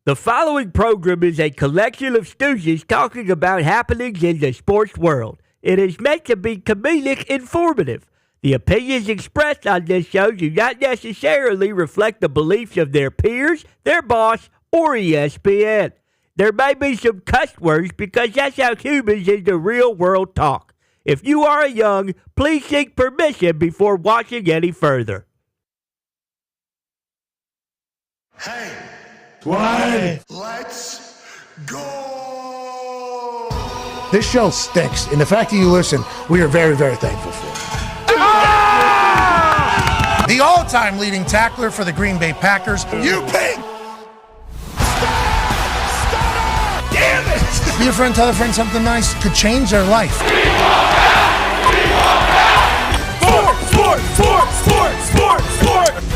The following program is a collection of stooges talking about happenings in the sports world. It is meant to be comedic informative. The opinions expressed on this show do not necessarily reflect the beliefs of their peers, their boss, or ESPN. There may be some cuss words because that's how humans in the real world talk. If you are young, please seek permission before watching any further. Hey. What? Let's go! This show stinks, and the fact that you listen, we are very, very thankful for. Ah! The all-time leading tackler for the Green Bay Packers, You pig! Stop! Damn it! be a friend, tell a friend something nice, could change their life. Sport!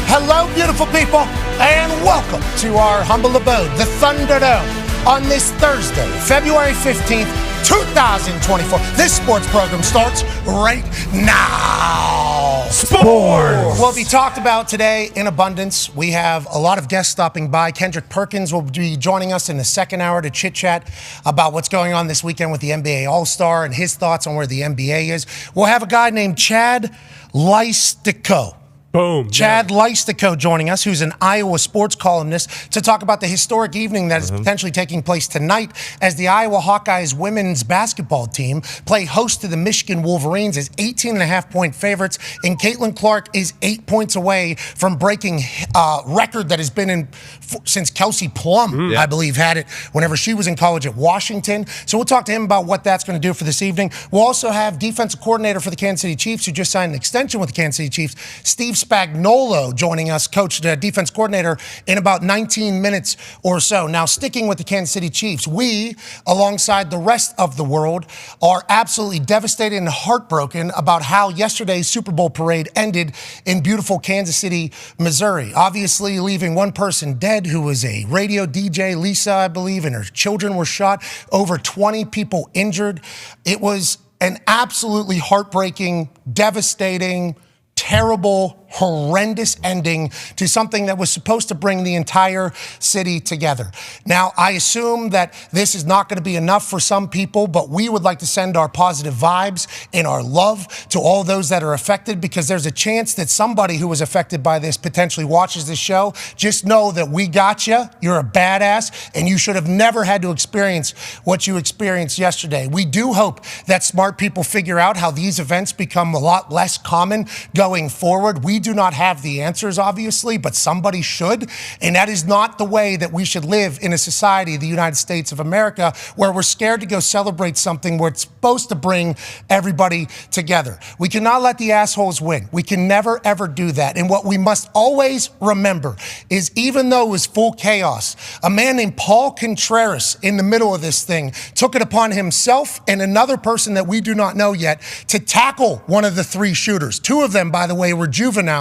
Hello, beautiful people, and welcome to our humble abode, the Thunderdome, on this Thursday, February 15th, 2024. This sports program starts right now. Sports! Will be talked about today in abundance. We have a lot of guests stopping by. Kendrick Perkins will be joining us in the second hour to chit-chat about what's going on this weekend with the NBA All-Star and his thoughts on where the NBA is. We'll have a guy named Chad Leistico. Boom. Chad Leistico joining us, who's an Iowa sports columnist, to talk about the historic evening that is potentially taking place tonight as the Iowa Hawkeyes women's basketball team play host to the Michigan Wolverines as 18.5-point favorites, and Caitlin Clark is 8 points away from breaking a record that has been in since Kelsey Plum, I believe, had it whenever she was in college at Washington. So we'll talk to him about what that's going to do for this evening. We'll also have defensive coordinator for the Kansas City Chiefs, who just signed an extension with the Kansas City Chiefs, Steve Spagnuolo, joining us, coach, the defense coordinator, in about 19 minutes or so. Now, sticking with the Kansas City Chiefs, we, alongside the rest of the world, are absolutely devastated and heartbroken about how yesterday's Super Bowl parade ended in beautiful Kansas City, Missouri. Obviously, leaving one person dead, who was a radio DJ, Lisa, I believe, and her children were shot. Over 20 people injured. It was an absolutely heartbreaking, devastating, terrible, horrendous ending to something that was supposed to bring the entire city together. Now, I assume that this is not going to be enough for some people, but we would like to send our positive vibes and our love to all those that are affected, because there's a chance that somebody who was affected by this potentially watches this show. Just know that we got you. You're a badass, and you should have never had to experience what you experienced yesterday. We do hope that smart people figure out how these events become a lot less common going forward. We do not have the answers, obviously, but somebody should. And that is not the way that we should live in a society, the United States of America, where we're scared to go celebrate something where it's supposed to bring everybody together. We cannot let the assholes win. We can never, ever do that. And what we must always remember is, even though it was full chaos, a man named Paul Contreras in the middle of this thing took it upon himself and another person that we do not know yet to tackle one of the three shooters. Two of them, by the way, were juveniles.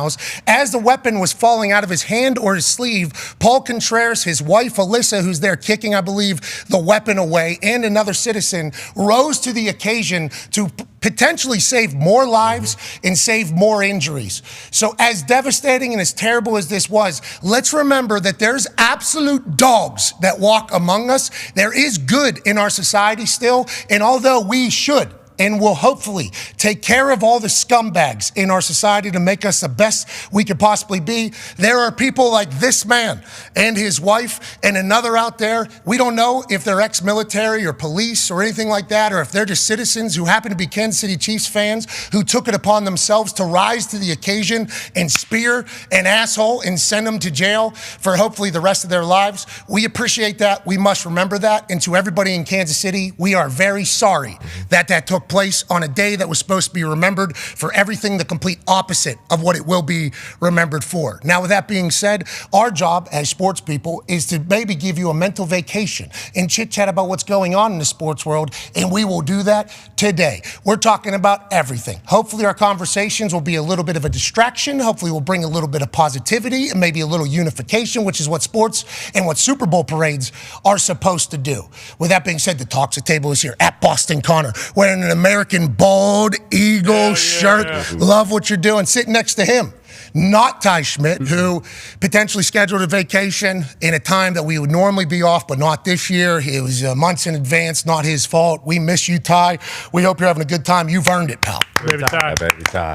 As the weapon was falling out of his hand or his sleeve, Paul Contreras, his wife Alyssa, who's there kicking, I believe, the weapon away, and another citizen rose to the occasion to potentially save more lives and save more injuries. So as devastating and as terrible as this was, let's remember that there's absolute dogs that walk among us. There is good in our society still, and although we should and will hopefully take care of all the scumbags in our society to make us the best we could possibly be, there are people like this man and his wife and another out there. We don't know if they're ex-military or police or anything like that, or if they're just citizens who happen to be Kansas City Chiefs fans who took it upon themselves to rise to the occasion and spear an asshole and send them to jail for hopefully the rest of their lives. We appreciate that. We must remember that. And to everybody in Kansas City, we are very sorry that that took place on a day that was supposed to be remembered for everything the complete opposite of what it will be remembered for. Now, with that being said, our job as sports people is to maybe give you a mental vacation and chit-chat about what's going on in the sports world, and we will do that today. We're talking about everything. Hopefully our conversations will be a little bit of a distraction. Hopefully we'll bring a little bit of positivity and maybe a little unification, which is what sports and what Super Bowl parades are supposed to do. With that being said, the Talks at Table is here at Boston Connor, wearing an American bald eagle shirt. Love what you're doing. Sitting next to him, not Ty Schmidt, who potentially scheduled a vacation in a time that we would normally be off, but not this year. It was months in advance, not his fault. We miss you, Ty. We hope you're having a good time. You've earned it, pal. Baby Ty. Baby Ty.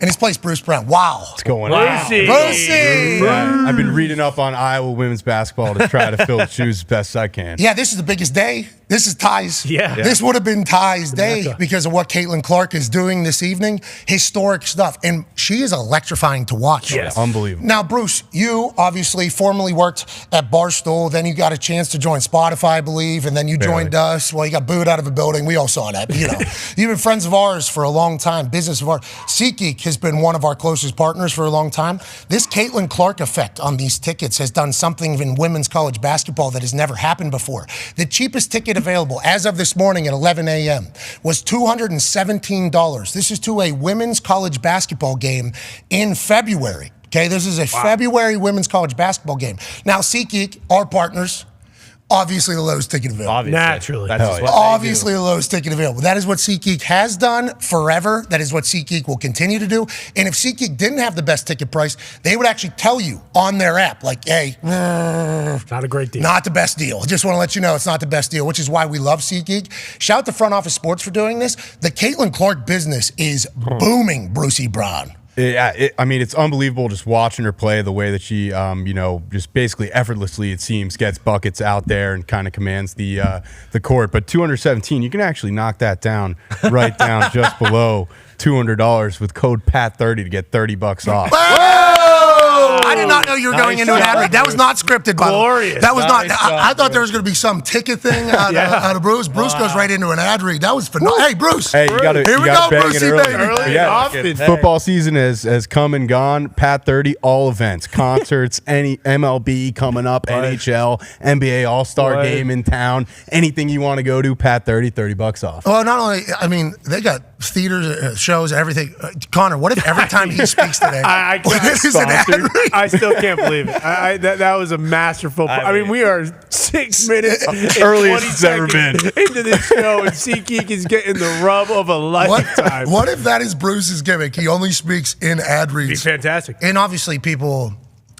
And his place, Bruce Brown. Wow. What's going on? Brucey. I've been reading up on Iowa women's basketball to try to fill the shoes as best I can. Yeah, this is the biggest day. This is Ty's. Yeah. This would have been Ty's day because of what Caitlin Clark is doing this evening. Historic stuff. And she is electrifying to watch. Yes. Unbelievable. Now, Bruce, you obviously formerly worked at Barstool. Then you got a chance to join Spotify, I believe. And then you joined us. Well, you got booed out of a building. We all saw that. You know, you've been friends of ours for a long time, business of ours. SeatGeek has been one of our closest partners for a long time. This Caitlin Clark effect on these tickets has done something in women's college basketball that has never happened before. The cheapest ticket available as of this morning at 11 a.m. was $217. This is to a women's college basketball game in February. Okay, this is a February women's college basketball game. Now, SeatGeek, our partners, obviously the lowest ticket available. Obviously. Naturally. That's just what Obviously the lowest ticket available. That is what SeatGeek has done forever. That is what SeatGeek will continue to do. And if SeatGeek didn't have the best ticket price, they would actually tell you on their app, like, hey, not a great deal. not the best deal. Just want to let you know it's not the best deal, which is why we love SeatGeek. Shout out to Front Office Sports for doing this. The Caitlin Clark business is booming, Brucey Brown. Yeah, I mean, it's unbelievable just watching her play, the way that she, just basically effortlessly, it seems, gets buckets out there and kind of commands the court. But 217, you can actually knock that down right down just below $200 with code PAT30 to get $30 off. I did not know you were going into an ad read. That was not scripted, by the way. Glorious. That was not. Nice I thought there was going to be some ticket thing out of Bruce. Bruce goes right into an ad read. That was phenomenal. Hey, Bruce. Hey, you got to Here we bang go, it Brucey, early. baby. Early Yeah, often. football season has come and gone. PAT30, all events, concerts, any MLB coming up, NHL, NBA All-Star game in town, anything you want to go to, PAT30, $30 off. Well, not only, I mean, they got theaters, shows, everything. Connor, what if every time he speaks today, this is an ad read? I still can't believe it. That was a masterful. I mean, we are 6 minutes Earliest it's ever been into this show, and SeatGeek is getting the rub of a lifetime. What if that is Bruce's gimmick? He only speaks in ad Be reads. fantastic. And obviously, people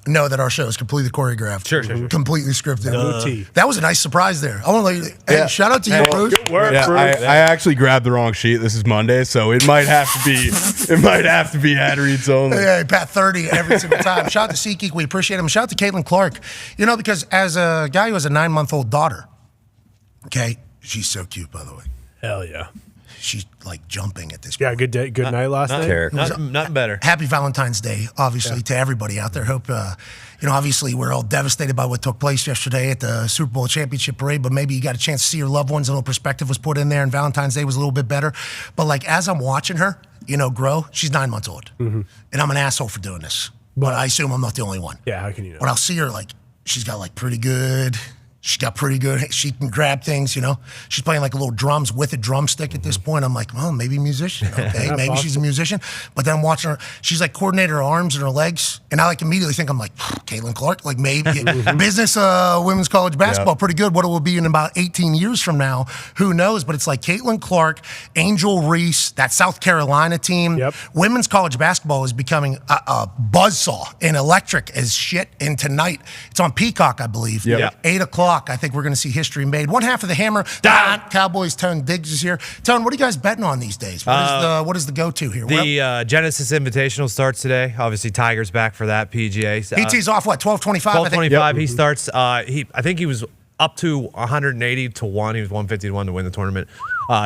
know that our show is completely choreographed. Sure. Completely scripted. Duh. That was a nice surprise there. I want to let you, hey, shout out to you, Bruce. Good work, Yeah, Bruce. I actually grabbed the wrong sheet. This is Monday, so it might have to be ad reads only. Yeah, Pat 30 every single time. Shout out to SeatGeek. We appreciate him. Shout out to Caitlin Clark. You know, because as a guy who has a 9-month-old daughter, okay, she's so cute, by the way. Hell yeah. She's like jumping at this Yeah, point. good day, good night last night. Nothing better. Happy Valentine's Day, obviously, to everybody out there. Hope, obviously we're all devastated by what took place yesterday at the Super Bowl championship parade, but maybe you got a chance to see your loved ones. A little perspective was put in there, and Valentine's Day was a little bit better. But like, as I'm watching her, grow, she's 9 months old. And I'm an asshole for doing this. But I assume I'm not the only one. Yeah, how can you know? But I'll see her, like, she's got like pretty good. She got pretty good. She can grab things, She's playing like a little drums with a drumstick at this point. I'm like, well, maybe a musician. Okay, maybe she's a musician. But then I'm watching her. She's like coordinated her arms and her legs. And I like immediately think, I'm like, Caitlin Clark, like maybe business women's college basketball, pretty good. What it will be in about 18 years from now, who knows? But it's like Caitlin Clark, Angel Reese, that South Carolina team. Yep. Women's college basketball is becoming a buzzsaw and electric as shit. And tonight, it's on Peacock, I believe. Yep. 8 o'clock. I think we're going to see history made. One half of the hammer. Dahn. Cowboys. Tone Diggs is here. Tone, what are you guys betting on these days? What is the go-to here? The Genesis Invitational starts today. Obviously, Tiger's back for that PGA. PT's off what? 12:25. 12:25. He starts. I think he was up to 180 to 1. He was 150 to 1 to win the tournament.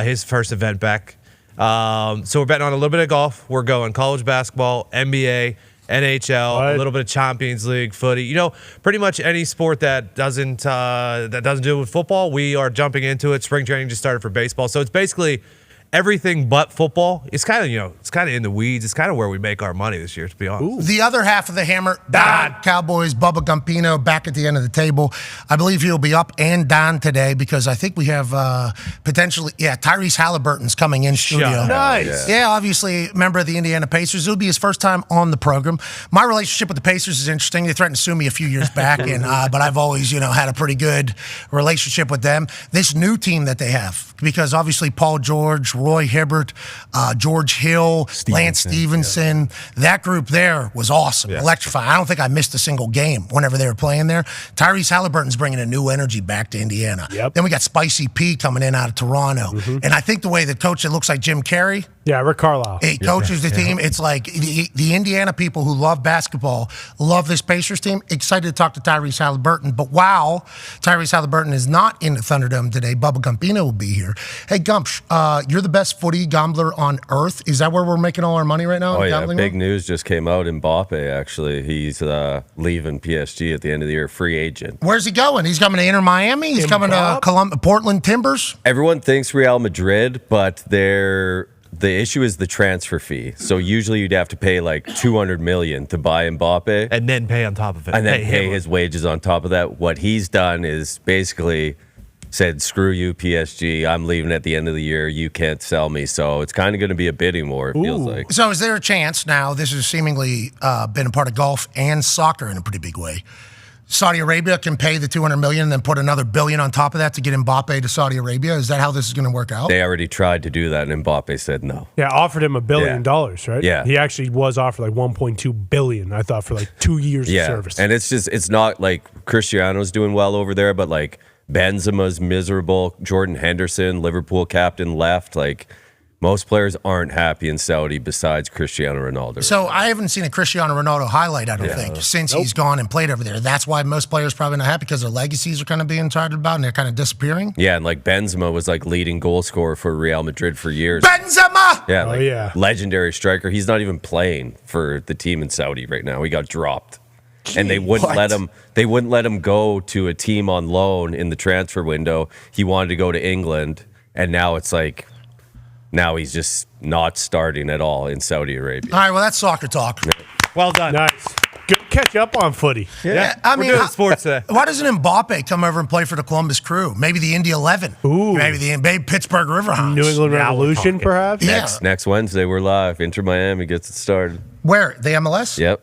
His first event back. So we're betting on a little bit of golf. We're going college basketball, NBA, NHL, a little bit of Champions League, footy. Pretty much any sport that doesn't do with football, we are jumping into it. Spring training just started for baseball, so it's basically everything but football. It's kind of in the weeds. It's kind of where we make our money this year, to be honest. The other half of the hammer, Dahn. Cowboys, Bubba Gumpino back at the end of the table. I believe he'll be up and down today because I think we have potentially, Tyrese Halliburton's coming in studio. Nice. Yeah, obviously, member of the Indiana Pacers. It'll be his first time on the program. My relationship with the Pacers is interesting. They threatened to sue me a few years back, but I've always, had a pretty good relationship with them. This new team that they have, because obviously Paul George, Roy Hibbert, George Hill, Lance Stevenson. That group there was awesome, electrifying. I don't think I missed a single game whenever they were playing there. Tyrese Halliburton's bringing a new energy back to Indiana. Then we got Spicy P coming in out of Toronto. And I think the way the coach, it looks like Jim Carrey. Yeah, Rick Carlisle. He coaches the team. It's like the Indiana people who love basketball love this Pacers team. Excited to talk to Tyrese Halliburton. But wow, Tyrese Halliburton is not in the Thunderdome today. Bubba Gumpino will be here. Hey, Gumps, you're the best footy gambler on earth. Is that where we're making all our money right now? Oh, yeah. Big news just came out. Mbappe, actually. He's leaving PSG at the end of the year, free agent. Where's he going? He's coming to Inter Miami? He's coming to Portland Timbers? Everyone thinks Real Madrid, but the issue is the transfer fee. So usually you'd have to pay like $200 million to buy Mbappe. And then pay on top of it. And then pay his wages on top of that. What he's done is basically said, screw you, PSG. I'm leaving at the end of the year. You can't sell me. So it's kind of going to be a bidding war, it feels like. So is there a chance now, this has seemingly been a part of golf and soccer in a pretty big way, Saudi Arabia can pay the $200 million and then put another $1 billion on top of that to get Mbappe to Saudi Arabia? Is that how this is going to work out? They already tried to do that, and Mbappe said no. Yeah, offered him $1 billion, right? Yeah. He actually was offered like $1.2 billion, I thought, for like 2 years of service. And it's not like Cristiano's doing well over there, but like Benzema's miserable. Jordan Henderson, Liverpool captain, left. Like, most players aren't happy in Saudi besides Cristiano Ronaldo. So I haven't seen a Cristiano Ronaldo highlight, I don't think, since he's gone and played over there. That's why most players probably not happy, because their legacies are kind of being talked about and they're kind of disappearing. Yeah, and like Benzema was like leading goal scorer for Real Madrid for years. Benzema! Yeah, legendary striker. He's not even playing for the team in Saudi right now. He got dropped. And they wouldn't let him. They wouldn't let him go to a team on loan in the transfer window. He wanted to go to England, and now it's like, now he's just not starting at all in Saudi Arabia. All right, well, that's soccer talk. Well done. Nice. Good catch up on footy. Yeah, I we're mean, doing sports today. Why doesn't Mbappe come over and play for the Columbus Crew? Maybe the Indy 11. Ooh. Maybe the Pittsburgh Riverhounds. New England Revolution, perhaps? Yeah. Next Wednesday, we're live. Inter Miami gets it started. Where? The MLS? Yep.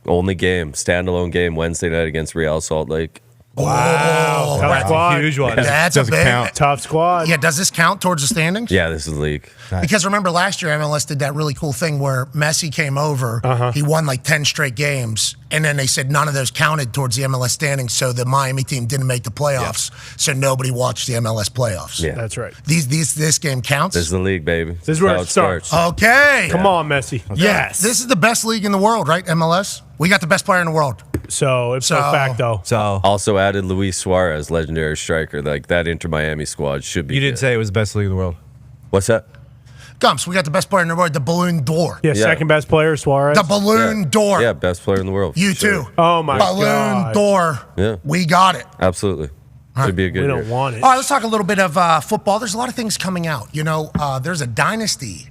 Only game, standalone game, Wednesday night against Real Salt Lake. Wow. Tough squad. Huge one. That's a Doesn't big count. Tough squad. Yeah, does this count towards the standings? Yeah, this is league. Because remember last year MLS did that really cool thing where Messi came over, he won like 10 straight games, and then they said none of those counted towards the MLS standings, so the Miami team didn't make the playoffs, so nobody watched the MLS playoffs. Yeah. That's right. This game counts? This is the league, baby. This is where it starts. Okay. Come on, Messi. Yes. This is the best league in the world, right, MLS? We got the best player in the world. So, ipso facto. So Also added Luis Suarez, legendary striker. Like, that Inter Miami squad should be you didn't good. say it was the best league in the world. What's that? Gumps, we got the best player in the world, the Balloon Door. Yeah, second best player, Suarez. The Balloon Door. Yeah, best player in the world. You Sure. too. Oh, my Balloon God. Door. Yeah. We got it. Absolutely. Should be a good We year. don't want it. All right, let's talk a little bit of football. There's a lot of things coming out. You know, there's a Dynasty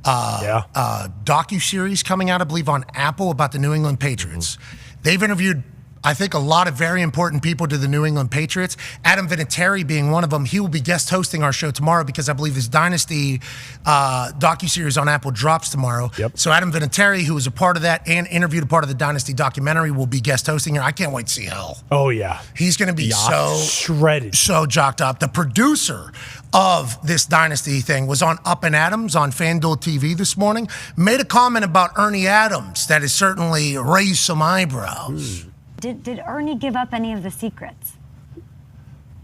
docuseries coming out, I believe, on Apple about the New England Patriots. They've interviewed, I think, a lot of very important people to the New England Patriots. Adam Vinatieri being one of them. He will be guest hosting our show tomorrow because I believe his Dynasty docuseries on Apple drops tomorrow. Yep. So Adam Vinatieri, who was a part of that and interviewed a part of the Dynasty documentary, will be guest hosting here. I can't wait to see hell. Oh, yeah. He's going to be so shredded. so jocked up. The producer of this Dynasty thing was on Up and Adams on FanDuel TV this morning, made a comment about Ernie Adams that has certainly raised some eyebrows. Did Ernie give up any of the secrets?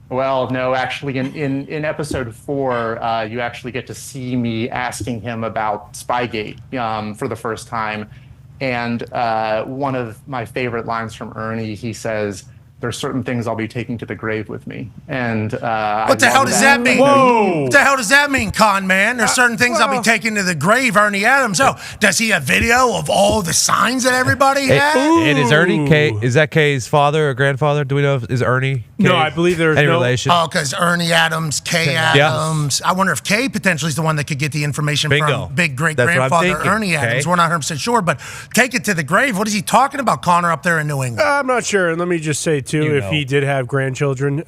Well, no, actually, in episode 4, you actually get to see me asking him about Spygate for the first time. And one of my favorite lines from Ernie, he says, "There's certain things I'll be taking to the grave with me." And What the hell does that mean? Whoa. What the hell does that mean, con man? There's certain things I'll be taking to the grave, Ernie Adams. Oh, does he have video of all the signs that everybody had? And is Ernie K? Is that K's father or grandfather? Do we know? Is Ernie? K No, I believe there's any no- relation. Oh, because Ernie Adams, Kay Adams. I wonder if Kay potentially is the one that could get the information Bingo. from big great That's what I'm grandfather thinking, Ernie Adams. Kay. We're not 100% sure, but take it to the grave. What is he talking about, Connor, up there in New England? I'm not sure. And let me just say, too, You if know. he did have grandchildren,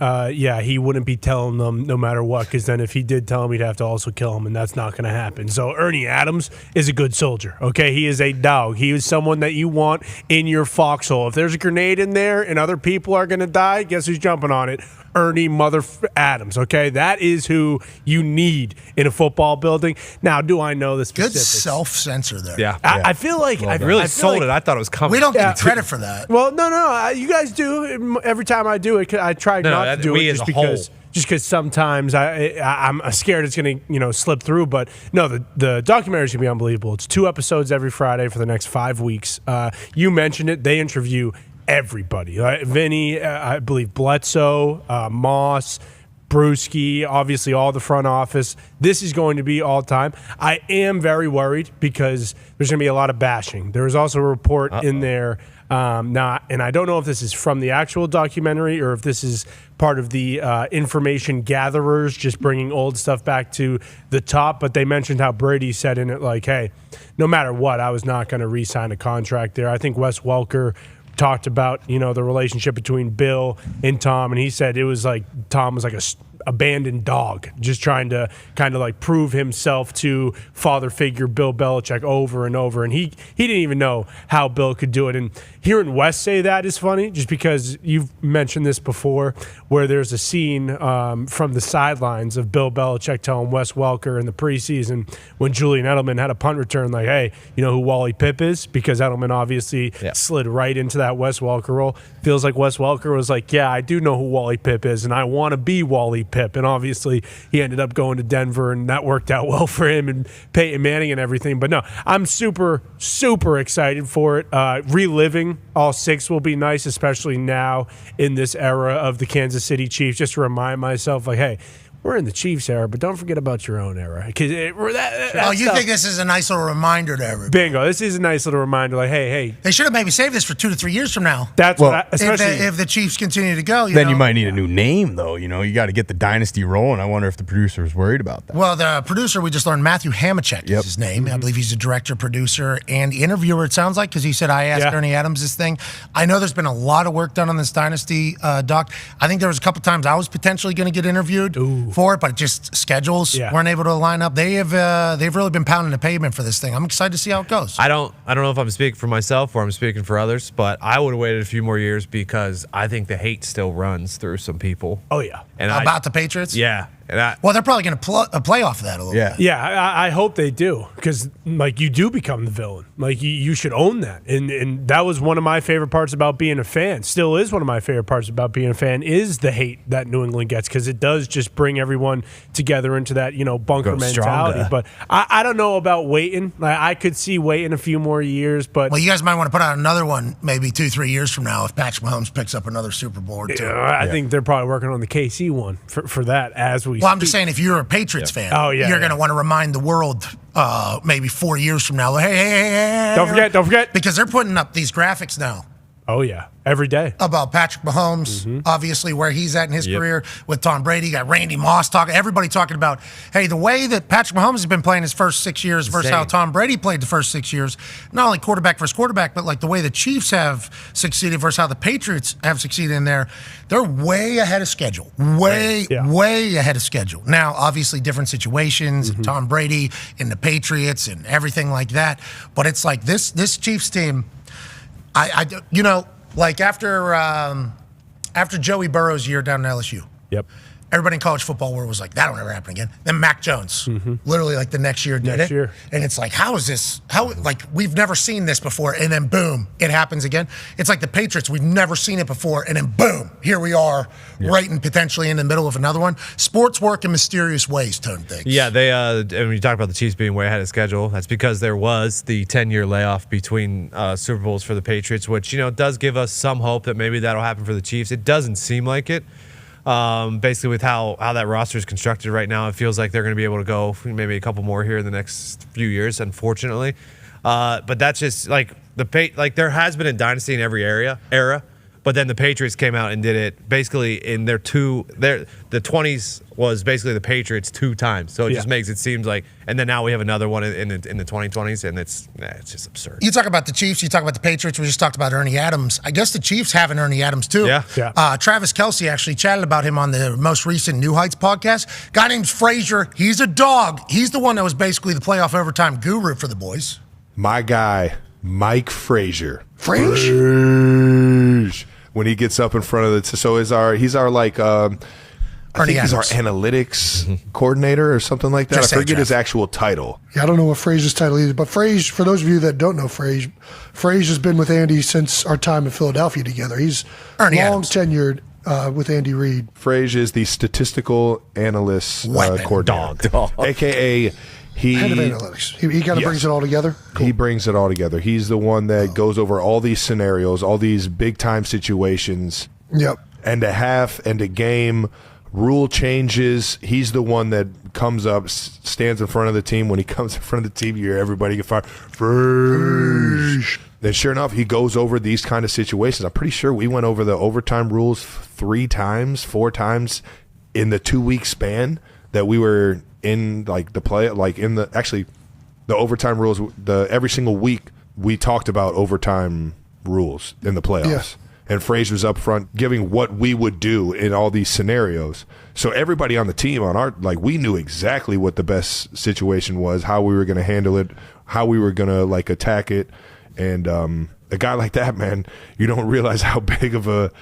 he wouldn't be telling them no matter what, because then if he did tell them, he'd have to also kill them, and that's not going to happen. So Ernie Adams is a good soldier, okay? He is a dog. He is someone that you want in your foxhole. If there's a grenade in there and other people are going to die, guess who's jumping on it? Ernie Mother Adams, okay? That is who you need in a football building. Now, do I know the Good specifics? self-censor there. Yeah. I feel like I really sold it. I thought it was coming. We don't get credit for that. Well, no. You guys do. Every time I do it, I try not to do it just because sometimes I'm scared it's going to slip through. But no, the documentary is going to be unbelievable. It's 2 episodes every Friday for the next 5 weeks. You mentioned it. They interview everybody. Vinny, I believe Bledsoe, Moss, Brewski, obviously all the front office. This is going to be all time. I am very worried because there's going to be a lot of bashing. There was also a report in there, and I don't know if this is from the actual documentary or if this is part of the information gatherers just bringing old stuff back to the top, but they mentioned how Brady said in it, like, hey, no matter what, I was not going to re-sign a contract there. I think Wes Welker talked about, the relationship between Bill and Tom, and he said it was like Tom was like a abandoned dog, just trying to kind of like prove himself to father figure Bill Belichick over and over, and he didn't even know how Bill could do it. And hearing Wes say that is funny, just because you've mentioned this before, where there's a scene from the sidelines of Bill Belichick telling Wes Welker in the preseason when Julian Edelman had a punt return, like, hey, you know who Wally Pipp is? Because Edelman obviously slid right into that Wes Welker role. Feels like Wes Welker was like, yeah, I do know who Wally Pipp is, and I want to be Wally Pipp. And obviously he ended up going to Denver, and that worked out well for him and Peyton Manning and everything. But no, I'm super, super excited for it. Reliving all 6 will be nice, especially now in this era of the Kansas City Chiefs, just to remind myself, like, hey, we're in the Chiefs era, but don't forget about your own era. Because you think this is a nice little reminder to everybody? Bingo. This is a nice little reminder. Like, hey. They should have maybe saved this for 2 to 3 years from now. That's especially if the Chiefs continue to go. You might need a new name, though. You got to get the dynasty rolling. I wonder if the producer is worried about that. Well, the producer, we just learned, Matthew Hamachek is his name. I believe he's a director, producer, and interviewer, it sounds like, because he said, I asked Ernie Adams this thing. I know there's been a lot of work done on this dynasty, Doc. I think there was a couple times I was potentially going to get interviewed for it, but just schedules weren't able to line up. They've really been pounding the pavement for this thing. I'm excited to see how it goes. I don't know if I'm speaking for myself or I'm speaking for others, but I would have waited a few more years because I think the hate still runs through some people. Oh yeah, and about the Patriots. Yeah. Well, they're probably going to play off of that a little bit. Yeah, I hope they do, because like you do become the villain. Like you should own that, and that was one of my favorite parts about being a fan. Still is one of my favorite parts about being a fan is the hate that New England gets, because it does just bring everyone together into that bunker mentality. But I don't know about waiting. I could see waiting a few more years, but you guys might want to put out another one maybe 2-3 years from now if Patrick Mahomes picks up another Super Bowl or 2. I think they're probably working on the KC one for that as we. Well, I'm just saying, if you're a Patriots fan, you're going to want to remind the world maybe 4 years from now, hey, don't forget. Because they're putting up these graphics now. Oh, yeah. Every day. About Patrick Mahomes, obviously where he's at in his career with Tom Brady. You got Randy Moss talking, everybody talking about, hey, the way that Patrick Mahomes has been playing his first 6 years versus how Tom Brady played the first 6 years, not only quarterback versus quarterback, but like the way the Chiefs have succeeded versus how the Patriots have succeeded in there. They're way ahead of schedule. Way ahead of schedule. Now, obviously different situations, Tom Brady and the Patriots and everyththing like that. But it's like this Chiefs team, like after Joey Burrow's year down in LSU. Everybody in college football world was like, that'll never happen again. Then Mac Jones, literally like the next year did it. And it's like, how is this? Like, we've never seen this before. And then boom, it happens again. It's like the Patriots, we've never seen it before. And then boom, here we are, right and potentially in the middle of another one. Sports work in mysterious ways, Tone thinks. Yeah, they, and when you talk about the Chiefs being way ahead of schedule, that's because there was the 10-year layoff between Super Bowls for the Patriots, which, does give us some hope that maybe that'll happen for the Chiefs. It doesn't seem like it. Basically, with how that roster is constructed right now, it feels like they're going to be able to go maybe a couple more here in the next few years, unfortunately. But that's just like there has been a dynasty in every era. But then the Patriots came out and did it basically in the 20s was basically the Patriots 2 times. So it just makes it seem like, and then now we have another one in the 2020s, and it's just absurd. You talk about the Chiefs, you talk about the Patriots, we just talked about Ernie Adams. I guess the Chiefs have an Ernie Adams too. Travis Kelce actually chatted about him on the most recent New Heights podcast. Guy named Frazier, he's a dog. He's the one that was basically the playoff overtime guru for the boys. My guy, Mike Frazier. when he gets up in front of the. So he's our like. I think he's our analytics coordinator or something like that. I forget his actual title. Yeah, I don't know what Frage's title is, but Frage, for those of you that don't know Frage has been with Andy since our time in Philadelphia together. He's long tenured with Andy Reid. Frage is the statistical analyst coordinator, a.k.a. Head of analytics. He kind of brings it all together. Cool. He brings it all together. He's the one that goes over all these scenarios, all these big-time situations. Yep. And a half and a game. Rule changes. He's the one that comes up, stands in front of the team. When he comes in front of the team, you hear everybody get fired. Frage. Then sure enough, he goes over these kind of situations. I'm pretty sure we went over the overtime rules 4 times in the 2-week span that we were in like the play, like in the overtime rules. Every single week we talked about overtime rules in the playoffs. Yeah. And Frage was up front giving what we would do in all these scenarios. So everybody on the team we knew exactly what the best situation was, how we were going to handle it, how we were going to like attack it. And a guy like that, man, you don't realize how big of a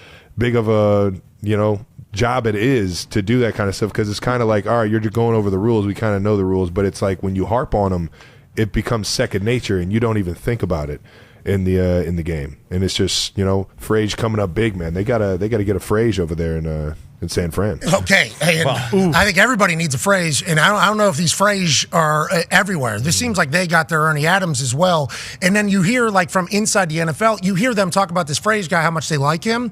job it is to do that kind of stuff, because it's kind of like, all right, you're just going over the rules. We kind of know the rules, but it's like when you harp on them, it becomes second nature, and you don't even think about it in the game. And it's just, Frage coming up big, man. They gotta get a Frage over there in San Fran. Okay, hey, I think everybody needs a Frage, and I don't know if these Frage are everywhere. This seems like they got their Ernie Adams as well. And then you hear, like, from inside the NFL, you hear them talk about this Frage guy, how much they like him,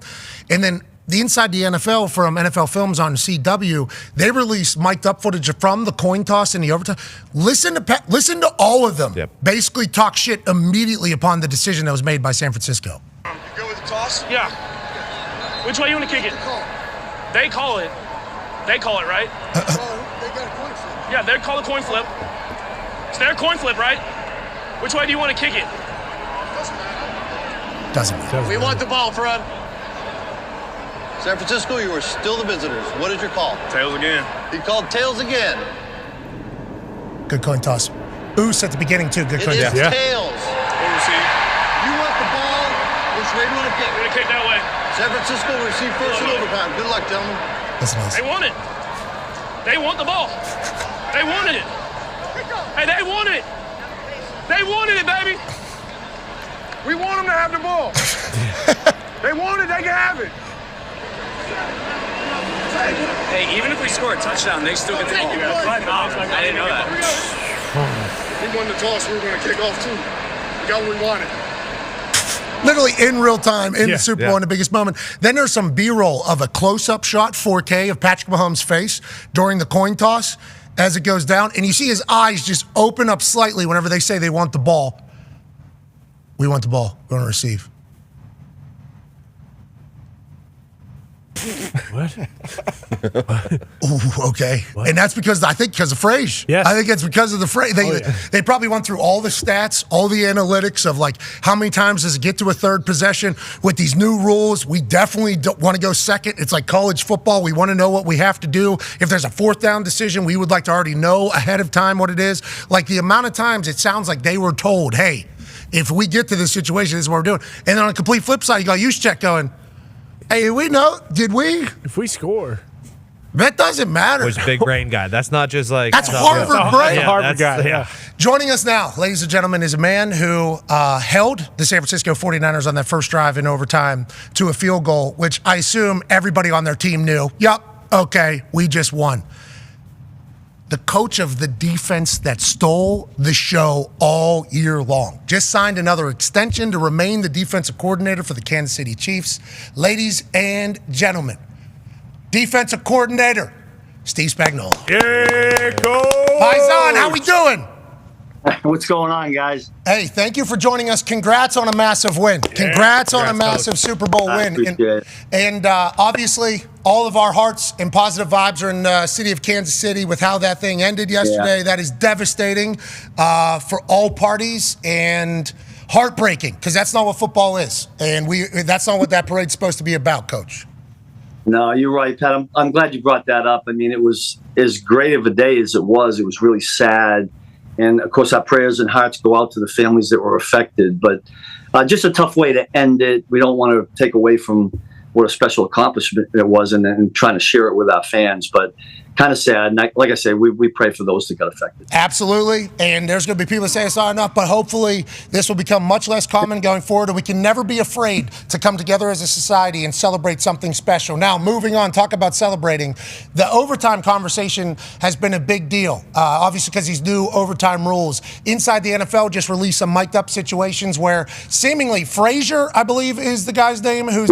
and then the Inside the NFL from NFL Films on CW, they released mic'd up footage from the coin toss and the overtime. Listen to all of them. Basically talk shit immediately upon the decision that was made by San Francisco. You good with the toss? Yeah. Which way you want to kick it? They call it. They call it, right? They got a coin flip. Yeah, they call a coin flip. It's their coin flip, right? Which way do you want to kick it? Doesn't matter. We want the ball, Fred. San Francisco, you are still the visitors. What is your call? Tails again. He called tails again. Good coin toss. Oos at the beginning, too. Good coin toss. It is tails. You want the ball. Which way do you want to kick? We're going to kick that way. San Francisco will receive first and overtime. Good luck, gentlemen. That's nice. They want it. They want the ball. They wanted it. Hey, they wanted it. They wanted it, baby. We want them to have the ball. They want it, they can have it. Hey, even if we score a touchdown, they still get the ball. I didn't know that. We won the toss, we were going to kick off too. We got what we wanted. Literally in real time in the Super Bowl in the biggest moment. Then there's some B-roll of a close-up shot, 4K, of Patrick Mahomes' face during the coin toss as it goes down. And you see his eyes just open up slightly whenever they say they want the ball. We want the ball. We're going to receive. What? Ooh, okay. What? And that's because of Frage. Yes. I think it's because of the Frage. They probably went through all the stats, all the analytics of like how many times does it get to a third possession with these new rules. We definitely don't want to go second. It's like college football. We want to know what we have to do. If there's a fourth down decision, we would like to already know ahead of time what it is. Like the amount of times it sounds like they were told, hey, if we get to this situation, this is what we're doing. And then on a complete flip side, you got Juszczyk going, hey, we know, did we? If we score. That doesn't matter. Was big brain guy. That's not just like. That's Harvard brain. Yeah, Harvard guy, yeah. Joining us now, ladies and gentlemen, is a man who held the San Francisco 49ers on that first drive in overtime to a field goal, which I assume everybody on their team knew. Yup, okay, we just won. The coach of the defense that stole the show all year long just signed another extension to remain the defensive coordinator for the Kansas City Chiefs. Ladies and gentlemen, defensive coordinator, Steve Spagnuolo. Yeah, go! Paisan, how we doing? What's going on, guys? Hey, thank you for joining us. Congrats on a massive win. Congrats on a massive Super Bowl win. And obviously, all of our hearts and positive vibes are in the city of Kansas City with how that thing ended yesterday. Yeah. That is devastating for all parties and heartbreaking, because that's not what football is. And that's not what that parade's supposed to be about, Coach. No, you're right, Pat. I'm glad you brought that up. I mean, it was as great of a day as it was. It was really sad. And, of course, our prayers and hearts go out to the families that were affected. But just a tough way to end it. We don't want to take away from what a special accomplishment it was, and trying to share it with our fans. But kind of sad. And like I say, we pray for those that got affected. Absolutely. And there's going to be people that say it's not enough, but hopefully this will become much less common going forward, and we can never be afraid to come together as a society and celebrate something special. Now, moving on, talk about celebrating. The overtime conversation has been a big deal, obviously because these new overtime rules. Inside the NFL just released some mic'd up situations where seemingly Frazier, I believe is the guy's name, who's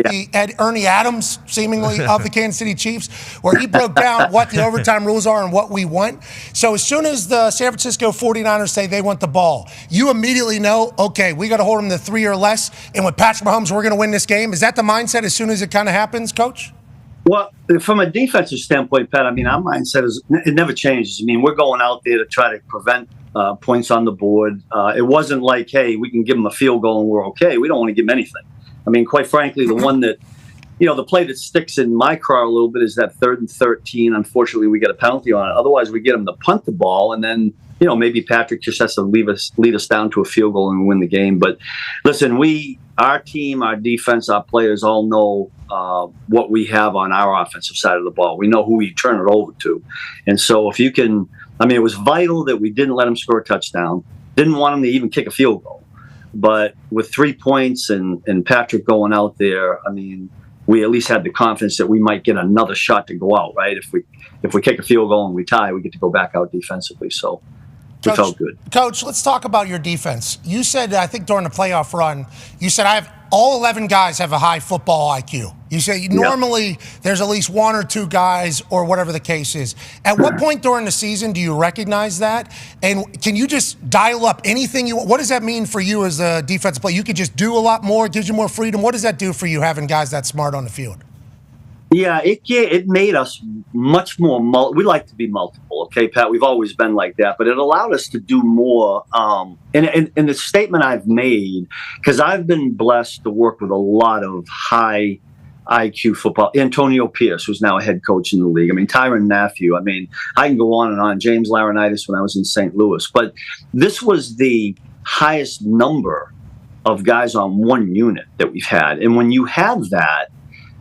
Ernie Adams, seemingly, of the Kansas City Chiefs, where he broke down what the overtime rules are and what we want. So as soon as the San Francisco 49ers say they want the ball, you immediately know, okay, we got to hold them to 3 or less, and with Patrick Mahomes, we're going to win this game. Is that the mindset as soon as it kind of happens, Coach? Well, from a defensive standpoint, Pat, I mean, our mindset it never changes. I mean, we're going out there to try to prevent points on the board. It wasn't like, hey, we can give them a field goal and we're okay. We don't want to give them anything. I mean, quite frankly, the one that, the play that sticks in my craw a little bit is that 3rd and 13. Unfortunately, we get a penalty on it. Otherwise, we get them to punt the ball, and then, maybe Patrick just has to lead us down to a field goal and win the game. But listen, our team, our defense, our players all know what we have on our offensive side of the ball. We know who we turn it over to. And so if you can, it was vital that we didn't let them score a touchdown. Didn't want them to even kick a field goal. But with 3 points and Patrick going out there, we at least had the confidence that we might get another shot to go out, right? If we kick a field goal and we tie, we get to go back out defensively. So it felt good. Coach, let's talk about your defense. You said, I think during the playoff run, you said all 11 guys have a high football IQ. You say normally there's at least 1 or 2 guys or whatever the case is. At what point during the season do you recognize that? And can you just dial up anything you want? What does that mean for you as a defensive player? You could just do a lot more, it gives you more freedom. What does that do for you having guys that smart on the field? Yeah, it made us much more. We like to be multiple, okay, Pat? We've always been like that, but it allowed us to do more. And the statement I've made, because I've been blessed to work with a lot of high IQ football. Antonio Pierce, who's now a head coach in the league. Tyrann Mathieu. I can go on and on. James Laurinaitis when I was in St. Louis. But this was the highest number of guys on one unit that we've had. And when you have that,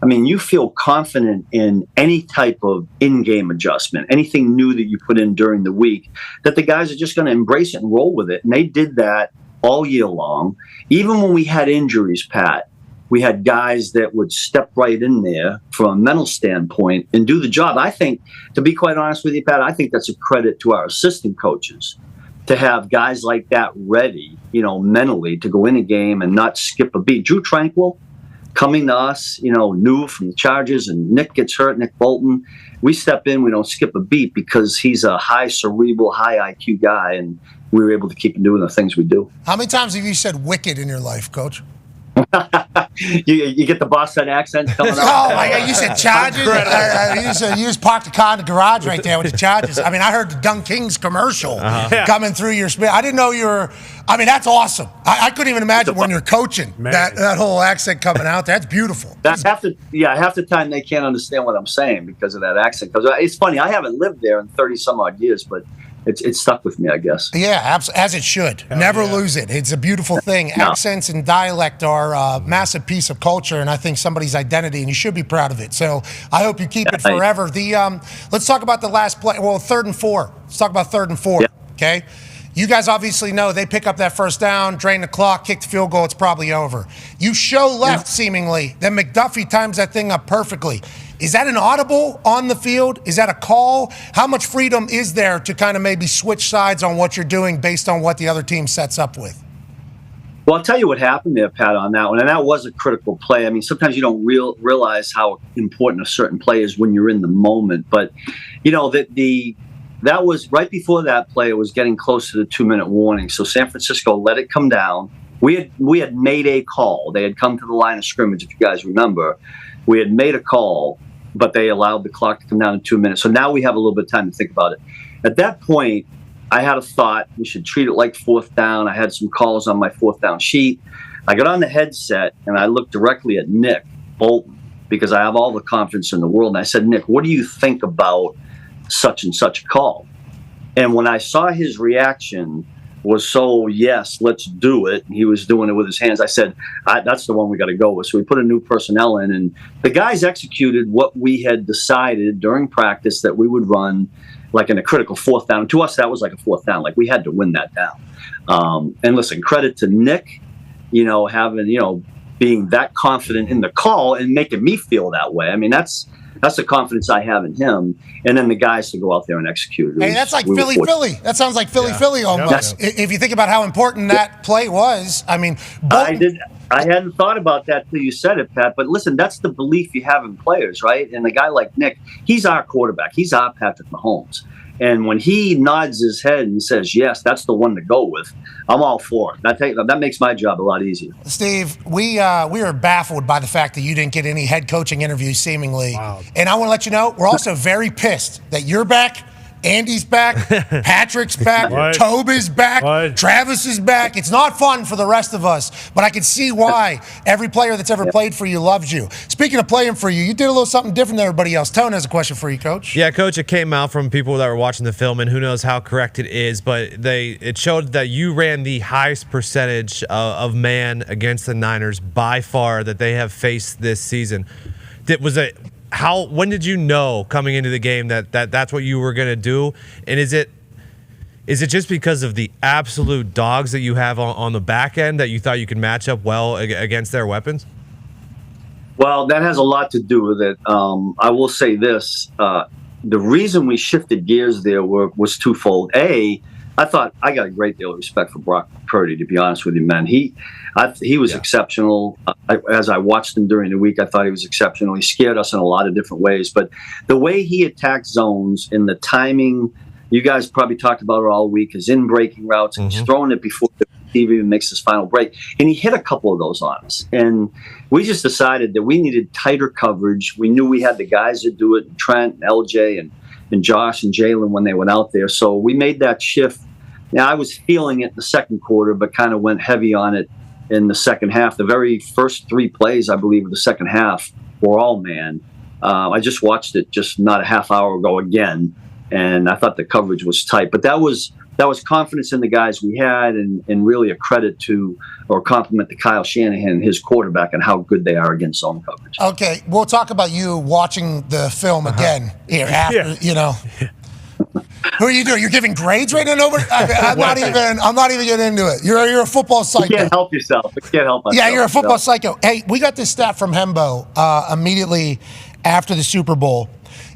you feel confident in any type of in-game adjustment, anything new that you put in during the week, that the guys are just going to embrace it and roll with it. And they did that all year long. Even when we had injuries, Pat, we had guys that would step right in there from a mental standpoint and do the job. I think, to be quite honest with you, Pat, I think that's a credit to our assistant coaches to have guys like that ready, mentally to go in a game and not skip a beat. Drew Tranquill, coming to us, new from the Chargers, and Nick gets hurt, Nick Bolton. We step in, we don't skip a beat because he's a high cerebral, high IQ guy, and we were able to keep him doing the things we do. How many times have you said wicked in your life, Coach? You get the Boston accent coming out. Oh, my God. You said Chargers? You just parked the car in the garage right there with the Chargers. I heard the Dunk Kings commercial coming through your speech. I didn't know you were. That's awesome. I couldn't even imagine when you're coaching that whole accent coming out there. That's beautiful. That's half the time they can't understand what I'm saying because of that accent. Because it's funny, I haven't lived there in 30 some odd years, but it's stuck with me, I guess. Yeah, as it should. Never lose it. It's a beautiful thing. No. Accents and dialect are a massive piece of culture, and I think somebody's identity, and you should be proud of it. So I hope you keep it forever. Let's talk about the last play. Well, 3rd and 4. Let's talk about 3rd and 4. Okay. You guys obviously know they pick up that first down, drain the clock, kick the field goal, it's probably over. You show left, seemingly, then McDuffie times that thing up perfectly. Is that an audible on the field? Is that a call? How much freedom is there to kind of maybe switch sides on what you're doing based on what the other team sets up with? Well, I'll tell you what happened there, Pat, on that one. And that was a critical play. Sometimes you don't realize how important a certain play is when you're in the moment. But, that was right before that play. It was getting close to the 2-minute warning. So San Francisco let it come down. We had made a call. They had come to the line of scrimmage, if you guys remember. We had made a call, but they allowed the clock to come down in 2 minutes. So now we have a little bit of time to think about it. At that point, I had a thought. We should treat it like 4th down. I had some calls on my 4th down sheet. I got on the headset, and I looked directly at Nick Bolton because I have all the confidence in the world. And I said, Nick, what do you think about such and such a call? And when I saw his reaction, was so, yes, let's do it. He was doing it with his hands. I said, that's the one we got to go with. So we put a new personnel in, and the guys executed what we had decided during practice that we would run, like in a critical fourth down. To us, that was like a fourth down. Like we had to win that down. And listen, credit to Nick, being that confident in the call and making me feel that way. I mean, that's the confidence I have in him, and then the guys to go out there and execute. Hey, that's like Philly. That sounds like Philly almost. If you think about how important that play was, I mean, I hadn't thought about that till you said it, Pat. But listen, that's the belief you have in players, right? And a guy like Nick, he's our quarterback. He's our Patrick Mahomes. And when he nods his head and says, yes, that's the one to go with, I'm all for it. That makes my job a lot easier. Steve, we were baffled by the fact that you didn't get any head coaching interviews, seemingly. Wow. And I want to let you know, we're also very pissed that you're back, Andy's back, Patrick's back, Tobe is back, Travis is back. It's not fun for the rest of us, but I can see why every player that's ever played for you loves you. Speaking of playing for you, you did a little something different than everybody else. Tone has a question for you, Coach. Yeah, Coach, it came out from people that were watching the film, and who knows how correct it is, but it showed that you ran the highest percentage of man against the Niners by far that they have faced this season. When did you know coming into the game that that's what you were going to do? And is it just because of the absolute dogs that you have on the back end that you thought you could match up well against their weapons? Well, that has a lot to do with it. I will say this. The reason we shifted gears there was twofold. I thought I got a great deal of respect for Brock Purdy, to be honest with you, man. He was exceptional. As I watched him during the week, I thought he was exceptional. He scared us in a lot of different ways. But the way he attacked zones and the timing, you guys probably talked about it all week, his in-breaking routes, and he's throwing it before the receiver even makes his final break. And he hit a couple of those on us. And we just decided that we needed tighter coverage. We knew we had the guys that do it, Trent, LJ, and Josh and Jalen when they went out there. So we made that shift. Now, I was feeling it in the second quarter, but kind of went heavy on it in the second half. The very first 3 plays, I believe, of the second half were all man. I just watched it just not a half hour ago again, and I thought the coverage was tight. But that was confidence in the guys we had, and really a credit to or compliment to Kyle Shanahan and his quarterback and how good they are against zone coverage. Okay, we'll talk about you watching the film again here after, Who are you doing? You're giving grades right now? Nobody. I'm not even getting into it. You're a football psycho. You can't help yourself. You can't help myself. Yeah, you're a football psycho. Hey, we got this stat from Hembo immediately after the Super Bowl.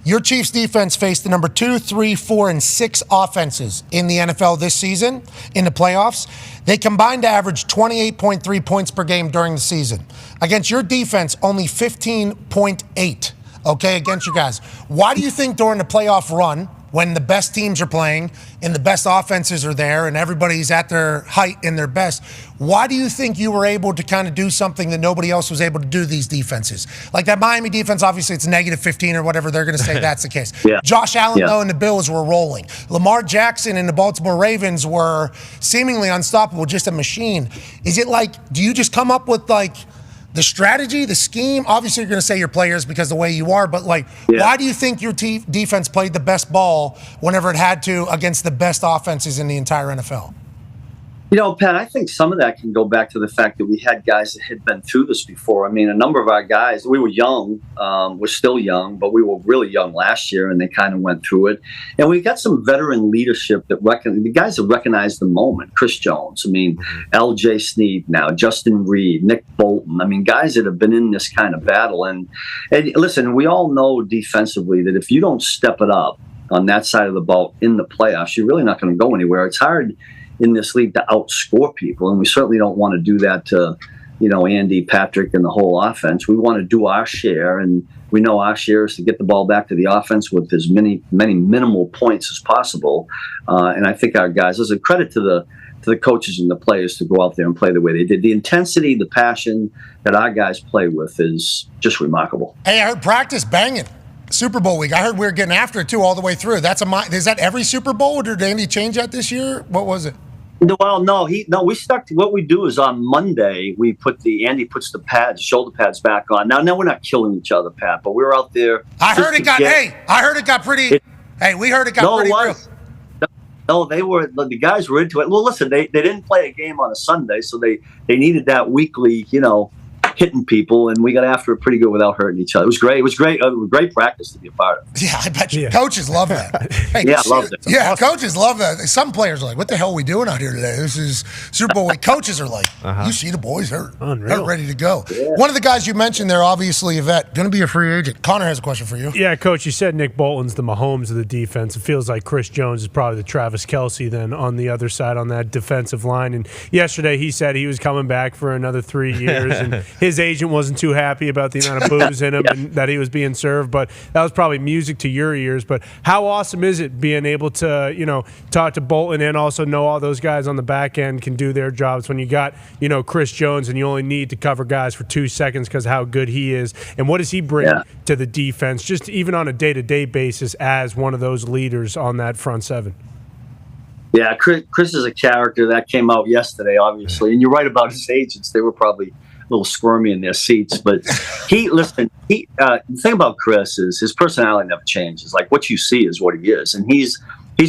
Your Chiefs defense faced the number 2, 3, 4, and 6 offenses in the NFL this season in the playoffs. They combined to average 28.3 points per game during the season. Against your defense, only 15.8. Okay, against you guys. Why do you think during the playoff run, when the best teams are playing and the best offenses are there and everybody's at their height and their best, why do you think you were able to kind of do something that nobody else was able to do, these defenses? Like that Miami defense, obviously it's negative 15 or whatever, they're going to say that's the case. Yeah. Josh Allen, though, and the Bills were rolling. Lamar Jackson and the Baltimore Ravens were seemingly unstoppable, just a machine. Is it like, do you just come up with like the strategy, the scheme? Obviously, you're going to say your players because the way you are, but why do you think your defense played the best ball whenever it had to against the best offenses in the entire NFL? Pat, I think some of that can go back to the fact that we had guys that had been through this before. I mean, a number of our guys, we were young, we're still young, but we were really young last year, and they kind of went through it. And we got some veteran leadership the guys that recognized the moment. Chris Jones, LJ Snead now, Justin Reed, Nick Bolton. I mean, guys that have been in this kind of battle. And listen, we all know defensively that if you don't step it up on that side of the ball in the playoffs, you're really not going to go anywhere. It's hard in this league to outscore people, and we certainly don't want to do that to Andy, Patrick, and the whole offense. We want to do our share, and we know our share is to get the ball back to the offense with as many minimal points as possible. And I think our guys, as a credit to the coaches and the players to go out there and play the way they did. The intensity, the passion that our guys play with is just remarkable. Hey, I heard practice banging. Super Bowl week. I heard we were getting after it too all the way through. Is that every Super Bowl, or did Andy change that this year? What was it? Well, no, we stuck to what we do is on Monday Andy puts the shoulder pads back on. Now we're not killing each other, Pat, but we were out there. We heard it got pretty real. Oh, the guys were into it. Well, listen, they didn't play a game on a Sunday, so they needed that weekly, hitting people, and we got after it pretty good without hurting each other. It was great. It was great. Great practice to be a part of. Yeah, I bet you. Coaches love that. Hey, yeah, I loved it. Yeah, awesome. Coaches love that. Some players are like, what the hell are we doing out here today? This is Super Bowl week. Coaches are like, you see the boys, they're ready to go. Yeah. One of the guys you mentioned there, obviously, Yvette, going to be a free agent. Connor has a question for you. Yeah, Coach, you said Nick Bolton's the Mahomes of the defense. It feels like Chris Jones is probably the Travis Kelce then on the other side on that defensive line. And yesterday he said he was coming back for another 3 years, and his agent wasn't too happy about the amount of booze in him and that he was being served, but that was probably music to your ears. But how awesome is it being able to, talk to Bolton and also know all those guys on the back end can do their jobs when you got, Chris Jones and you only need to cover guys for 2 seconds because of how good he is. And what does he bring to the defense, just even on a day-to-day basis as one of those leaders on that front seven? Yeah, Chris is a character that came out yesterday, obviously. And you're right about his agents. They were probably a little squirmy in their seats, but the thing about Chris is his personality never changes. Like, what you see is what he is, and he's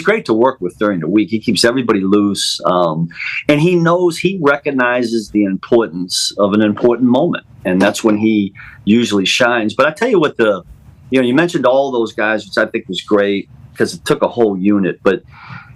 great to work with during the week. He keeps everybody loose, and he recognizes the importance of an important moment, and that's when he usually shines. But I tell you what, you mentioned all those guys, which I think was great because it took a whole unit. But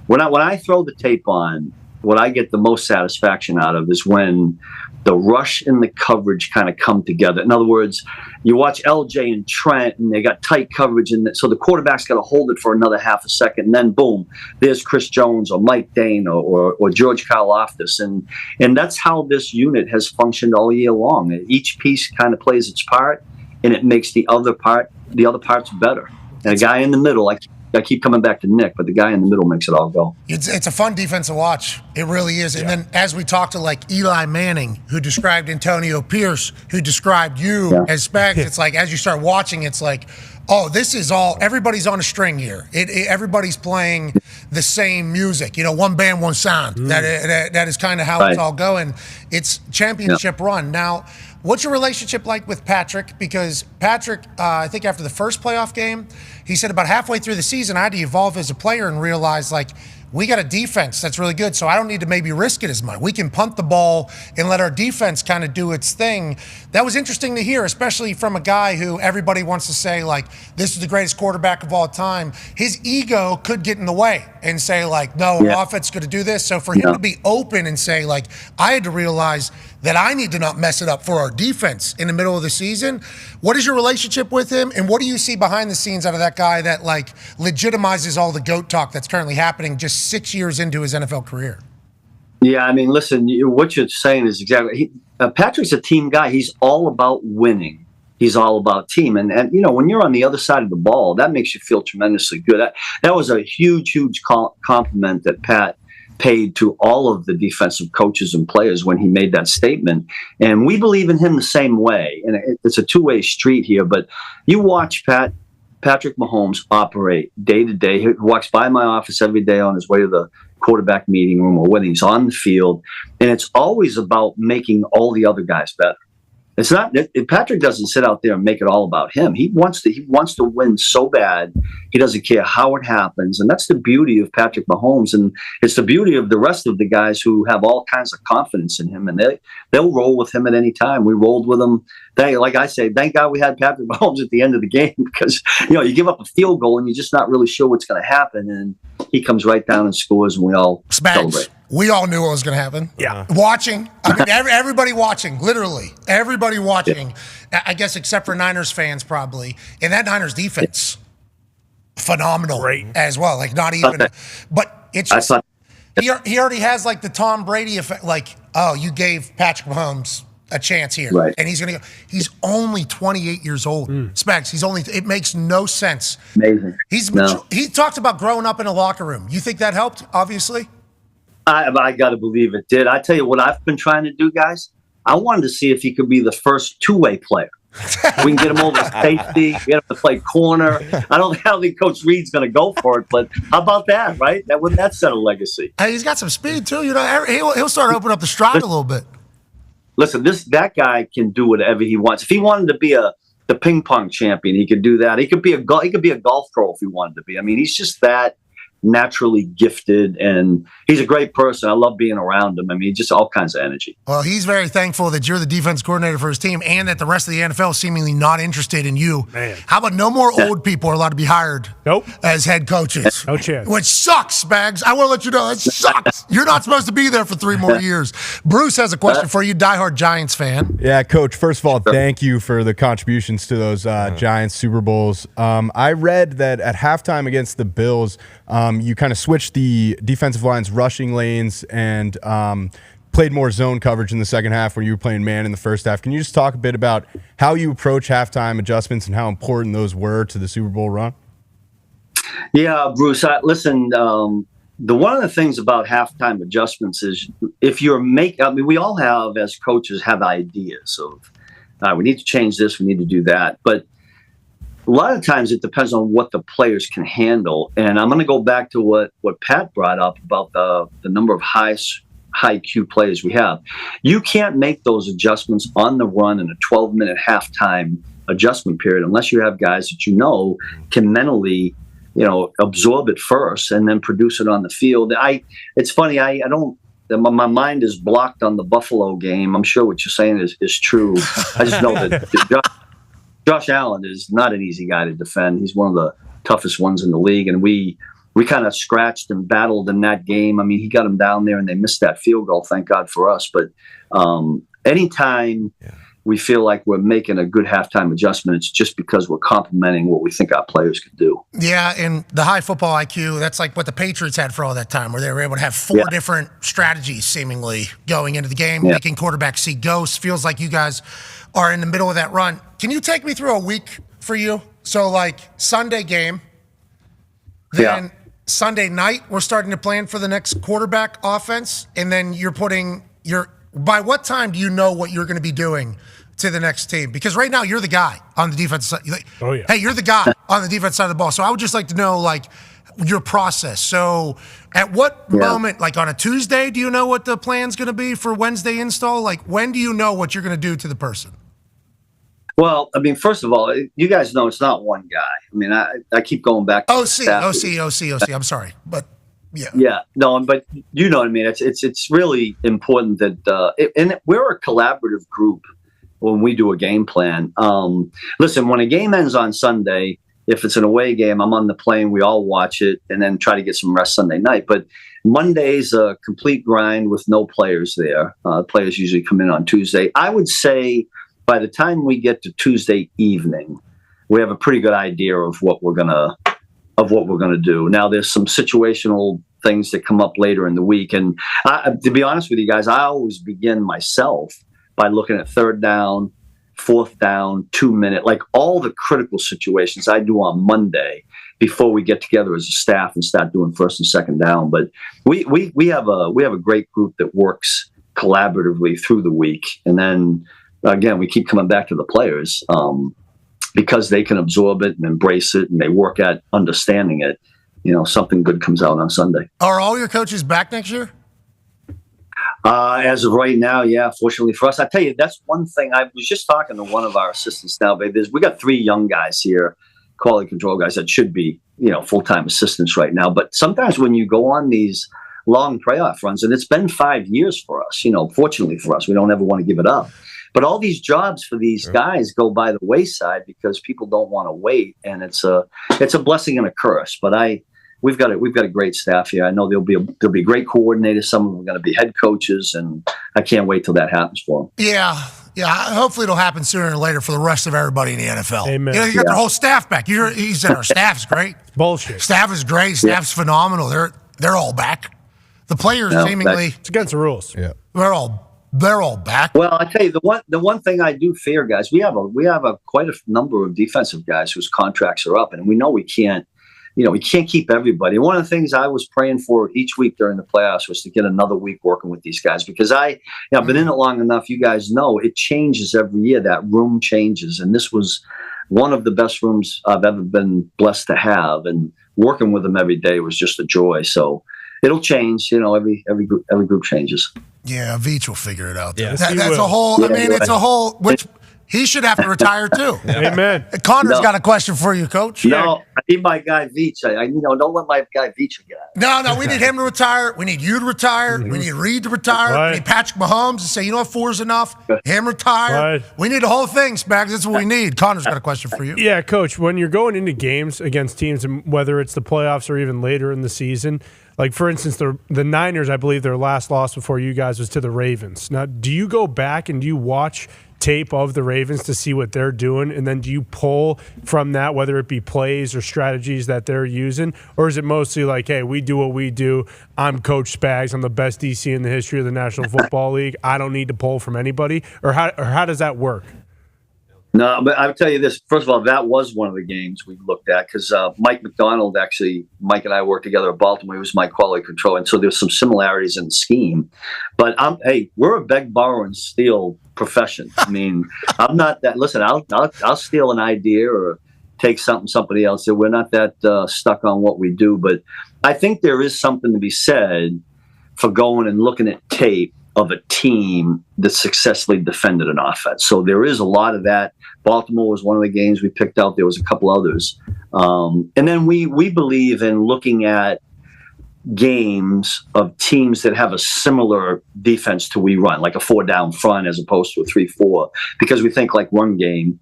when I throw the tape on, what I get the most satisfaction out of is when the rush and the coverage kind of come together. In other words, you watch LJ and Trent, and they got tight coverage, and so the quarterback's got to hold it for another half a second, and then boom, there's Chris Jones or Mike Dane or George Karlaftis, and that's how this unit has functioned all year long. Each piece kind of plays its part, and it makes the other parts better. And a guy in the middle, I keep coming back to Nick, but the guy in the middle makes it all go. It's a fun defense to watch. It really is. And then as we talk to like Eli Manning, who described Antonio Pierce, who described you as Spags, it's like as you start watching, it's like, oh, this is all, everybody's on a string here. Everybody's playing the same music. One band, one sound. That is kind of how it's all going. It's championship run. Now, what's your relationship like with Patrick? Because Patrick, I think after the first playoff game, he said about halfway through the season, I had to evolve as a player and realize, we got a defense that's really good, so I don't need to maybe risk it as much. We can punt the ball and let our defense kind of do its thing. That was interesting to hear, especially from a guy who everybody wants to say, this is the greatest quarterback of all time. His ego could get in the way and say, no, our offense is going to do this. So for him to be open and say, I had to realize that I need to not mess it up for our defense in the middle of the season. What is your relationship with him, and what do you see behind the scenes out of that guy that legitimizes all the GOAT talk that's currently happening just 6 years into his NFL career? Yeah, I mean, listen, what you're saying is exactly. Patrick's a team guy. He's all about winning. He's all about team, and when you're on the other side of the ball, that makes you feel tremendously good. That was a huge compliment that Pat paid to all of the defensive coaches and players when he made that statement. And we believe in him the same way. And it's a two-way street here. But you watch Patrick Mahomes operate day to day. He walks by my office every day on his way to the quarterback meeting room or when he's on the field. And it's always about making all the other guys better. It's not Patrick doesn't sit out there and make it all about him. He wants to win so bad. He doesn't care how it happens, and that's the beauty of Patrick Mahomes, and it's the beauty of the rest of the guys who have all kinds of confidence in him, and they'll roll with him at any time. We rolled with him. Like I say, thank God we had Patrick Mahomes at the end of the game because you give up a field goal and you're just not really sure what's going to happen, and he comes right down and scores, and we all celebrate. We all knew what was going to happen. Yeah. Watching. I mean, everybody watching, literally. Everybody watching, I guess except for Niners fans probably. And that Niners defense, phenomenal as well. Not even, but it's just, he already has the Tom Brady effect. You gave Patrick Mahomes a chance here. Right. And he's going to go. He's only 28 years old. Spags, it makes no sense. Amazing. He talked about growing up in a locker room. You think that helped, obviously? I got to believe it did. I tell you what I've been trying to do, guys. I wanted to see if he could be the first two-way player. We can get him over safety, get him to play corner. I don't think Coach Reed's going to go for it, but how about that, right? Wouldn't that set a legacy? Hey, he's got some speed, too. He'll start opening up the stride a little bit. Listen, that guy can do whatever he wants. If he wanted to be the ping pong champion, he could do that. He could be a golf pro if he wanted to be. I mean, he's just that naturally gifted, and he's a great person. I love being around him. I mean, just all kinds of energy. Well, he's very thankful that you're the defense coordinator for his team and that the rest of the NFL is seemingly not interested in you. Man. How about no more old people are allowed to be hired as head coaches? No chance. Which sucks, Bags. I want to let you know, that sucks. You're not supposed to be there for 3 more years. Bruce has a question for you, diehard Giants fan. Yeah, Coach, first of all, thank you for the contributions to those Giants Super Bowls. I read that at halftime against the Bills, you kind of switched the defensive line's rushing lanes and played more zone coverage in the second half when you were playing man in the first half. Can you just talk a bit about how you approach halftime adjustments and how important those were to the Super Bowl run? Yeah, Bruce, listen, one of the things about halftime adjustments is if you're we all have, as coaches, have ideas of, we need to change this, we need to do that. But a lot of times it depends on what the players can handle. And I'm going to go back to what Pat brought up about the number of high Q players we have. You can't make those adjustments on the run in a 12-minute halftime adjustment period unless you have guys that can mentally, absorb it first and then produce it on the field. It's funny, I don't. My mind is blocked on the Buffalo game. I'm sure what you're saying is true. I just know that Josh Allen is not an easy guy to defend. He's one of the toughest ones in the league, and we kind of scratched and battled in that game. I mean, he got him down there, and they missed that field goal, thank God for us. But anytime we feel like we're making a good halftime adjustment, it's just because we're complimenting what we think our players could do. Yeah, and the high football IQ, that's like what the Patriots had for all that time, where they were able to have 4 different strategies seemingly going into the game, making quarterbacks see ghosts. Feels like you guys are in the middle of that run. Can you take me through a week for you? So, like, Sunday game, then Sunday night, we're starting to plan for the next quarterback offense, and then you're putting by what time do you know what you're going to be doing to the next team? Because right now you're the guy on the defense side. Hey, you're the guy on the defense side of the ball. So I would just like to know, like, your process. So at what moment, like on a Tuesday, do you know what the plan's going to be for Wednesday install? Like, when do you know what you're going to do to the person? Well, I mean, first of all, you guys know it's not one guy. I mean, I keep going back to OC. I'm sorry, but no, but you know what I mean. It's really important that and we're a collaborative group when we do a game plan. Listen, when a game ends on Sunday, if it's an away game, I'm on the plane. We all watch it and then try to get some rest Sunday night. But Monday's a complete grind with no players there. Players usually come in on Tuesday. I would say by the time we get to Tuesday evening, we have a pretty good idea of what we're gonna do. Now, there's some situational things that come up later in the week, and to be honest with you guys, I always begin myself by looking at 3rd down, 4th down, 2-minute, like all the critical situations I do on Monday before we get together as a staff and start doing 1st and 2nd down. But we have a great group that works collaboratively through the week, and then again we keep coming back to the players because they can absorb it and embrace it, and they work at understanding it. Something good comes out on Sunday. Are all your coaches back next year? As of right now, yeah, fortunately for us. I tell you, that's one thing. I was just talking to one of our assistants now, babe. We got 3 young guys here, quality control guys that should be, full-time assistants right now. But sometimes when you go on these long playoff runs, and it's been 5 years for us, fortunately for us, we don't ever want to give it up. But all these jobs for these guys go by the wayside because people don't want to wait, and it's a blessing and a curse. But we've got a great staff here. I know there'll be great coordinators. Some of them are going to be head coaches, and I can't wait till that happens for them. Yeah. Hopefully it'll happen sooner or later for the rest of everybody in the NFL. Amen. You got their whole staff back. He said our staff's great. Bullshit. Staff is great. Staff's phenomenal. They're all back. The players seemingly it's against the rules. Yeah. They're all back. Well, I tell you, the one thing I do fear, guys, we have quite a number of defensive guys whose contracts are up, and we know we can't keep everybody. One of the things I was praying for each week during the playoffs was to get another week working with these guys, because I've been in it long enough. You guys know it changes every year. That room changes, and this was one of the best rooms I've ever been blessed to have, and working with them every day was just a joy. So it'll change. Every group changes. Yeah, Veach will figure it out. Yeah, that's a whole. I mean, it's a whole. Which He should have to retire too. Amen. Connor's No. got a question for you, Coach. No, I need my guy Veach. Don't let my guy Veach get out. No, we need him to retire. We need you to retire. We need Reed to retire. Right. We need Patrick Mahomes to say, you know what, 4's enough. Him retire. Right. We need the whole thing, Spags. That's what we need. Connor's got a question for you. Yeah, Coach, when you're going into games against teams, and whether it's the playoffs or even later in the season, like, for instance, the Niners, I believe their last loss before you guys was to the Ravens. Now, do you go back and do you watch tape of the Ravens to see what they're doing, and then do you pull from that, whether it be plays or strategies that they're using, or is it mostly like, hey, we do what we do, I'm Coach Spags, I'm the best DC in the history of the National Football League, I don't need to pull from anybody, or how does that work? No, but I'll tell you this. First of all, that was one of the games we looked at because Mike McDonald, actually, Mike and I worked together at Baltimore. He was my quality control. And so there's some similarities in the scheme. But, hey, we're a beg, borrow, and steal profession. I mean, I'm not that. Listen, I'll steal an idea or take somebody else did. We're not that stuck on what we do. But I think there is something to be said for going and looking at tape of a team that successfully defended an offense. So there is a lot of that. Baltimore was one of the games we picked out. There was a couple others. And then we believe in looking at games of teams that have a similar defense to we run, like a 4-down front as opposed to a 3-4, because we think like one game,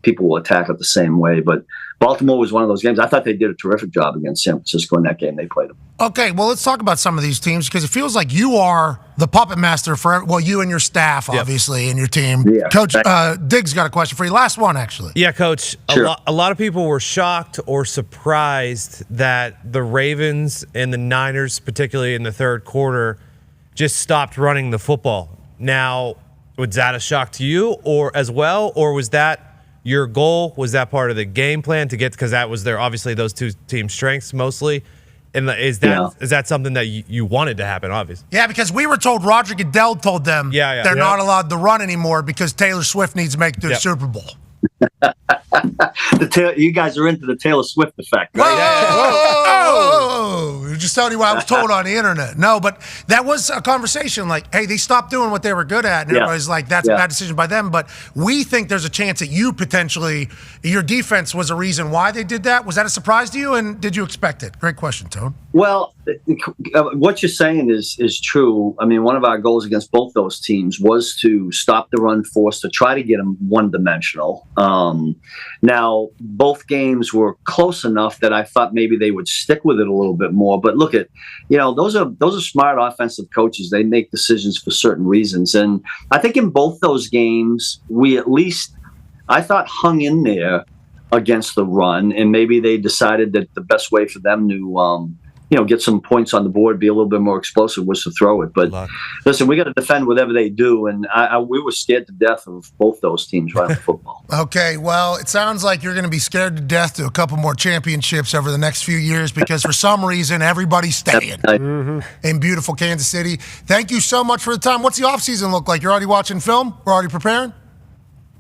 people will attack it the same way. But Baltimore was one of those games. I thought they did a terrific job against San Francisco in that game. They played them. Okay, well, let's talk about some of these teams because it feels like you are the puppet master for, well, you and your staff, obviously, and your team. Yeah. Coach Diggs got a question for you. Last one, actually. Yeah, Coach. Sure. A lot of people were shocked or surprised that the Ravens and the Niners, particularly in the third quarter, just stopped running the football. Now, was that a shock to you or as well, or was that your goal? Was that part of the game plan to get, because that was obviously those two teams' strengths mostly? And is that something that you wanted to happen, obviously? Yeah, because we were told Roger Goodell told them they're not allowed to run anymore because Taylor Swift needs to make the Super Bowl. You guys are into the Taylor Swift effect, right? Whoa! Just telling you what I was told on the internet. No, but that was a conversation like, hey, they stopped doing what they were good at. And everybody's like, that's a bad decision by them. But we think there's a chance that you potentially, your defense was a reason why they did that. Was that a surprise to you? And did you expect it? Great question, Tone. Well, what you're saying is true. I mean, one of our goals against both those teams was to stop the run force, to try to get them one-dimensional. Now, both games were close enough that I thought maybe they would stick with it a little bit more. But look at, those are smart offensive coaches. They make decisions for certain reasons. And I think in both those games, we at least, I thought, hung in there against the run. And maybe they decided that the best way for them to, get some points on the board, be a little bit more explosive, was to throw it. But listen, we got to defend whatever they do, and we were scared to death of both those teams running football. Okay, well, it sounds like you're going to be scared to death to a couple more championships over the next few years because for some reason everybody's staying in beautiful Kansas City. Thank you so much for the time. What's the offseason look like? You're already watching film? We're already preparing?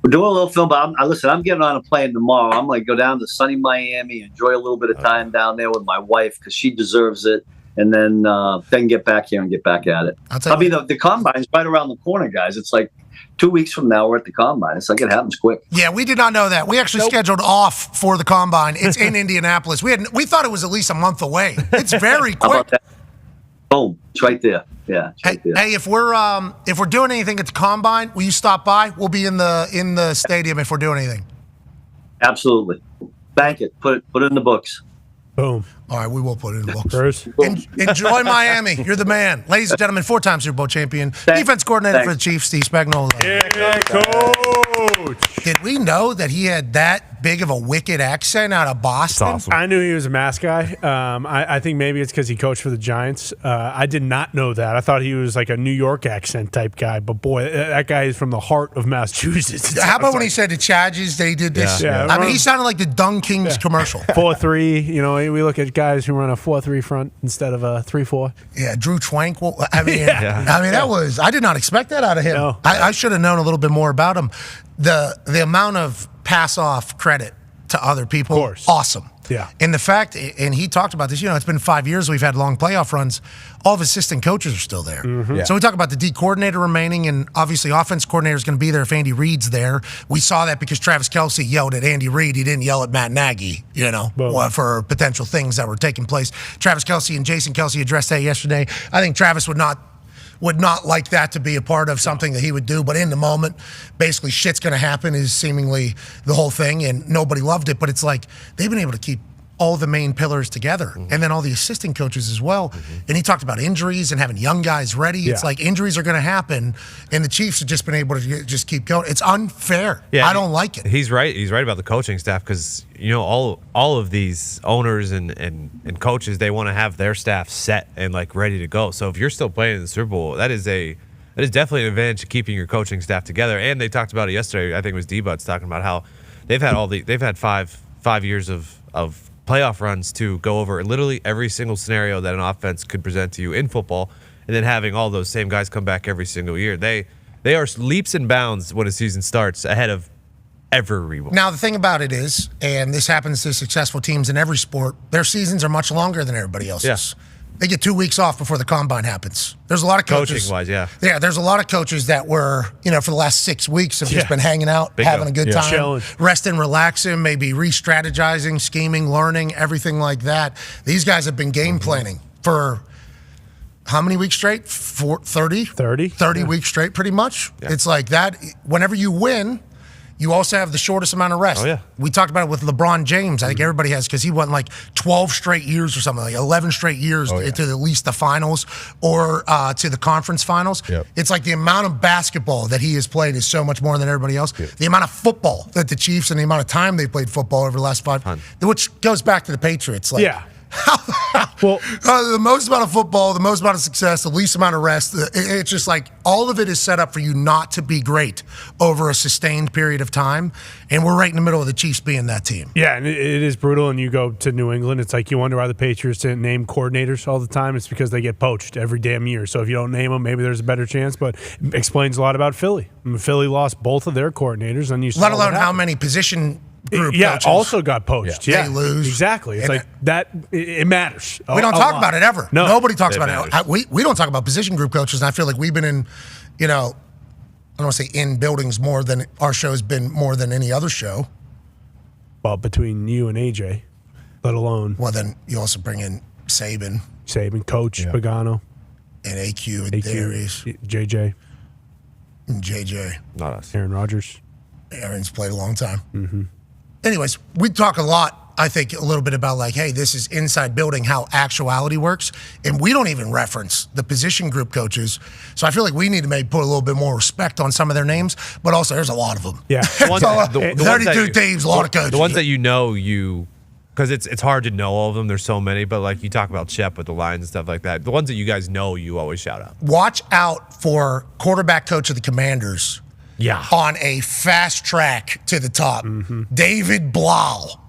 We're doing a little film, but I'm getting on a plane tomorrow. I'm going to go down to sunny Miami, enjoy a little bit of time down there with my wife because she deserves it, and then get back here and get back at it. The combine's right around the corner, guys. It's like 2 weeks from now we're at the combine. It's like it happens quick. Yeah, we did not know that. We actually scheduled off for the combine. It's in Indianapolis. We thought it was at least a month away. It's very quick. How about that? Boom! It's right there. Yeah. Hey, if we're doing anything at the combine, will you stop by? We'll be in the stadium if we're doing anything. Absolutely. Bank it. Put it in the books. Boom. All right, we will put it in the books. Bruce. Enjoy Miami. You're the man. Ladies and gentlemen, 4-time Super Bowl champion, defense coordinator for the Chiefs, Steve Spagnuolo. Yeah, Coach. Did we know that he had that big of a wicked accent out of Boston? That's awesome. I knew he was a mass guy. I think maybe it's because he coached for the Giants. I did not know that. I thought he was like a New York accent type guy. But boy, that guy is from the heart of Massachusetts. How about when he said the charges, they did this? Yeah. I mean, he sounded like the Dung Kings commercial. 4-3. We look at guys who run a 4-3 front instead of a 3-4. Yeah, Drew Tranquil. I mean, that was, I did not expect that out of him. No. I should have known a little bit more about him. The amount of pass off credit to other people, awesome. Yeah. And the fact, and he talked about this, it's been 5 years we've had long playoff runs. All of his assistant coaches are still there. Mm-hmm. So we talk about the D coordinator remaining, and obviously offense coordinator is going to be there if Andy Reid's there. We saw that because Travis Kelce yelled at Andy Reid. He didn't yell at Matt Nagy, for potential things that were taking place. Travis Kelce and Jason Kelce addressed that yesterday. I think Travis would not like that to be a part of something that he would do, but in the moment, basically shit's going to happen is seemingly the whole thing, and nobody loved it, but it's like they've been able to keep all the main pillars together, and then all the assistant coaches as well. And he talked about injuries and having young guys ready. It's like injuries are going to happen, and the Chiefs have just been able to just keep going. It's unfair. Yeah, I don't like it. He's right. He's right about the coaching staff because all of these owners and coaches, they want to have their staff set and like ready to go. So if you're still playing in the Super Bowl, that is definitely an advantage of keeping your coaching staff together. And they talked about it yesterday. I think it was D-Buds talking about how they've had five years of playoff runs to go over literally every single scenario that an offense could present to you in football, and then having all those same guys come back every single year. They are leaps and bounds when a season starts ahead of every one. Now, the thing about it is, and this happens to successful teams in every sport, their seasons are much longer than everybody else's. Yes. They get 2 weeks off before the combine happens. There's a lot of coaches. Coaching-wise, yeah. Yeah, there's a lot of coaches that were, for the last 6 weeks have just been hanging out, having a good time, chilling, resting, relaxing, maybe re-strategizing, scheming, learning, everything like that. These guys have been game planning for how many weeks straight? 30 weeks straight, pretty much. Yeah. It's like that. Whenever you win, you also have the shortest amount of rest. Oh, yeah. We talked about it with LeBron James. I think everybody has, because he went like 12 straight years or something, like 11 straight years to at least the finals or to the conference finals. Yep. It's like the amount of basketball that he has played is so much more than everybody else. Yep. The amount of football that the Chiefs and the amount of time they played football over the last 5, which goes back to the Patriots. Like, the most amount of football, the most amount of success, the least amount of rest. It's just like all of it is set up for you not to be great over a sustained period of time. And we're right in the middle of the Chiefs being that team. Yeah, and it is brutal. And you go to New England, it's like you wonder why the Patriots didn't name coordinators all the time. It's because they get poached every damn year. So if you don't name them, maybe there's a better chance. But it explains a lot about Philly. I mean, Philly lost both of their coordinators. And you let alone how many position group coaches also got poached. Yeah, they lose. Exactly. It's like that. It matters. We don't talk about it ever. No, nobody talks about it. We don't talk about position group coaches, and I feel like we've been in, I don't want to say in buildings more than our show's been more than any other show. Well, between you and AJ, let alone. Well, then you also bring in Saban, Coach Pagano, and AQ and Darius, JJ, and JJ. Not us. Aaron Rodgers. Aaron's played a long time. Mm-hmm. Anyways, we talk a lot, I think, a little bit about like, hey, this is inside building, how actuality works. And we don't even reference the position group coaches. So I feel like we need to maybe put a little bit more respect on some of their names. But also, there's a lot of them. Yeah. 32 teams, a lot of coaches. The ones that because it's hard to know all of them. There's so many. But like you talk about Shep with the Lions and stuff like that. The ones that you guys know, you always shout out. Watch out for quarterback coach of the Commanders. Yeah. On a fast track to the top. Mm-hmm. David Blau.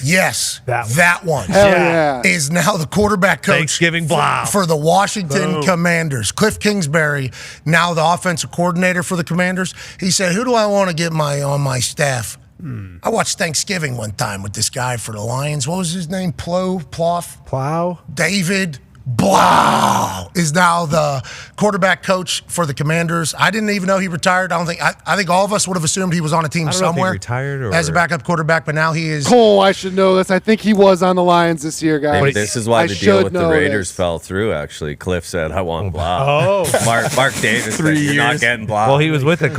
Yes, that one. Hell yeah. Is now the quarterback coach Thanksgiving Blau. For the Washington Commanders. Cliff Kingsbury, now the offensive coordinator for the Commanders. He said, who do I want to get on my staff? I watched Thanksgiving one time with this guy for the Lions. What was his name? Plow? David Blau is now the quarterback coach for the Commanders. I didn't even know he retired. I think all of us would have assumed he was on a team somewhere. Know if he retired or as a backup quarterback, but now he is. Cole, I should know this. I think he was on the Lions this year, guys. Maybe this is why the deal with the Raiders fell through. Actually, Cliff said, "I want Blau." Mark Davis, 3 years. You're not getting Blau. Well, he was with the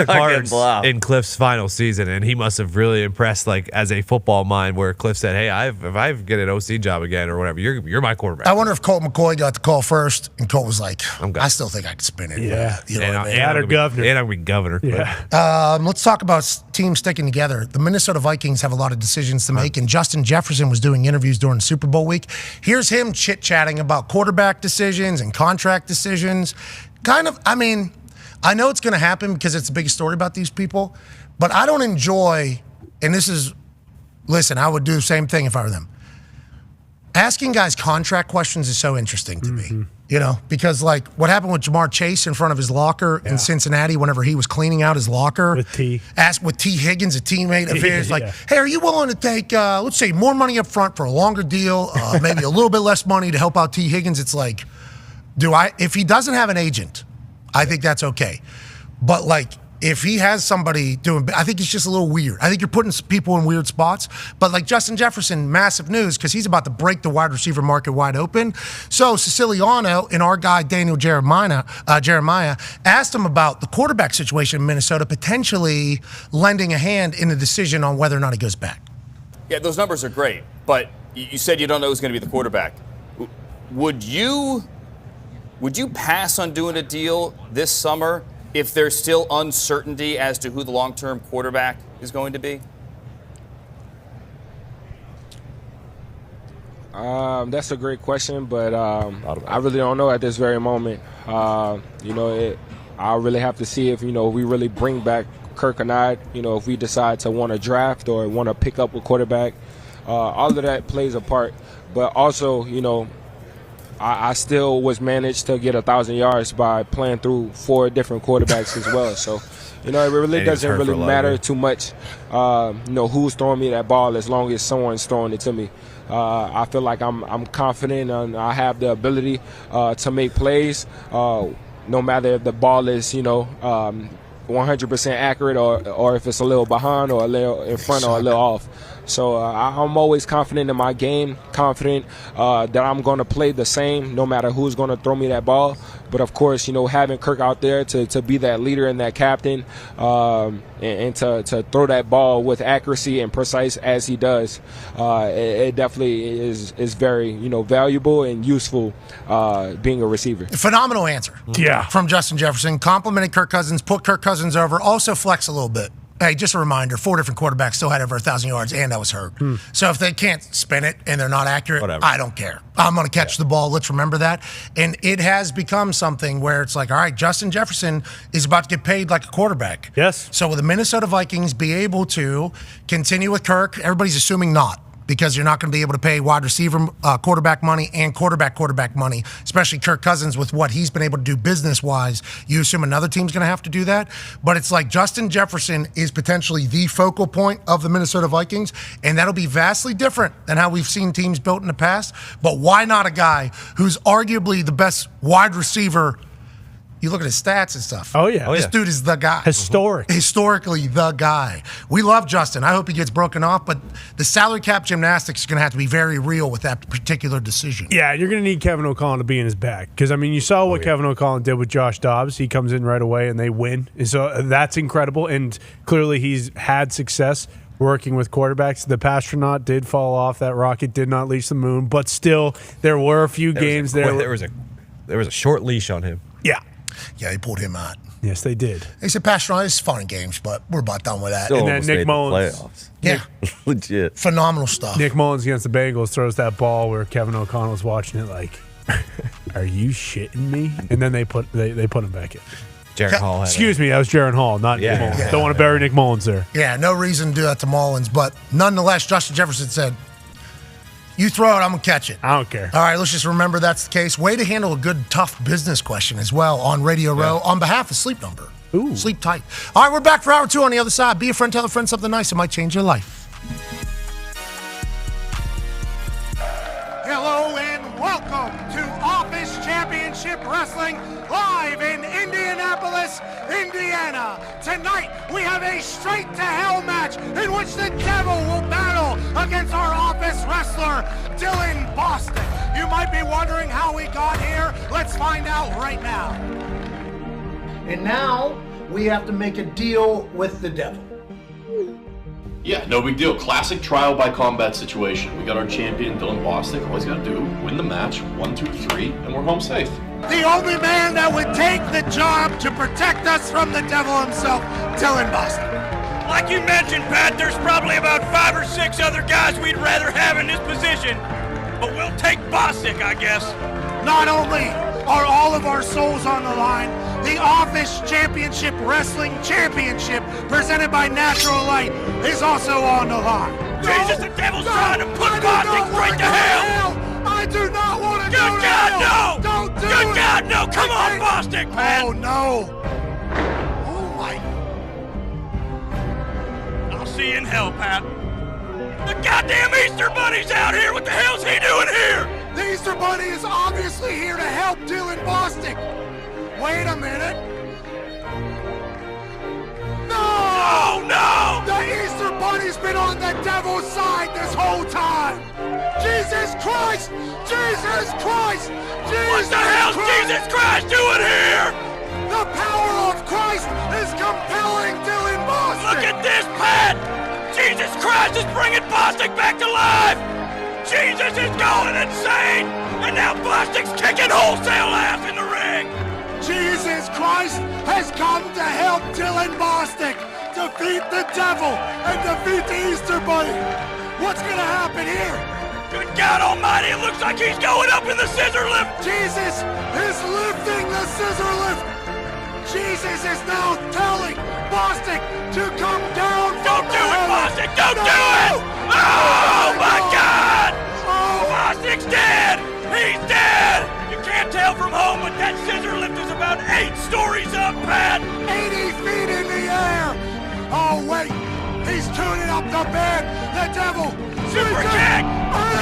Cards in Cliff's final season, and he must have really impressed, like as a football mind, where Cliff said, "Hey, if I get an OC job again or whatever, you're my quarterback." I wonder if Colt McCoy got the call first, and Colt was like, I still think I could spin it. Yeah. And I'm going to be governor. Yeah. Let's talk about teams sticking together. The Minnesota Vikings have a lot of decisions to make, and Justin Jefferson was doing interviews during Super Bowl week. Here's him chit-chatting about quarterback decisions and contract decisions. I know it's going to happen because it's the biggest story about these people, but I don't enjoy, and listen, I would do the same thing if I were them. Asking guys contract questions is so interesting to me. You know, because like what happened with Jamar Chase in front of his locker in Cincinnati whenever he was cleaning out his locker. With T. Asked with T. Higgins, a teammate of his, like, hey, are you willing to take, let's say, more money up front for a longer deal, maybe a little bit less money to help out T. Higgins? It's like, if he doesn't have an agent, I think that's okay. But like, if he has somebody doing, I think it's just a little weird. I think you're putting people in weird spots. But like Justin Jefferson, massive news because he's about to break the wide receiver market wide open. So Siciliano and our guy Daniel Jeremiah asked him about the quarterback situation in Minnesota, potentially lending a hand in the decision on whether or not he goes back. Yeah, those numbers are great, but you said you don't know who's going to be the quarterback. Would you pass on doing a deal this summer if there's still uncertainty as to who the long-term quarterback is going to be? That's a great question, but I really don't know at this very moment. I really have to see if, we really bring back Kirk or not, if we decide to want to draft or want to pick up a quarterback. All of that plays a part. But also, I still was managed to get 1,000 yards by playing through 4 different quarterbacks as well. So, it really doesn't really matter too much, who's throwing me that ball as long as someone's throwing it to me. I feel like I'm confident and I have the ability to make plays, no matter if the ball is, 100% accurate or if it's a little behind or a little in front or a little off. So I'm always confident in my game, confident that I'm going to play the same no matter who's going to throw me that ball. But, of course, having Kirk out there to be that leader and that captain and to throw that ball with accuracy and precise as he does, it definitely is very, valuable and useful being a receiver. Phenomenal answer. Yeah. From Justin Jefferson. Complimented Kirk Cousins, put Kirk Cousins over, also flex a little bit. Hey, just a reminder, 4 different quarterbacks still had over 1,000 yards, and I was hurt. So if they can't spin it and they're not accurate, I don't care. I'm going to catch the ball. Let's remember that. And it has become something where it's like, all right, Justin Jefferson is about to get paid like a quarterback. Yes. So will the Minnesota Vikings be able to continue with Kirk? Everybody's assuming not, because you're not going to be able to pay wide receiver quarterback money and quarterback money, especially Kirk Cousins with what he's been able to do business-wise. You assume another team's going to have to do that. But it's like Justin Jefferson is potentially the focal point of the Minnesota Vikings, and that'll be vastly different than how we've seen teams built in the past. But why not a guy who's arguably the best wide receiver? You look at his stats and stuff. Oh, yeah. This dude is the guy. Historically the guy. We love Justin. I hope he gets broken off, but the salary cap gymnastics is going to have to be very real with that particular decision. Yeah, you're going to need Kevin O'Connell to be in his back. Because, you saw what Kevin O'Connell did with Josh Dobbs. He comes in right away and they win. And so that's incredible. And clearly he's had success working with quarterbacks. The Pastronaut did fall off. That rocket did not reach the moon. But still, there were a few games there. There was a short leash on him. Yeah. Yeah, they pulled him out. Yes, they did. They said, Pastor, it's fun in games, but we're about done with that. Still And then almost Nick made Mullins. the playoffs. Yeah. Legit. Phenomenal stuff. Nick Mullins against the Bengals throws that ball where Kevin O'Connell's watching it like, are you shitting me? And then they put him back in. Jaron Hall. Excuse me, that was Jaron Hall, not Nick Mullins. Yeah. Don't want to bury Nick Mullins there. Yeah, no reason to do that to Mullins, but nonetheless, Justin Jefferson said, you throw it, I'm going to catch it. I don't care. All right, let's just remember that's the case. Way to handle a good, tough business question as well on Radio Row on behalf of Sleep Number. Ooh. Sleep tight. All right, we're back for hour 2 on the other side. Be a friend, tell a friend something nice. It might change your life. Hello and welcome to Office Championship Wrestling live in Indianapolis, Indiana. Tonight we have a straight to hell match in which the devil will battle against our office wrestler, Dylan Boston. You might be wondering how we got here. Let's find out right now. And now we have to make a deal with the devil. Yeah, no big deal. Classic trial by combat situation. We got our champion, Dylan Bostic. All he's got to do, win the match, 1, 2, 3, and we're home safe. The only man that would take the job to protect us from the devil himself, Dylan Boston. Like you mentioned, Pat, there's probably about 5 or 6 other guys we'd rather have in this position, but we'll take Bostic, I guess. Not only are all of our souls on the line, the Office Championship Wrestling Championship, presented by Natural Light, is also on the line. Jesus, the devil's trying to put Bostic straight to hell! I do not want to Good go to God, hell! no! Don't Good God, no! Come on, Bostic, Pat! Oh, no. Oh, my. I'll see you in hell, Pat. The goddamn Easter Bunny's out here! What the hell's he doing here? The Easter Bunny is obviously here to help Dylan Bostic. Wait a minute. No! Oh, no! The Easter Bunny's been on the devil's side this whole time. Jesus Christ! Jesus Christ! What the hell's Jesus Christ doing here? The power of Christ is compelling Dylan Bostic. Look at this, Pat! Jesus Christ is bringing Bostic back to life! Jesus is going insane! And now Bostic's kicking wholesale ass in the ring! Jesus Christ has come to help Dylan Bostic defeat the devil and defeat the Easter Bunny. What's gonna happen here? Good God Almighty, it looks like he's going up in the scissor lift! Jesus is lifting the scissor lift! Jesus is now telling Bostic to come down. Don't do it, Bostic! Don't do it! Oh my God! Bostic's dead! He's dead! You can't tell from home, but that scissor lift is about 8 stories up, Pat! 80 feet in the air! Oh wait, he's tuning up the bed! The devil! Super kick!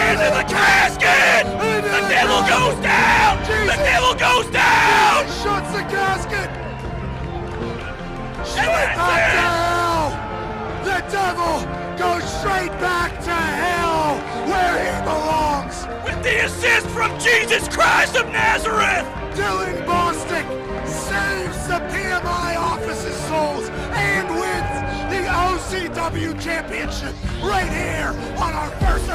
Into the casket! The devil goes down! The devil goes down! He shuts the casket! And Straight back that's to it! hell! The devil goes straight back to hell, where he belongs! With the assist from Jesus Christ of Nazareth! Dylan Bostic saves the PMI office's souls and wins the OCW championship right here on our first.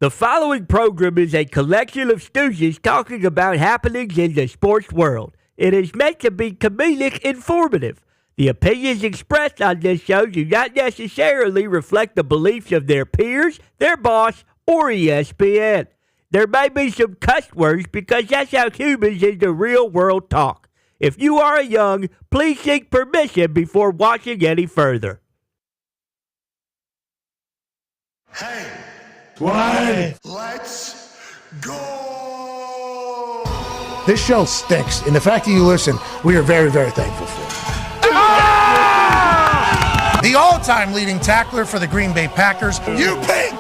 The following program is a collection of stooges talking about happenings in the sports world. It is meant to be comedic informative. The opinions expressed on this show do not necessarily reflect the beliefs of their peers, their boss, or ESPN. There may be some cuss words because that's how humans in the real world talk. If you are young, please seek permission before watching any further. Hey, Why? let's go! This show stinks, and the fact that you listen, we are very, very thankful for. The all-time leading tackler for the Green Bay Packers. You pig!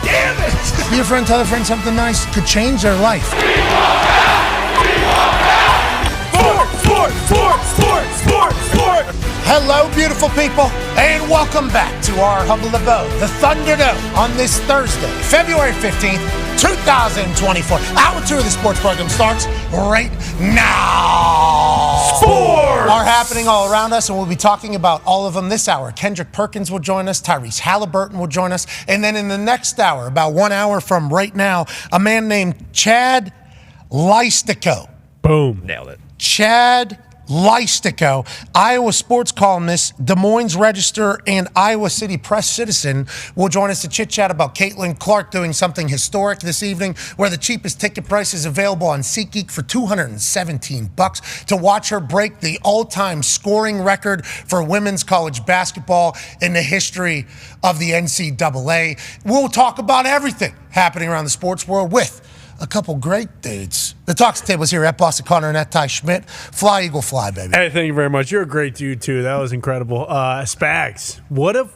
Damn it! Be a friend, tell a friend something nice could change their life. Sport! Hello, beautiful people, and welcome back to our humble abode, the Thunderdome, on this Thursday, February 15th, 2024. Hour 2 of the sports program starts right now. Sports! Are happening all around us, and we'll be talking about all of them this hour. Kendrick Perkins will join us, Tyrese Halliburton will join us, and then in the next hour, about 1 hour from right now, a man named Chad Leistico. Boom. Nailed it. Chad Leistico, Iowa sports columnist, Des Moines Register, and Iowa City Press citizen, will join us to chit-chat about Caitlin Clark doing something historic this evening, where the cheapest ticket price is available on SeatGeek for $217 to watch her break the all-time scoring record for women's college basketball in the history of the NCAA. We'll talk about everything happening around the sports world with a couple great dudes. The Talks Tables here at Boston Connor and at Ty Schmidt. Fly, Eagle, fly, baby. Hey, thank you very much. You're a great dude, too. That was incredible. Spags, what if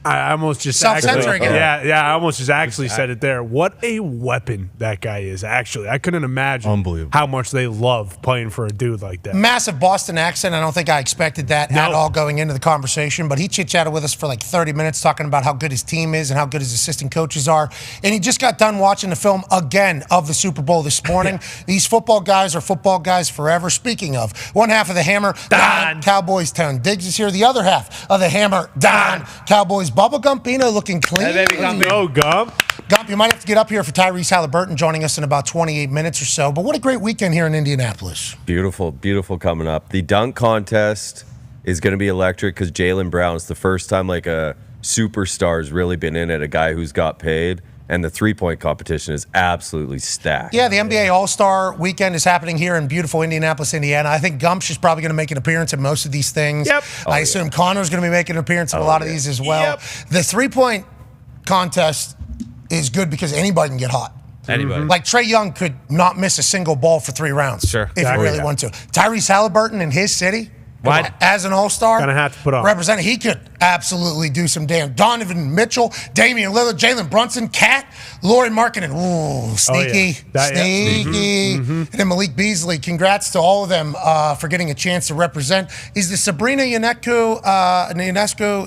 I almost just Self-censoring it. Yeah, I almost just actually said it there. What a weapon that guy is, actually. I couldn't imagine Unbelievable. how much they love playing for a dude like that. Massive Boston accent. I don't think I expected that at all going into the conversation, but he chit-chatted with us for like 30 minutes talking about how good his team is and how good his assistant coaches are. And he just got done watching the film again of the Super Bowl this morning. These football guys are football guys forever. Speaking of, one half of the Hammer, Dahn, Cowboys Town. Diggs is here. The other half of the Hammer, Dahn, Cowboys. Bubba Gumpino looking clean. Hey, baby, Gump. No, Gump. Gump, you might have to get up here for Tyrese Halliburton joining us in about 28 minutes or so. But what a great weekend here in Indianapolis. Beautiful, beautiful coming up. The dunk contest is going to be electric because Jaylen Brown's the first time like a superstar's really been in it, a guy who's got paid. And the three-point competition is absolutely stacked. Yeah, the NBA All-Star Weekend is happening here in beautiful Indianapolis, Indiana. I think Gumpsh is probably going to make an appearance in most of these things. Yep. I assume Connor's going to be making an appearance in a lot of these as well. Yep. The three-point contest is good because anybody can get hot. Anybody. Like Trey Young could not miss a single ball for 3 rounds. Sure. If he really wanted to. Tyrese Halliburton in his city, as an all-star, Gonna have to put on. represent, he could absolutely do some damn. Donovan Mitchell, Damian Lillard, Jalen Brunson, Cat, Lauri Markkanen. Ooh, sneaky, sneaky. And then Malik Beasley. Congrats to all of them for getting a chance to represent. Is the Sabrina Ionescu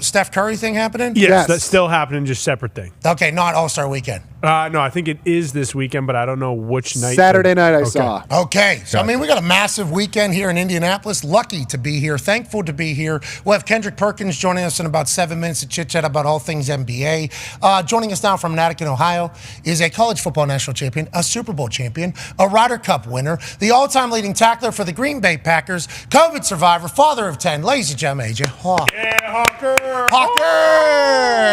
Steph Curry thing happening? Yes, that's still happening, just separate thing. Okay, not All-Star Weekend. No, I think it is this weekend, but I don't know which night. Saturday night I saw. Okay, so I mean, we got a massive weekend here in Indianapolis. Lucky to be here, thankful to be here. We'll have Kendrick Perkins joining us in about 7 minutes to chit-chat about all things NBA. Joining us now from Natick, Ohio, is a college football national champion, a Super Bowl champion, a Ryder Cup winner, the all-time leading tackler for the Green Bay Packers, COVID survivor, father of 10, ladies and gentlemen, AJ Hawk. Yeah, Hawker! Hawker!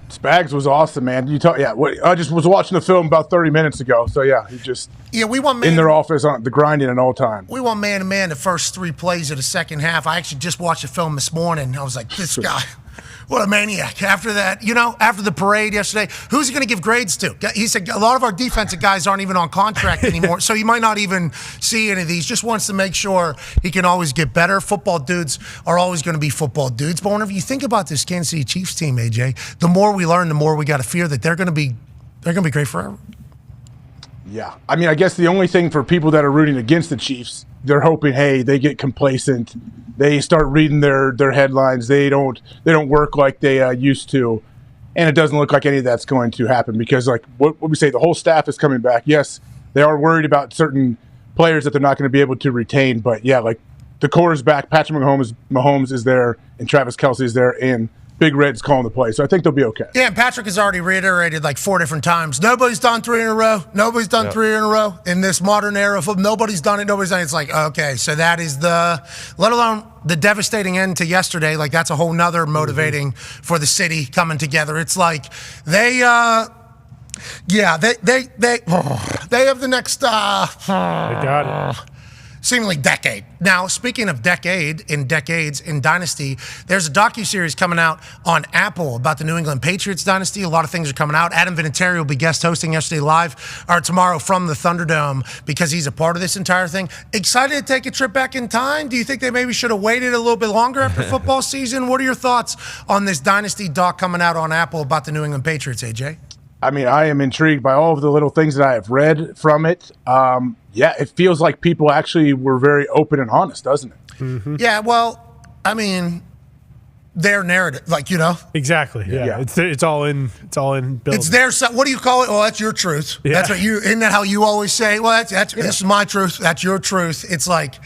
Spags was awesome, man. I just was watching the film about 30 minutes ago. So yeah, he just we want in their office on the grinding at all time. We won man-to-man the first 3 plays of the second half. I actually just watched the film this morning. I was like, this guy, what a maniac. After that, after the parade yesterday, who's he going to give grades to? He said a lot of our defensive guys aren't even on contract anymore, so he might not even see any of these. Just wants to make sure he can always get better. Football dudes are always going to be football dudes. But whenever you think about this Kansas City Chiefs team, AJ, the more we learn, the more we got to fear that they're going to be great forever. Yeah. I mean, I guess the only thing for people that are rooting against the Chiefs, they're hoping, hey, they get complacent. They start reading their headlines. They don't work like they used to. And it doesn't look like any of that's going to happen because, like what we say, the whole staff is coming back. Yes, they are worried about certain players that they're not going to be able to retain. But, yeah, like the core is back. Patrick Mahomes is there, and Travis Kelce is there, and Big Red's calling the play. So I think they'll be okay. Yeah, and Patrick has already reiterated like 4 different times. Nobody's done 3 in a row. Nobody's done 3 in a row in this modern era. Nobody's done it. Nobody's done it. It's like, okay, so that is let alone the devastating end to yesterday. Like that's a whole nother motivating for the city coming together. It's like they have the next. They got it. Seemingly decade. Now, speaking of decades in Dynasty, there's a docuseries coming out on Apple about the New England Patriots dynasty. A lot of things are coming out. Adam Vinatieri will be guest hosting tomorrow from the Thunderdome because he's a part of this entire thing. Excited to take a trip back in time? Do you think they maybe should have waited a little bit longer after football season? What are your thoughts on this Dynasty doc coming out on Apple about the New England Patriots, AJ? I mean, I am intrigued by all of the little things that I have read from it. Yeah, it feels like people actually were very open and honest, doesn't it? Mm-hmm. Yeah, well, I mean, their narrative, Exactly. Yeah. It's all in. Building. It's their. What do you call it? Well, that's your truth. Yeah. That's what you. Isn't that how you always say? Well, this is my truth. That's your truth. It's like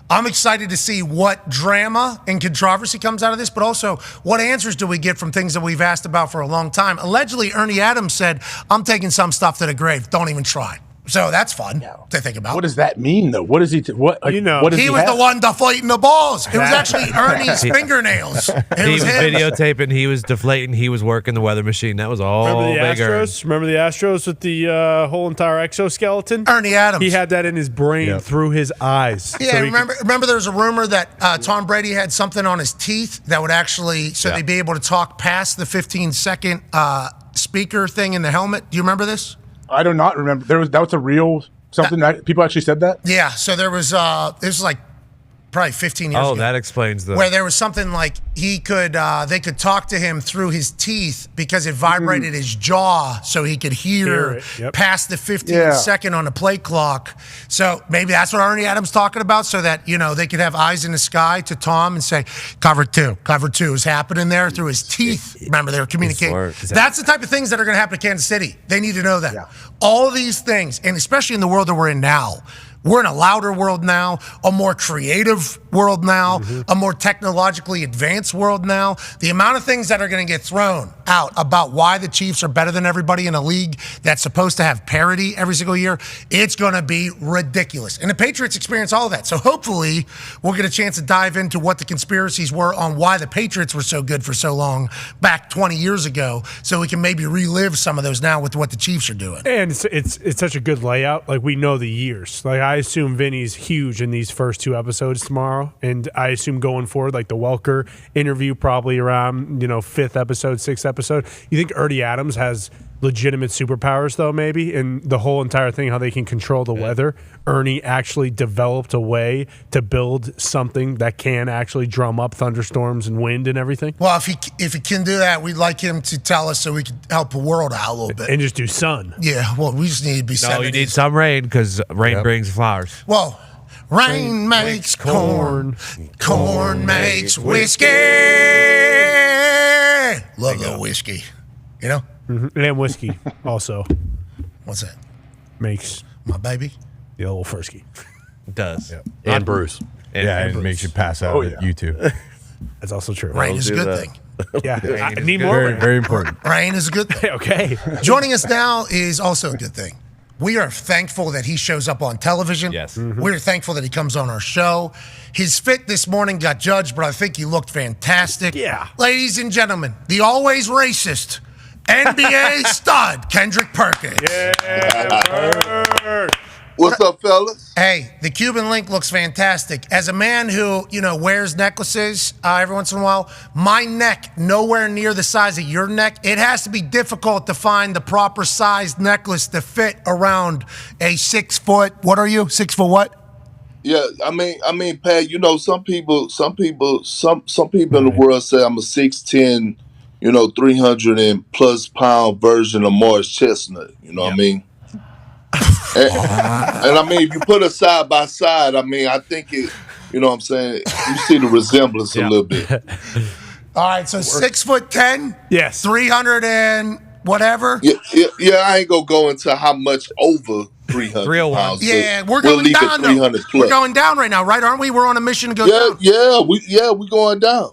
I'm excited to see what drama and controversy comes out of this, but also what answers do we get from things that we've asked about for a long time. Allegedly, Ernie Adams said, "I'm taking some stuff to the grave. Don't even try." So that's fun to think about. What does that mean, though? What is he? What does he was the one deflating the balls. It was actually Ernie's fingernails. He was videotaping. He was deflating. He was working the weather machine. That was all. Remember the Astros? Remember the Astros with the whole entire exoskeleton? Ernie Adams. He had that in his brain through his eyes. Yeah, so remember there was a rumor that Tom Brady had something on his teeth that would actually, they'd be able to talk past the 15-second speaker thing in the helmet. Do you remember this? I do not remember. That was a real something that people actually said that? Yeah. So there was this was like probably 15 years ago. Oh, that explains where there was something like they could talk to him through his teeth because it vibrated his jaw so he could hear past the 15-second on the play clock. So maybe that's what Ernie Adams talking about, so that they could have eyes in the sky to Tom and say, cover two is happening there through his teeth. Remember, they were communicating. That's the type of things that are going to happen to Kansas City. They need to know that. Yeah. All these things, and especially in the world that we're in now, we're in a louder world now, a more creative world now, a more technologically advanced world now. The amount of things that are going to get thrown out about why the Chiefs are better than everybody in a league that's supposed to have parity every single year, it's going to be ridiculous. And the Patriots experience all of that. So hopefully we'll get a chance to dive into what the conspiracies were on why the Patriots were so good for so long back 20 years ago, so we can maybe relive some of those now with what the Chiefs are doing. And it's such a good layout. Like, we know the years. Like, I assume Vinny's huge in these first 2 episodes tomorrow, and I assume going forward, like the Welker interview, probably around 5th episode, 6th episode. You think Ernie Adams has legitimate superpowers, though, maybe, and the whole entire thing, how they can control the weather? Ernie actually developed a way to build something that can actually drum up thunderstorms and wind and everything. Well, if he can do that, we'd like him to tell us so we could help the world out a little bit. And just do sun. Yeah, well, we just need to be No, 70s. you need some rain because rain brings flowers. Well, rain makes corn. Corn makes whiskey. Love a little whiskey. You know? Mm-hmm. And whiskey also. What's that? Makes my baby the old Fursky. It does. Yep. And Bruce. And it Bruce. makes you pass out at YouTube. That's also true. Rain is a good thing. Yeah, I is need good. more Very, rain. very important. Rain is a good thing. Okay. Joining us now is also a good thing. We are thankful that he shows up on television. Yes. We're thankful that he comes on our show. His fit this morning got judged, but I think he looked fantastic. Yeah. Ladies and gentlemen, the always racist NBA stud, Kendrick Perkins. What's up, fellas? Hey, the Cuban link looks fantastic. As a man who, wears necklaces every once in a while, my neck nowhere near the size of your neck. It has to be difficult to find the proper sized necklace to fit around a 6 foot. What are you? 6 foot what? Yeah, I mean, Pat. Some people in the world say I'm a 6'10", 300 and plus pound version of Morris Chestnut. You know what I mean? And I mean, if you put us side by side, I mean, I think it. You know what I'm saying? You see the resemblance a little bit. All right, so 6'10". Yes. 300 and whatever. Yeah. I ain't gonna go into how much over 300 301. pounds. Yeah, but we're we'll going leave down. it 300 plus. We're going down right now, right? Aren't we? We're on a mission to go down. We going down.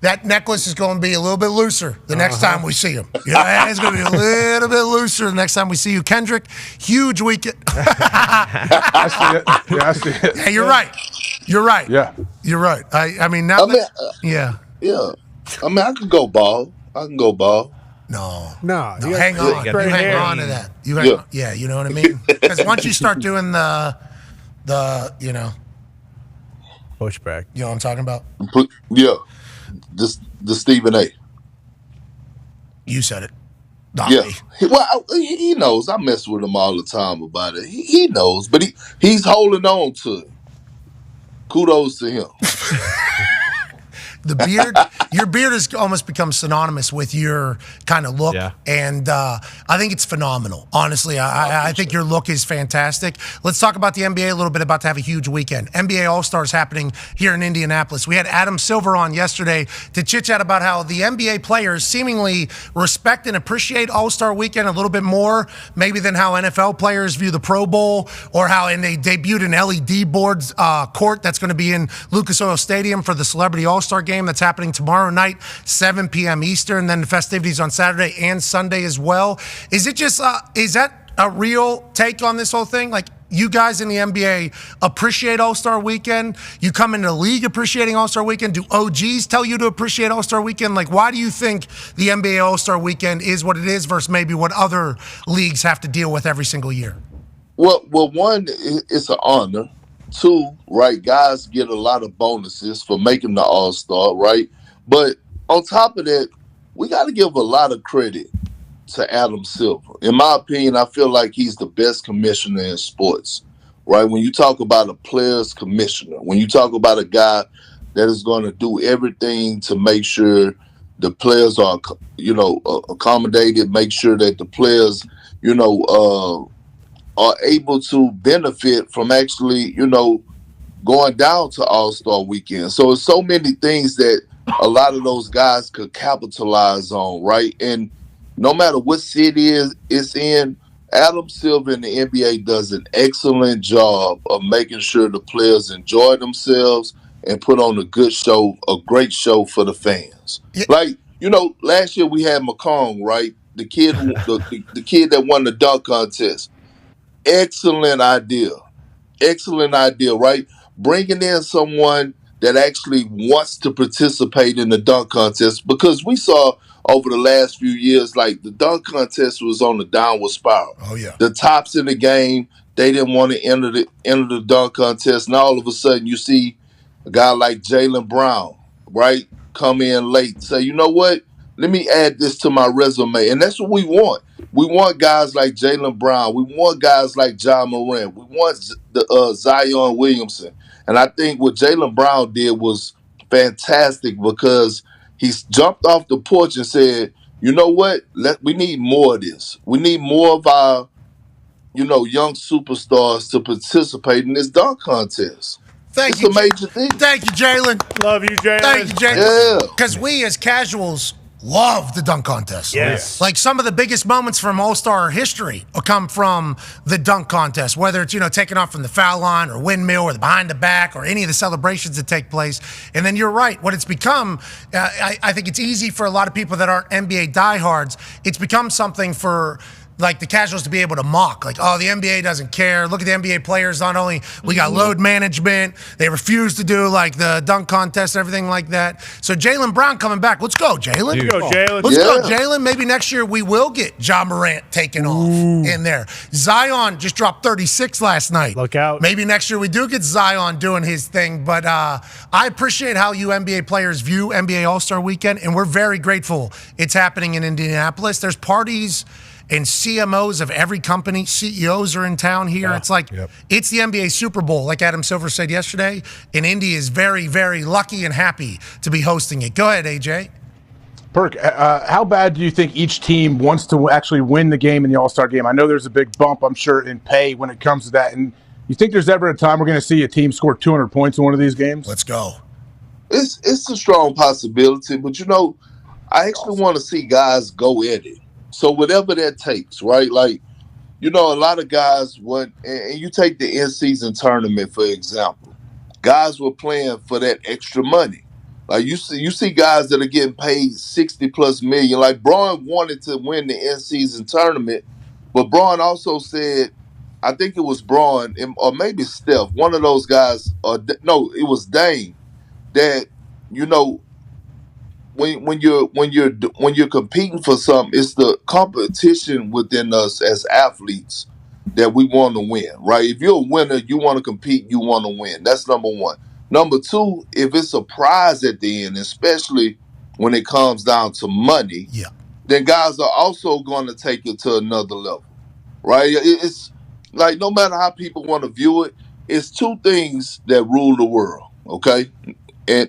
That necklace is going to be a little bit looser the next time we see him. It's going to be a little bit looser the next time we see you. Kendrick, huge weekend. I see it. Yeah, I see it. Yeah, you're right. You're right. Yeah. You're right. I mean, now yeah. Yeah. I mean, I can go ball. No, hang hang on. You hang on to that. You hang on. Yeah, you know what I mean? Because once you start doing the pushback. You know what I'm talking about? Yeah. The Stephen A. You said it. Yeah. Well, he knows. I mess with him all the time about it. He knows, but he's holding on to it. Kudos to him. The beard, your beard has almost become synonymous with your kind of look, and I think it's phenomenal. Honestly, I think your look is fantastic. Let's talk about the NBA a little bit. About to have a huge weekend. NBA All-Stars happening here in Indianapolis. We had Adam Silver on yesterday to chit-chat about how the NBA players seemingly respect and appreciate All-Star Weekend a little bit more, maybe than how NFL players view the Pro Bowl, or how they debuted an LED board court that's going to be in Lucas Oil Stadium for the Celebrity All-Star Game that's happening tomorrow night, 7 p.m. Eastern, then the festivities on Saturday and Sunday as well. Is it just, is that a real take on this whole thing? Like, you guys in the NBA appreciate All-Star Weekend? You come into the league appreciating All-Star Weekend? Do OGs tell you to appreciate All-Star Weekend? Like, why do you think the NBA All-Star Weekend is what it is versus maybe what other leagues have to deal with every single year? Well, one, it's an honor. Two, right, guys get a lot of bonuses for making the All-Star, right? But on top of that, we got to give a lot of credit to Adam Silver. In my opinion, I feel like he's the best commissioner in sports, right? When you talk about a player's commissioner, when you talk about a guy that is going to do everything to make sure the players are, accommodated, make sure that the players, are able to benefit from actually, going down to All-Star Weekend. So it's so many things that a lot of those guys could capitalize on, right? And no matter what city it's in, Adam Silver in the NBA does an excellent job of making sure the players enjoy themselves and put on a good show, a great show for the fans. Yeah. Like, last year we had McCong, right? The kid, the kid that won the dunk contest. Excellent idea, right? Bringing in someone that actually wants to participate in the dunk contest, because we saw over the last few years, like the dunk contest was on the downward spiral. Oh yeah. The tops in the game, they didn't want to enter the dunk contest. Now all of a sudden you see a guy like Jaylen Brown, right, come in late, say, you know what? Let me add this to my resume. And that's what we want. We want guys like Jaylen Brown. We want guys like John Morant. We want Zion Williamson. And I think what Jaylen Brown did was fantastic, because he jumped off the porch and said, you know what? We need more of this. We need more of our, young superstars to participate in this dunk contest. It's a major thing. Thank you, Jalen. Love you, Jalen. Thank you, Jalen. Yeah. Because we as casuals love the dunk contest. Yes. Like some of the biggest moments from All-Star history will come from the dunk contest, whether it's, taking off from the foul line or windmill or the behind the back or any of the celebrations that take place. And then you're right. What it's become, I think it's easy for a lot of people that aren't NBA diehards. It's become something for like the casuals to be able to mock, like, oh, the NBA doesn't care. Look at the NBA players. Not only we got load management, they refuse to do like the dunk contest, everything like that. So Jaylen Brown coming back. Let's go, Jalen. Let's go, Jalen. Let's go, Jalen. Maybe next year we will get John Morant taken off in there. Zion just dropped 36 last night. Look out. Maybe next year we do get Zion doing his thing. But I appreciate how you NBA players view NBA All-Star Weekend, and we're very grateful it's happening in Indianapolis. There's parties and CMOs of every company, CEOs are in town here. It's like, it's the NBA Super Bowl, like Adam Silver said yesterday, and Indy is very, very lucky and happy to be hosting it. Go ahead, AJ. Perk, how bad do you think each team wants to actually win the game in the All-Star game? I know there's a big bump, I'm sure, in pay when it comes to that. And you think there's ever a time we're going to see a team score 200 points in one of these games? Let's go. It's a strong possibility, but I actually want to see guys go at it. So whatever that takes, right? Like, a lot of guys and you take the in-season tournament, for example. Guys were playing for that extra money. Like, you see guys that are getting paid $60+ million. Like, Braun wanted to win the in-season tournament, but Braun also said, I think it was Braun, or maybe Steph, one of those guys, no, it was Dahn, that, when you're competing for something, it's the competition within us as athletes that we want to win, right? If you're a winner, you want to compete, you want to win. That's number one. Number two, if it's a prize at the end, especially when it comes down to money, then guys are also going to take it to another level, right? It's like, no matter how people want to view it, it's two things that rule the world, okay? And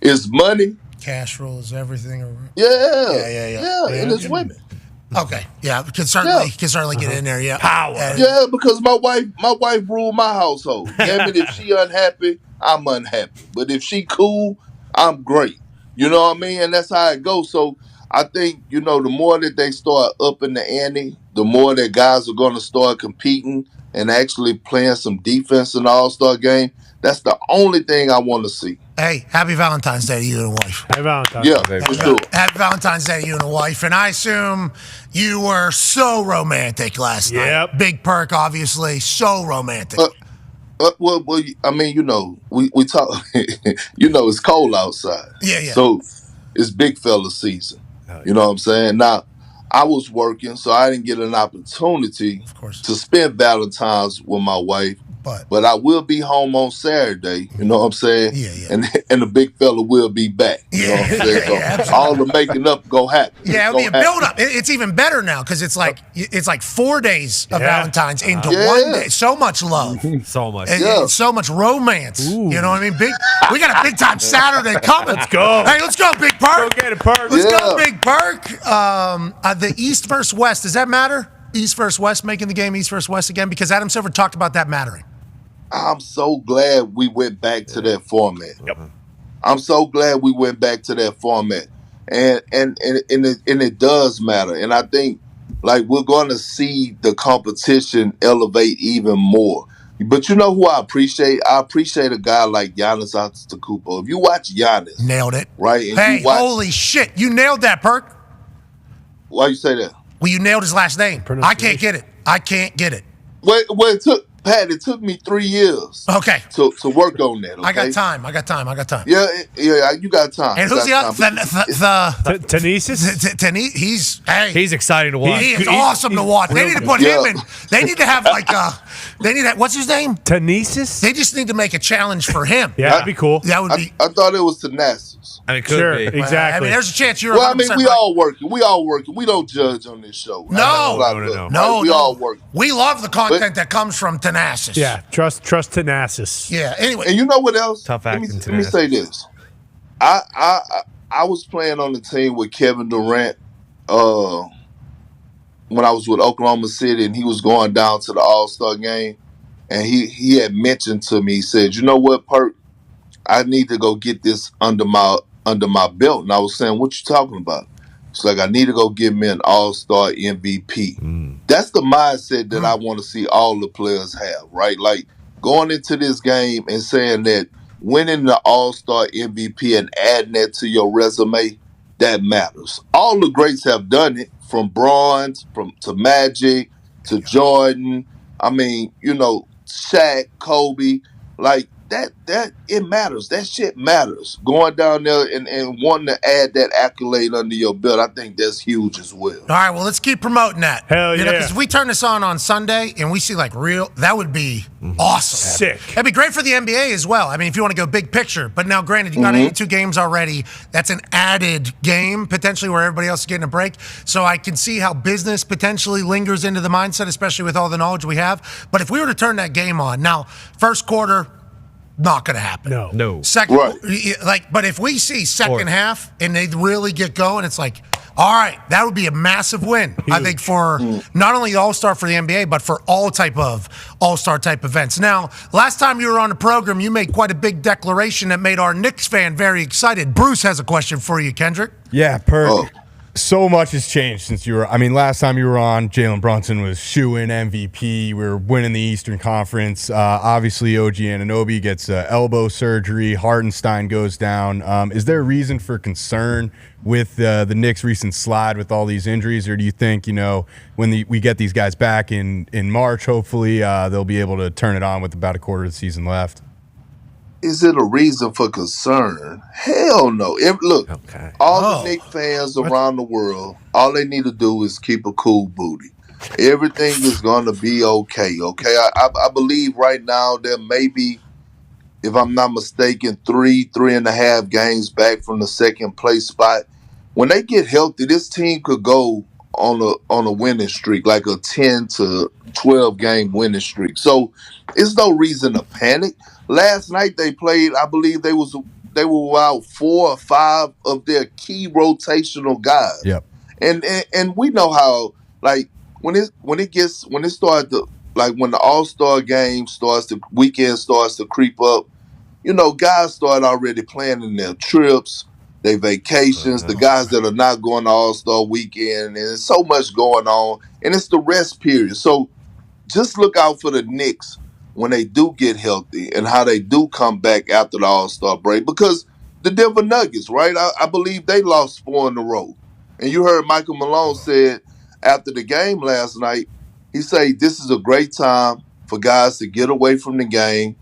it's money. Cash rules everything. Yeah, and it's women. Okay, yeah, can certainly get in there. Yeah, power. Yeah, because my wife ruled my household. Damn it, if she unhappy, I'm unhappy. But if she cool, I'm great. You know what I mean? And that's how it goes. So I think the more that they start upping the ante, the more that guys are going to start competing and actually playing some defense in the All-Star game. That's the only thing I want to see. Hey, happy Valentine's Day to you and the wife. Happy Valentine's Day. For sure. Happy Valentine's Day to you and the wife. And I assume you were so romantic last night. Big Perk, obviously, so romantic. Well, I mean, we talk, it's cold outside. Yeah. So it's big fella season. You know what I'm saying? Now, I was working, so I didn't get an opportunity to spend Valentine's with my wife. But I will be home on Saturday, you know what I'm saying? Yeah. And the big fella will be back. You know what I'm saying? So all the making up go happen. Yeah, it'll be a build up. It's even better now because it's like 4 days of Valentine's into 1 day. So much love. So much. And so much romance. Ooh. You know what I mean? We got a big time Saturday coming. Let's go. Hey, let's go, Big Perk. Go get it, Perk. Let's go, Big Perk. The East versus West, does that matter? East versus West making the game East versus West again? Because Adam Silver talked about that mattering. I'm so glad we went back to that format. Yep. I'm so glad we went back to that format. And it does matter. And I think like we're going to see the competition elevate even more. But you know who I appreciate? I appreciate a guy like Giannis Antetokounmpo. If you watch Giannis. Nailed it. Right? And hey, holy shit. You nailed that, Perk. Why you say that? Well, you nailed his last name. I can't get it. Well, it Pat, it took me 3 years. Okay. To work on that. Okay? I got time. Yeah, you got time. And who's the Tanesis? He's exciting to watch. He is awesome to watch. They need to put him in. They need to have what's his name? Tanesis? They just need to make a challenge for him. Yeah, that'd be cool. That would be. I thought it was Tanesis. I mean, it could be. Exactly. I mean, there's a chance you're. Well, I mean, we right. all working. We don't judge on this show. No. We all working. We love the content that comes from Tenacis. Yeah, trust Tenacis. Yeah. Anyway, and you know what else? Tough Let me acting. say this. I was playing on the team with Kevin Durant when I was with Oklahoma City, and he was going down to the All-Star game, and he had mentioned to me, he said, "You know what, Perk? I need to go get this under my belt." And I was saying, "What you talking about?" It's like, "I need to go get me an All-Star MVP." That's the mindset that I want to see all the players have, right? Like going into this game and saying that winning the All-Star MVP and adding that to your resume, that matters. All the greats have done it, from Bronze, to Magic, to Jordan. I mean, Shaq, Kobe, like that it matters. That shit matters. Going down there and wanting to add that accolade under your belt, I think that's huge as well. all right. Well, let's keep promoting that. Hell yeah. Because if we turn this on Sunday and we see that would be awesome. Sick. That'd be great for the NBA as well. I mean, if you want to go big picture. But now, granted, you got 82 games already. That's an added game potentially where everybody else is getting a break. So I can see how business potentially lingers into the mindset, especially with all the knowledge we have. But if we were to turn that game on now, first quarter. Not going to happen. No. Second, but if we see second half and they really get going, it's like, all right, that would be a massive win. Huge. I think for not only the All-Star for the NBA, but for all type of All-Star type events. Now, last time you were on the program, you made quite a big declaration that made our Knicks fan very excited. Bruce has a question for you, Kendrick. Yeah, Perk. So much has changed since last time you were on, Jalen Brunson was shoo-in MVP. We were winning the Eastern Conference. Obviously, OG Anunoby gets elbow surgery. Hartenstein goes down. Is there a reason for concern with the Knicks' recent slide with all these injuries? Or do you think, when we get these guys back in March, hopefully they'll be able to turn it on with about a quarter of the season left? Is it a reason for concern? Hell no. The Knicks fans around the world, all they need to do is keep a cool booty. Everything is going to be okay, I believe right now there may be, if I'm not mistaken, 3.5 games back from the second place spot. When they get healthy, this team could go on a winning streak, like a 10 to 12 game winning streak. So it's no reason to panic. Last night they played, I believe they were without 4 or 5 of their key rotational guys. Yep. And we know how, like, when the All-Star game weekend starts to creep up, guys start already planning their trips, their vacations, the guys that are not going to All-Star weekend, and there's so much going on, and it's the rest period. So just look out for the Knicks when they do get healthy and how they do come back after the All-Star break, because the Denver Nuggets, right? I believe they lost 4 in a row. And you heard Michael Malone said after the game last night, he said this is a great time for guys to get away from the game,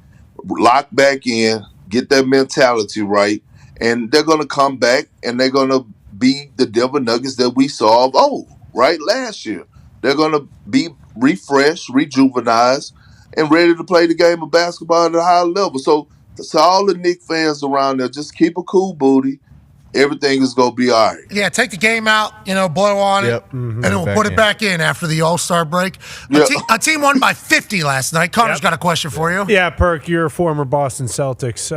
lock back in, get their mentality right, and they're going to come back and they're going to be the Denver Nuggets that we saw of old, right, last year. They're going to be refreshed, rejuvenized, and ready to play the game of basketball at a high level. So all the Knicks fans around there, just keep a cool booty. Everything is going to be all right. Yeah, take the game out, blow on it, and then we'll put it back in after the All-Star break. A team won by 50 last night. Connor's got a question for you. Yeah, Perk, you're a former Boston Celtics.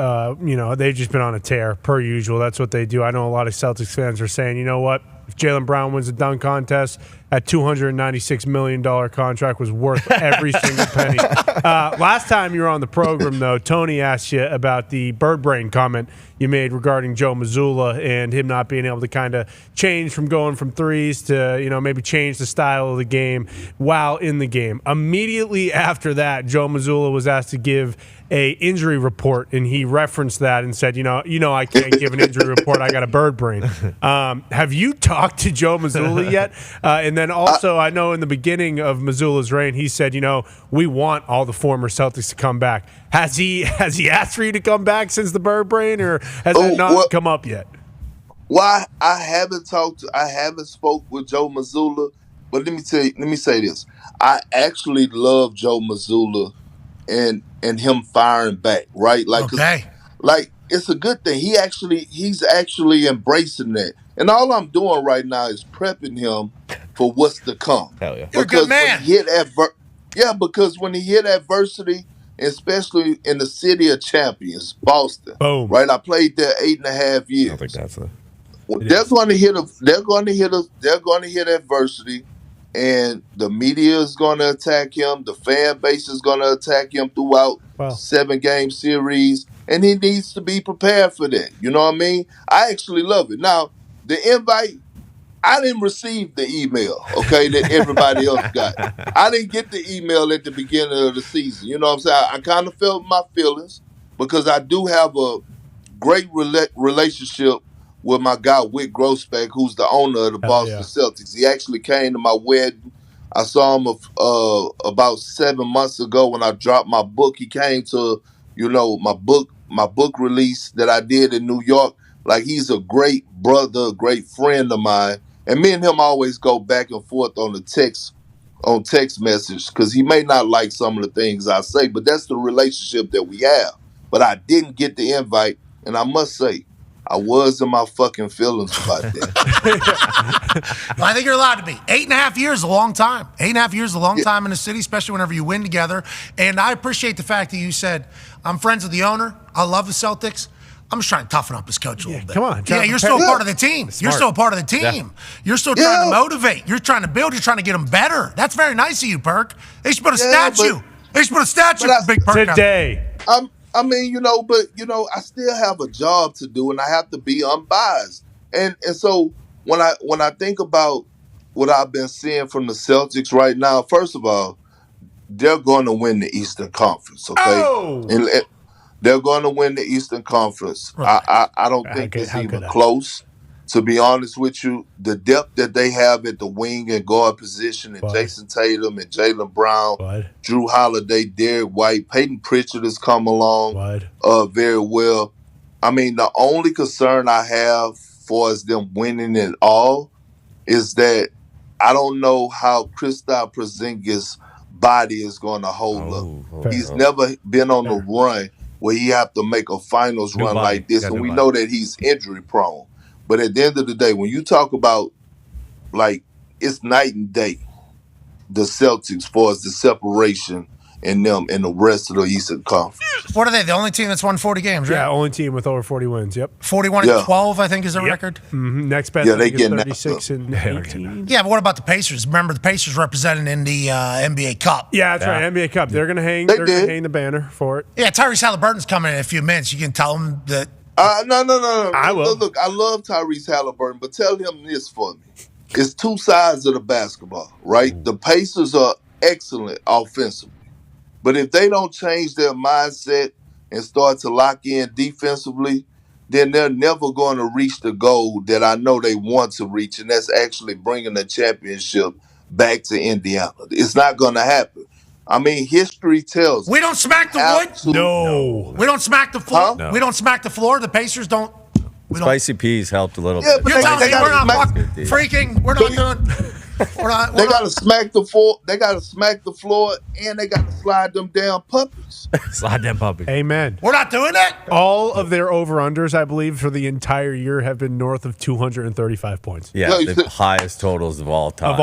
They've just been on a tear, per usual. That's what they do. I know a lot of Celtics fans are saying, you know what? If Jaylen Brown wins the dunk contest, that $296 million contract was worth every single penny. Last time you were on the program, though, Tony asked you about the bird brain comment you made regarding Joe Mazzulla and him not being able to kind of change from going from threes to, maybe change the style of the game while in the game. Immediately after that, Joe Mazzulla was asked to give a injury report, and he referenced that and said, I can't give an injury report. I got a bird brain. Have you talked to Joe Mazzulla yet? And then also, I know in the beginning of Missoula's reign, he said, we want all the former Celtics to come back. Has he asked for you to come back since the bird brain, or has that not come up yet? Well, I haven't spoke with Joe Mazzulla, but let me say this. I actually love Joe Mazzulla and him firing back, right? Like it's a good thing. He's actually embracing that. And all I'm doing right now is prepping him for what's to come. Hell yeah. You're a good man. Because when he hit adversity, especially in the city of champions, Boston. Boom. Right? I played there 8.5 years. I don't think that's They're going to hit adversity, and the media is going to attack him. The fan base is going to attack him throughout 7-game series, and he needs to be prepared for that. You know what I mean? I actually love it. Now, the invite, I didn't receive the email, okay, that everybody else got. I didn't get the email at the beginning of the season. You know what I'm saying? I kind of felt my feelings because I do have a great relationship with my guy, Wick Grossbeck, who's the owner of the Boston Celtics. He actually came to my wedding. I saw him about 7 months ago when I dropped my book. He came to, my book release that I did in New York. Like, he's a great brother, a great friend of mine. And me and him always go back and forth on text message, because he may not like some of the things I say, but that's the relationship that we have. But I didn't get the invite, and I must say, I was in my fucking feelings about that. I think you're allowed to be. 8.5 years is a long time. 8.5 years is a long time in a city, especially whenever you win together. And I appreciate the fact that you said, I'm friends with the owner. I love the Celtics. I'm just trying to toughen up his coach a little bit. Come on. Yeah, you're still a part of the team. You're still a part of the team. Yeah. You're still trying to motivate. You're trying to build. You're trying to get them better. That's very nice of you, Perk. They should put a statue. They should put a statue of Big Perk today. I mean, I still have a job to do, and I have to be unbiased. And so when I think about what I've been seeing from the Celtics right now, first of all, they're going to win the Eastern Conference, okay? Oh! And they're going to win the Eastern Conference. Right. I don't think it's even close. To be honest with you, the depth that they have at the wing and guard position, and Jason Tatum and Jaylen Brown, Drew Holiday, Derek White, Peyton Pritchard has come along very well. I mean, the only concern I have for them winning it all is that I don't know how Kristaps Porzingis' body is going to hold up. He's never been on a run where he have to make a finals run like this, and we know that he's injury prone. But at the end of the day, when you talk about, like, it's night and day, the Celtics, as far as the separation in them and the rest of the Eastern Conference. What are they? The only team that's won 40 games, right? Yeah, only team with over 40 wins, 41 and 12, I think, is the record. Mm-hmm. Next best, they is get 36 and 18. Yeah, but what about the Pacers? Remember, the Pacers represented in the NBA Cup. Yeah, that's right, NBA Cup. They're going to hang the banner for it. Yeah, Tyrese Halliburton's coming in a few minutes. You can tell him that. No. I will. Look, I love Tyrese Halliburton, but tell him this for me. It's two sides of the basketball, right? The Pacers are excellent offensively. But if they don't change their mindset and start to lock in defensively, then they're never going to reach the goal that I know they want to reach, and that's actually bringing the championship back to Indiana. It's not going to happen. I mean, history tells. We don't smack the wood? No. We don't smack the floor? No. We don't smack the floor? The Pacers don't? Spicy peas helped a little bit. You're telling me we're not freaking, we're not doing... They got to smack the floor. They got to smack the floor, and they got to slide them down puppies. Slide them puppies. Amen. We're not doing that. All of their over-unders, I believe, for the entire year have been north of 235 points. Yeah, the highest totals of all time.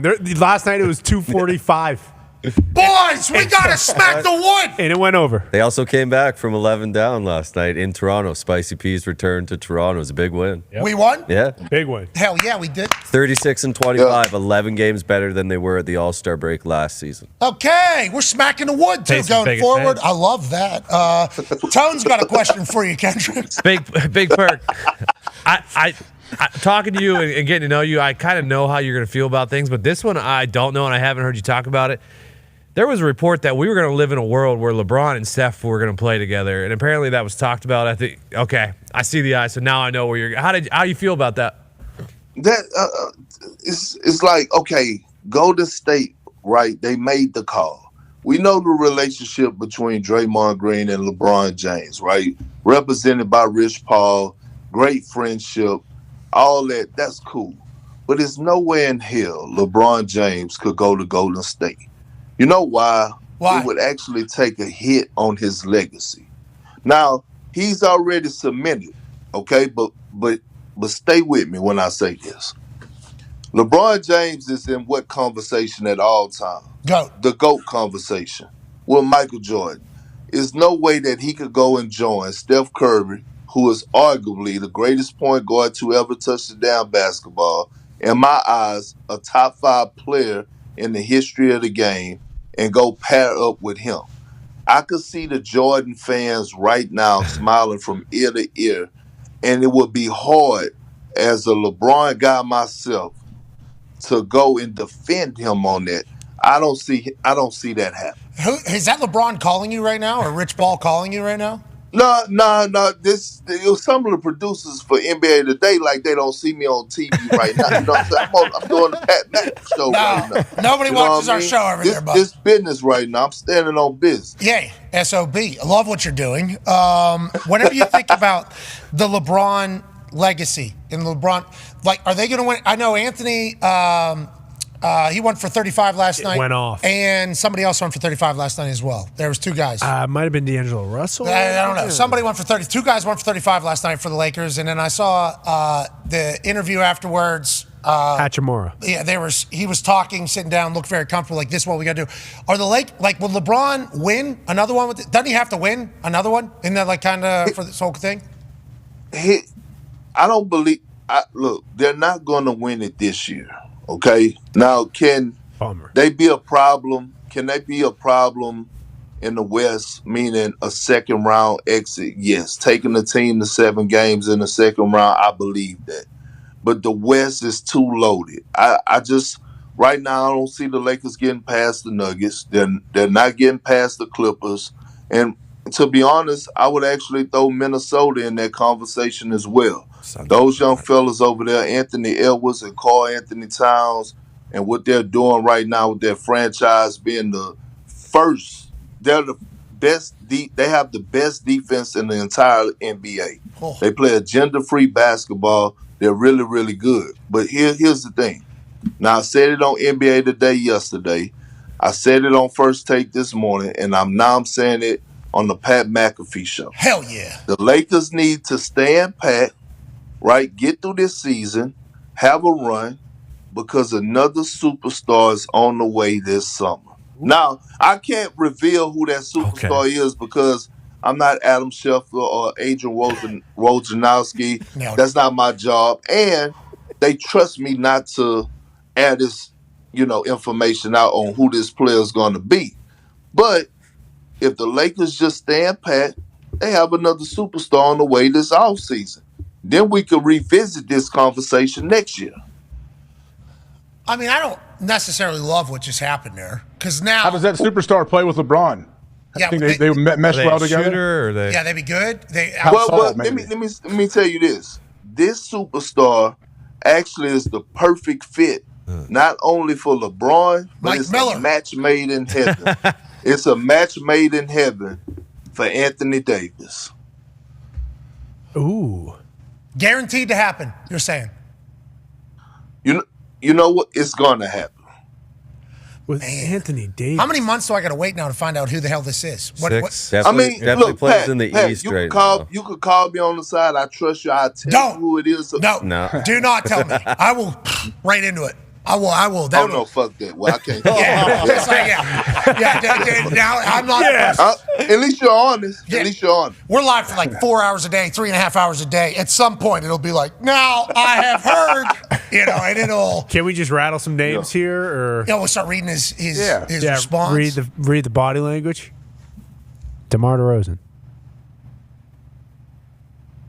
Last night it was 245. Boys, we got to smack the wood. And it went over. They also came back from 11 down last night in Toronto. Spicy Peas returned to Toronto. It was a big win. Yep. We won? Yeah. Big win. Hell yeah, we did. 36 and 25, 11 games better than they were at the All-Star break last season. Okay, we're smacking the wood, too, going forward. I love that. Tone's got a question for you, Kendrick. Big Perk. I talking to you and getting to know you, I kind of know how you're going to feel about things, but this one I don't know, and I haven't heard you talk about it. There was a report that we were going to live in a world where LeBron and Steph were going to play together, and apparently that was talked about. I think, okay, I see the eye, so now I know where you're. How you feel about that? that it's like, okay, Golden State, right? They made the call. We know the relationship between Draymond Green and LeBron James, right? Represented by Rich Paul, great friendship, all that. That's cool. But there's no way in hell LeBron James could go to Golden State. You know why? Why? It would actually take a hit on his legacy. Now, he's already cemented, okay? But stay with me when I say this. LeBron James is in what conversation at all times? GOAT. The GOAT conversation with Michael Jordan. There's no way that he could go and join Steph Curry, who is arguably the greatest point guard to ever touch the damn basketball, in my eyes, a top 5 player in the history of the game, and go pair up with him. I could see the Jordan fans right now smiling from ear to ear, and it would be hard as a LeBron guy myself to go and defend him on that. I don't see that happen. Is that LeBron calling you right now, or Rich Paul calling you right now? No. Some of the producers for NBA Today, like, they don't see me on TV right now. You know what I'm saying? I'm doing the Pat McAfee Show right now. Nobody You know watches what I our mean? show over there, bud. This business right now. I'm standing on business. Yay, SOB. I love what you're doing. Whenever you think about the LeBron legacy and LeBron, like, are they going to win? I know Anthony, he won for 35 last night. Went off. And somebody else won for 35 last night as well. There was 2 guys. Might have been D'Angelo Russell. I don't know. Somebody won for 30. 2 guys won for 35 last night for the Lakers. And then I saw the interview afterwards. Hachimura. Yeah, he was talking, sitting down, looked very comfortable, like, this is what we got to do. Are the will LeBron win another one? Doesn't he have to win another one? Isn't that like kind of for this whole thing? I don't believe. Look, they're not going to win it this year. Okay. Now, can they be a problem? Can they be a problem in the West? Meaning a second round exit? Yes. Taking the team to 7 games in the second round, I believe that. But the West is too loaded. I just right now I don't see the Lakers getting past the Nuggets. They're not getting past the Clippers. And to be honest, I would actually throw Minnesota in that conversation as well. Those young fellas over there, Anthony Edwards and Karl Anthony Towns, and what they're doing right now with their franchise being the first, they're the best. They have the best defense in the entire NBA. Oh. They play agenda-free basketball. They're really, really good. But here's the thing. Now, I said it on NBA Today yesterday. I said it on First Take this morning, and I'm saying it on the Pat McAfee Show. Hell yeah. The Lakers need to stand pat, right? Get through this season, have a run, because another superstar is on the way this summer. Now, I can't reveal who that superstar is because I'm not Adam Schefter or Adrian Wojnarowski. No. That's not my job. And they trust me not to add this, information out on who this player is going to be. But if the Lakers just stand pat, they have another superstar on the way this offseason. Then we could revisit this conversation next year. I mean, I don't necessarily love what just happened there, because now How does that superstar play with LeBron? Yeah, I think they mesh well together. Yeah, they'd be good. Let me tell you this. This superstar actually is the perfect fit, not only for LeBron, but Mike it's Miller. a match made in heaven. It's a match made in heaven for Anthony Davis. Ooh. Guaranteed to happen, you're saying? You know what? It's going to happen. With Anthony Davis. How many months do I got to wait now to find out who the hell this is? Definitely look, plays Pat, in the Pat, East you right can call, now. You could call me on the side. I trust you. I tell you who it is. No. Do not tell me. I will right into it. I will. Oh, no, fuck that. Well, I can't. Now, I'm not. At least you're honest. At least you're honest. We're live for like 4 hours a day, 3.5 hours a day. At some point, it'll be like, now I have heard, and it'll. Can we just rattle some names here, or We'll start reading his response. Read the body language. DeMar DeRozan.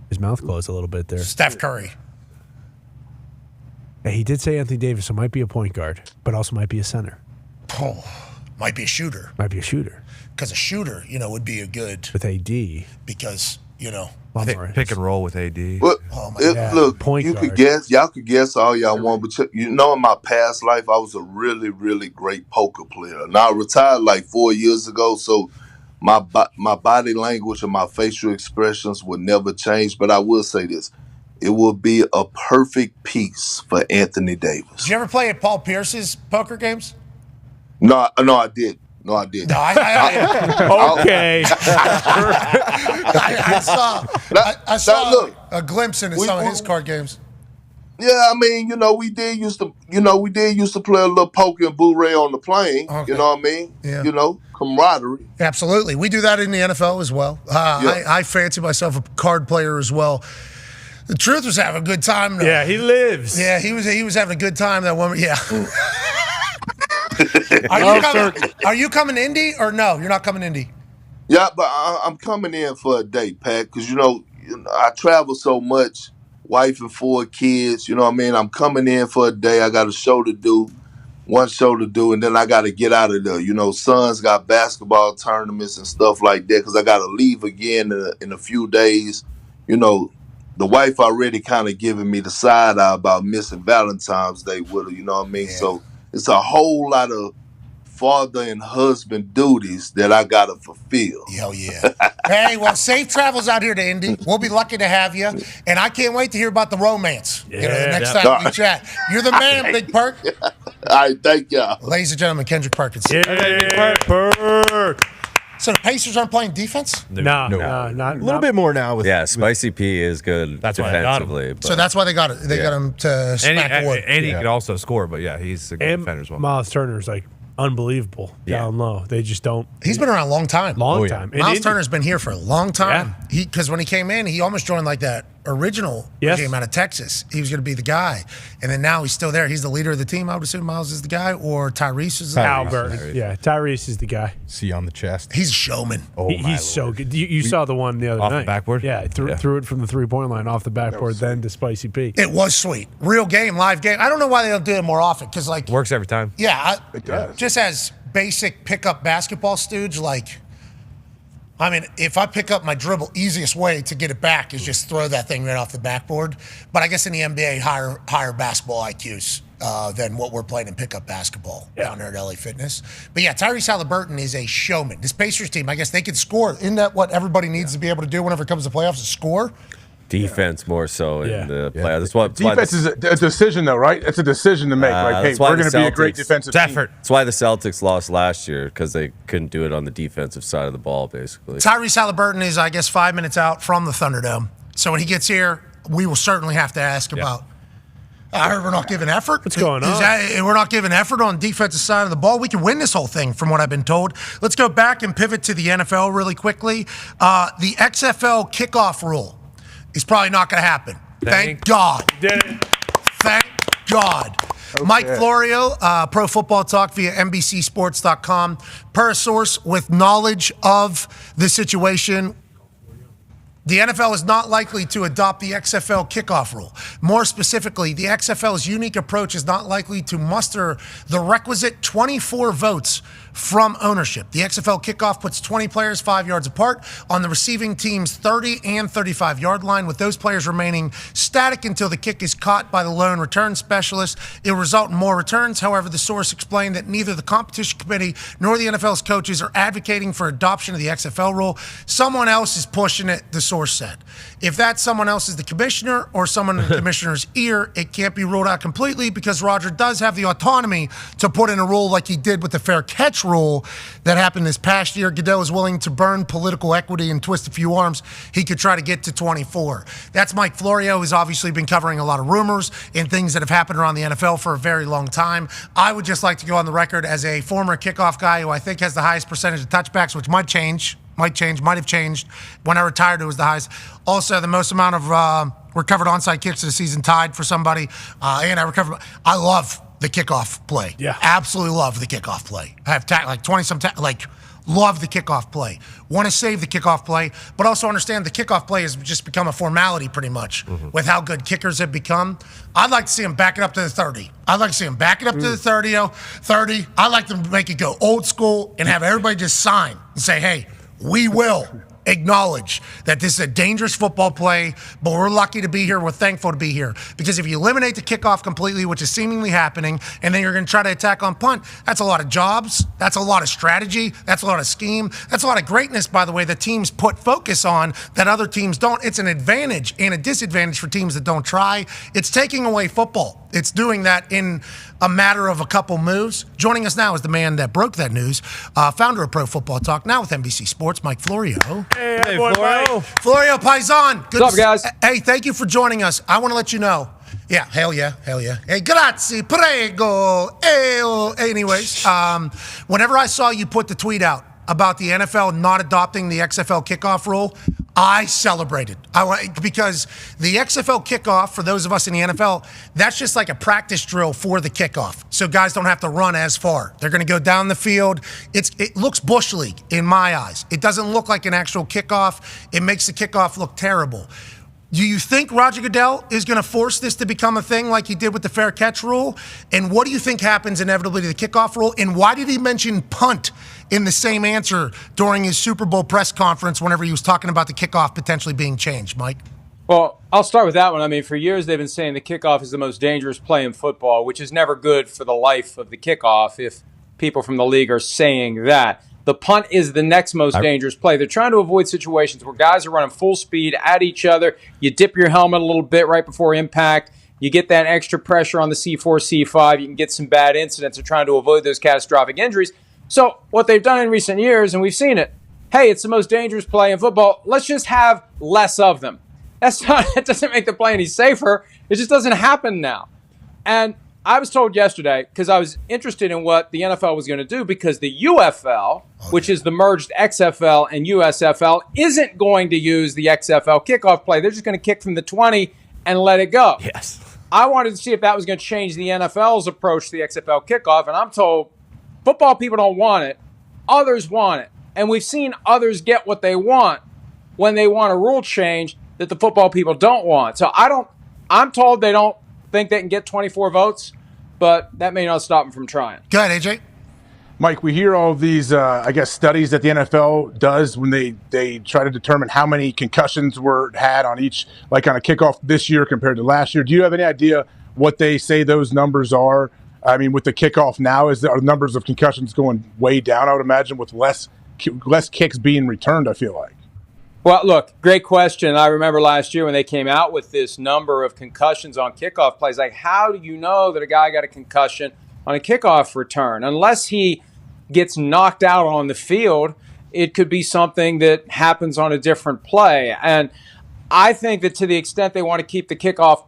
His mouth closed a little bit there. Steph Curry. Yeah, he did say Anthony Davis, so might be a point guard, but also might be a center. Oh, might be a shooter. Might be a shooter. Because a shooter, would be a good. With AD. Because you know. Pick and roll with AD. Well, look, Point you guard. could guess, y'all could guess all y'all want, but you know, in my past life, I was a really, really great poker player. Now I retired like 4 years ago, so my body language and my facial expressions would never change. But I will say this: it will be a perfect piece for Anthony Davis. Did you ever play at Paul Pierce's poker games? No, I did. No, I did. No, Okay. I saw a glimpse into some of his card games. Yeah, I mean, we did used to play a little poker and boo-ray on the plane. Okay. You know what I mean? Yeah. Camaraderie. Absolutely. We do that in the NFL as well. I fancy myself a card player as well. The truth was having a good time. Yeah, he lives. Yeah, he was having a good time that woman. Yeah. Are you coming to Indy or no? You're not coming to Indy. Yeah, but I'm coming in for a day, Pat, because I travel so much, wife and 4 kids. You know what I mean? I'm coming in for a day. I got one show to do, and then I got to get out of there. Sons got basketball tournaments and stuff like that because I got to leave again in a few days. The wife already kind of giving me the side eye about missing Valentine's Day with her. You know what I mean? Yeah. So it's a whole lot of father and husband duties that I got to fulfill. Hell yeah. Hey, well, safe travels out here to Indy. We'll be lucky to have you. And I can't wait to hear about the romance the next time we chat. You're the man, Big Perk. All right, thank y'all. Ladies and gentlemen, Kendrick Perkins. Yeah, Perk. So the Pacers aren't playing defense? No, a little bit more now. Spicy P is good defensively. So that's why they got it. They got him to smack the wood. And he can also score, but he's a good defender as well. Miles Turner's unbelievable down low. They just don't. He's been around a long time. Long time. Miles Turner's been here for a long time. Because when he came in, he almost joined that original regime out of Texas. He was going to be the guy. And then now he's still there. He's the leader of the team. I would assume Miles is the guy, or Tyrese is the guy. Albert. Yeah, Tyrese is the guy. C on the chest. He's a showman. He's so good. You saw the one the other night. Off the backboard? Yeah, threw it from the 3-point line off the backboard, then to Spicy P. It was sweet. Real game, live game. I don't know why they don't do it more often. Because works every time. Yeah. It does. Just as basic pickup basketball stooge, if I pick up my dribble, easiest way to get it back is just throw that thing right off the backboard. But I guess in the NBA, higher basketball IQs than what we're playing in pickup basketball down there at LA Fitness. But yeah, Tyrese Halliburton is a showman. This Pacers team, I guess they could score. Isn't that what everybody needs to be able to do whenever it comes to playoffs, is score? Defense more so in the playoffs. Defense is a decision, though, right? It's a decision to make. Hey, we're going to be a great defensive team. That's why the Celtics lost last year, because they couldn't do it on the defensive side of the ball, basically. Tyrese Halliburton is, I guess, 5 minutes out from the Thunderdome. So when he gets here, we will certainly have to ask about. I heard we're not giving effort. What's going on? We're not giving effort on the defensive side of the ball. We can win this whole thing, from what I've been told. Let's go back and pivot to the NFL really quickly. The XFL kickoff rule is probably not going to happen. Thank God. Thank God. Okay. Mike Florio, Pro Football Talk via NBCSports.com. Per source with knowledge of the situation, the NFL is not likely to adopt the XFL kickoff rule. More specifically, the XFL's unique approach is not likely to muster the requisite 24 votes from ownership. The XFL kickoff puts 20 players 5 yards apart on the receiving team's 30 and 35-yard line, with those players remaining static until the kick is caught by the lone return specialist. It will result in more returns. However, the source explained that neither the competition committee nor the NFL's coaches are advocating for adoption of the XFL rule. Someone else is pushing it, the source said. If that someone else is the commissioner or someone in the commissioner's ear, it can't be ruled out completely, because Roger does have the autonomy to put in a rule like he did with the fair catch rule that happened this past year. Goodell is willing to burn political equity and twist a few arms. He could try to get to 24. That's Mike Florio, who's obviously been covering a lot of rumors and things that have happened around the NFL for a very long time. I would just like to go on the record as a former kickoff guy who I think has the highest percentage of touchbacks, which might have changed. When I retired, it was the highest. Also, the most amount of recovered onside kicks of the season, tied for somebody. And I love the kickoff play. Yeah. Absolutely love the kickoff play. I have 20-some love the kickoff play. Want to save the kickoff play, but also understand the kickoff play has just become a formality pretty much with how good kickers have become. I'd like to see them back it up to the 30. I'd like to see them back it up to the 30. I'd like them to make it go old school and have everybody just sign and say, hey, we will acknowledge that this is a dangerous football play, but we're lucky to be here. We're thankful to be here. Because if you eliminate the kickoff completely, which is seemingly happening, and then you're going to try to attack on punt, that's a lot of jobs. That's a lot of strategy. That's a lot of scheme. That's a lot of greatness, by the way, that teams put focus on that other teams don't. It's an advantage and a disadvantage for teams that don't try. It's taking away football. It's doing that in a matter of a couple moves. Joining us now is the man that broke that news, founder of Pro Football Talk, now with NBC Sports, Mike Florio. Hey Florio. Florio Paisan. Good What's up, guys? Hey, thank you for joining us. I want to let you know. Yeah, hell yeah. Hey, grazie, prego. Anyways, whenever I saw you put the tweet out about the NFL not adopting the XFL kickoff rule, I celebrated. Because the XFL kickoff, for those of us in the NFL, that's just like a practice drill for the kickoff. So guys don't have to run as far. They're going to go down the field. It looks Bush League in my eyes. It doesn't look like an actual kickoff. It makes the kickoff look terrible. Do you think Roger Goodell is going to force this to become a thing like he did with the fair catch rule? And what do you think happens inevitably to the kickoff rule? And why did he mention punt in the same answer during his Super Bowl press conference whenever he was talking about the kickoff potentially being changed, Mike? Well, I'll start with that one. I mean, for years they've been saying the kickoff is the most dangerous play in football, which is never good for the life of the kickoff if people from the league are saying that. The punt is the next most dangerous play. They're trying to avoid situations where guys are running full speed at each other. You dip your helmet a little bit right before impact. You get that extra pressure on the C4, C5. You can get some bad incidents. They're trying to avoid those catastrophic injuries. So what they've done in recent years, and we've seen it, hey, it's the most dangerous play in football. Let's just have less of them. That doesn't make the play any safer. It just doesn't happen now. And I was told yesterday, because I was interested in what the NFL was going to do, because the UFL, which is the merged XFL and USFL, isn't going to use the XFL kickoff play. They're just going to kick from the 20 and let it go. Yes. I wanted to see if that was going to change the NFL's approach to the XFL kickoff, and I'm told football people don't want it. Others want it. And we've seen others get what they want when they want a rule change that the football people don't want. So I'm told they don't think they can get 24 votes, but that may not stop them from trying. Go ahead, AJ. Mike, we hear all these, studies that the NFL does when they try to determine how many concussions were had on each, like on a kickoff this year compared to last year. Do you have any idea what they say those numbers are? I mean, with the kickoff now, are the numbers of concussions going way down, I would imagine, with less kicks being returned, I feel like? Well, look, great question. I remember last year when they came out with this number of concussions on kickoff plays. Like, how do you know that a guy got a concussion on a kickoff return? Unless he gets knocked out on the field, it could be something that happens on a different play. And I think that to the extent they want to keep the kickoff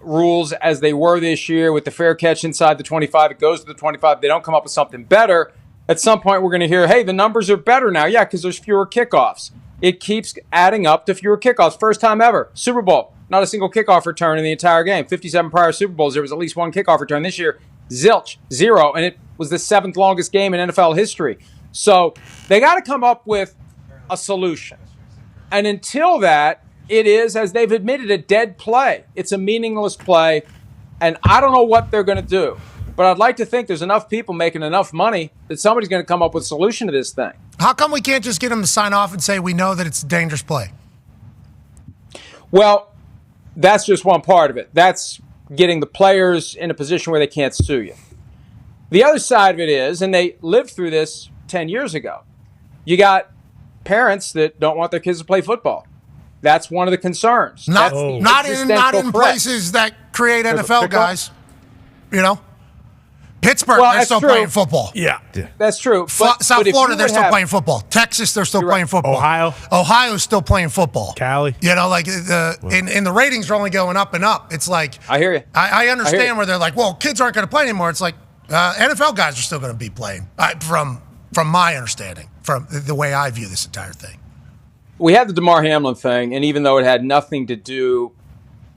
rules as they were this year with the fair catch inside the 25, it goes to the 25, they don't come up with something better, at some point we're going to hear, hey, the numbers are better now. Yeah, because there's fewer kickoffs. It keeps adding up to fewer kickoffs. First time ever. Super Bowl, not a single kickoff return in the entire game. 57 prior Super Bowls, there was at least one kickoff return. This year, zilch, 0. And it was the 7th longest game in NFL history. So they got to come up with a solution. And until that, it is, as they've admitted, a dead play. It's a meaningless play. And I don't know what they're going to do. But I'd like to think there's enough people making enough money that somebody's going to come up with a solution to this thing. How come we can't just get them to sign off and say we know that it's a dangerous play? Well, that's just one part of it. That's getting the players in a position where they can't sue you. The other side of it is, and they lived through this 10 years ago, you got parents that don't want their kids to play football. That's one of the concerns. Not in places that create NFL guys, you know? Pittsburgh, they're still playing football. Yeah. That's true. South Florida, they're still playing football. Texas, they're still playing football. Ohio's still playing football. Cali. You know, like and the ratings are only going up and up. It's like I hear you. I understand where they're like, well, kids aren't going to play anymore. It's like NFL guys are still going to be playing. From my understanding, from the way I view this entire thing. We had the DeMar Hamlin thing, and even though it had nothing to do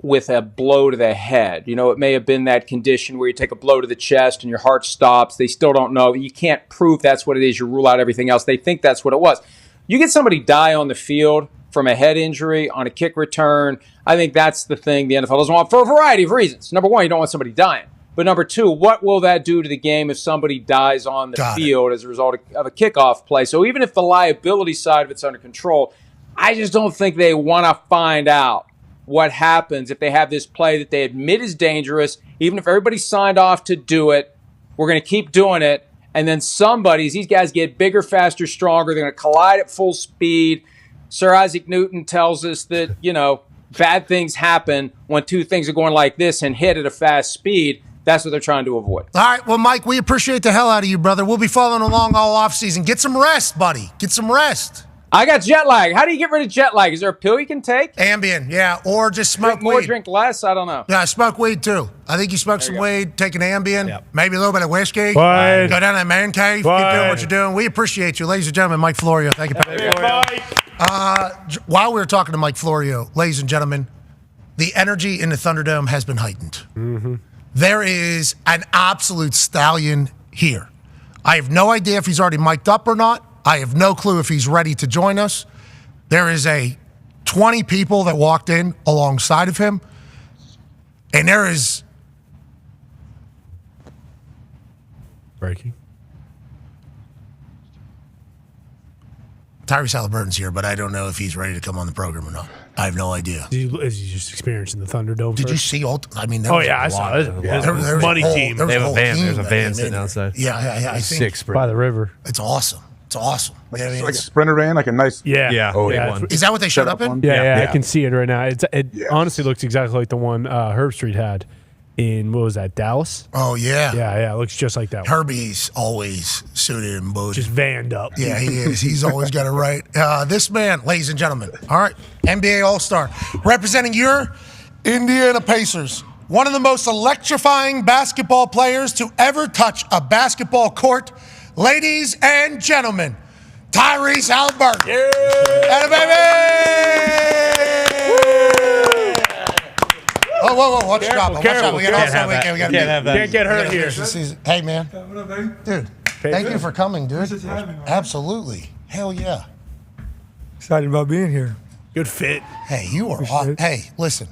with a blow to the head. You know, it may have been that condition where you take a blow to the chest and your heart stops. They still don't know. You can't prove that's what it is. You rule out everything else. They think that's what it was. You get somebody die on the field from a head injury on a kick return. I think that's the thing the NFL doesn't want for a variety of reasons. Number one, you don't want somebody dying. But number two, what will that do to the game if somebody dies on the field as a result of a kickoff play? So even if the liability side of it's under control, I just don't think they want to find out what happens if they have this play that they admit is dangerous. Even if everybody signed off to do it, we're going to keep doing it. And then these guys get bigger, faster, stronger. They're going to collide at full speed. Sir Isaac Newton tells us that, bad things happen when two things are going like this and hit at a fast speed. That's what they're trying to avoid. All right. Well, Mike, we appreciate the hell out of you, brother. We'll be following along all offseason. Get some rest, buddy. Get some rest. I got jet lag. How do you get rid of jet lag? Is there a pill you can take? Ambien, yeah. Or just smoke drink more, weed. drink less? I don't know. Yeah, smoke weed, too. I think you smoke some weed, take an Ambien, maybe a little bit of whiskey. Fine. Go down to that man cave. Keep doing what you're doing. We appreciate you. Ladies and gentlemen, Mike Florio. Thank you, Pat. While we were talking to Mike Florio, ladies and gentlemen, the energy in the Thunderdome has been heightened. Mm-hmm. There is an absolute stallion here. I have no idea if he's already mic'd up or not. I have no clue if he's ready to join us. There is 20 people that walked in alongside of him. And there is... Breaking. Tyrese Halliburton's here, but I don't know if he's ready to come on the program or not. I have no idea. Is he just experiencing the Thunderdome? Did you see all? I mean, I saw it. There's money team. They have a van. There's a van sitting outside. Yeah. I think 6 by the river. It's awesome. It's awesome. Like a Sprinter van, like a nice. Yeah. Is that what they showed up in? Yeah, I can see it right now. It honestly looks exactly like the one Herb Street had in, what was that, Dallas? Oh, yeah. Yeah, it looks just like that one. Herbie's always suited and booted. Just vanned up. Yeah, he is. He's always got it right. This man, ladies and gentlemen, all right, NBA All-Star, representing your Indiana Pacers, one of the most electrifying basketball players to ever touch a basketball court. Ladies and gentlemen, Tyrese Halliburton. Yeah. Oh, whoa, watch drop. Watch out. We got Can't get hurt here. Hey, man. Dude, thank you for coming, dude. Absolutely. Hell yeah. Excited about being here. Good fit. Hey, you are hey, listen.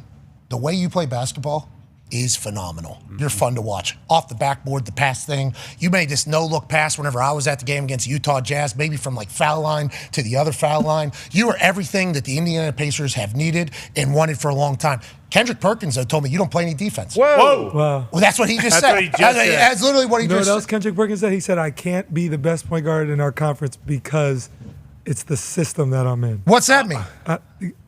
The way you play basketball is phenomenal. You're fun to watch. Off the backboard, the pass thing. You made this no-look pass whenever I was at the game against Utah Jazz, maybe from like foul line to the other foul line. You are everything that the Indiana Pacers have needed and wanted for a long time. Kendrick Perkins, though, told me you don't play any defense. Whoa. Well, that's what he just said. That's literally what he just said. You know what else Kendrick Perkins said? He said, I can't be the best point guard in our conference because it's the system that I'm in. What's that mean?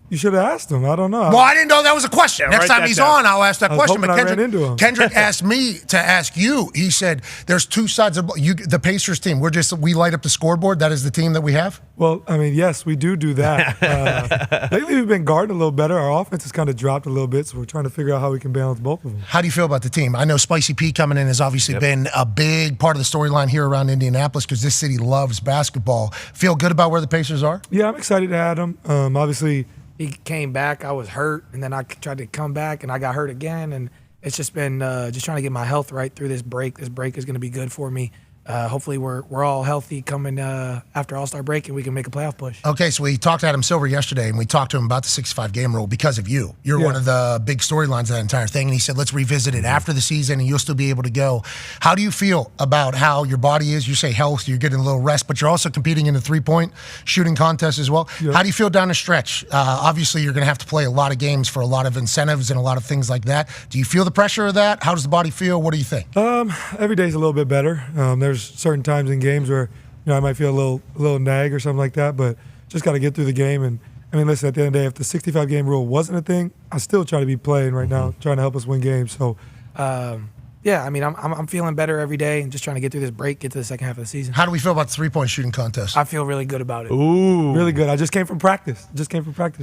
You should have asked him. I don't know. Well, I didn't know that was a question. Yeah, Next time he's on, I'll ask that question. But Kendrick asked me to ask you. He said, there's two sides of the Pacers team. We light up the scoreboard. That is the team that we have? Well, I mean, yes, we do that. Lately, we've been guarding a little better. Our offense has kind of dropped a little bit, so we're trying to figure out how we can balance both of them. How do you feel about the team? I know Spicy P coming in has obviously been a big part of the storyline here around Indianapolis because this city loves basketball. Feel good about where the Pacers are? Yeah, I'm excited to add them. Obviously, he came back. I was hurt, and then I tried to come back, and I got hurt again. And it's just been just trying to get my health right through this break. This break is going to be good for me. Hopefully, we're all healthy coming after All-Star break, and we can make a playoff push. Okay, so we talked to Adam Silver yesterday, and we talked to him about the 65-game rule because of you. You're one of the big storylines of that entire thing, and he said, let's revisit it after the season, and you'll still be able to go. How do you feel about how your body is? You say health, you're getting a little rest, but you're also competing in the three-point shooting contest as well. Yeah. How do you feel down the stretch? Obviously, you're going to have to play a lot of games for a lot of incentives and a lot of things like that. Do you feel the pressure of that? How does the body feel? What do you think? Every day's a little bit better. There's certain times in games where I might feel a little nag or something like that, but just got to get through the game. And I mean, listen, at the end of the day, if the 65-game rule wasn't a thing, I still try to be playing right now, trying to help us win games. So, yeah, I mean, I'm feeling better every day and just trying to get through this break, get to the second half of the season. How do we feel about the three-point shooting contest? I feel really good about it. Ooh, really good. I just came from practice.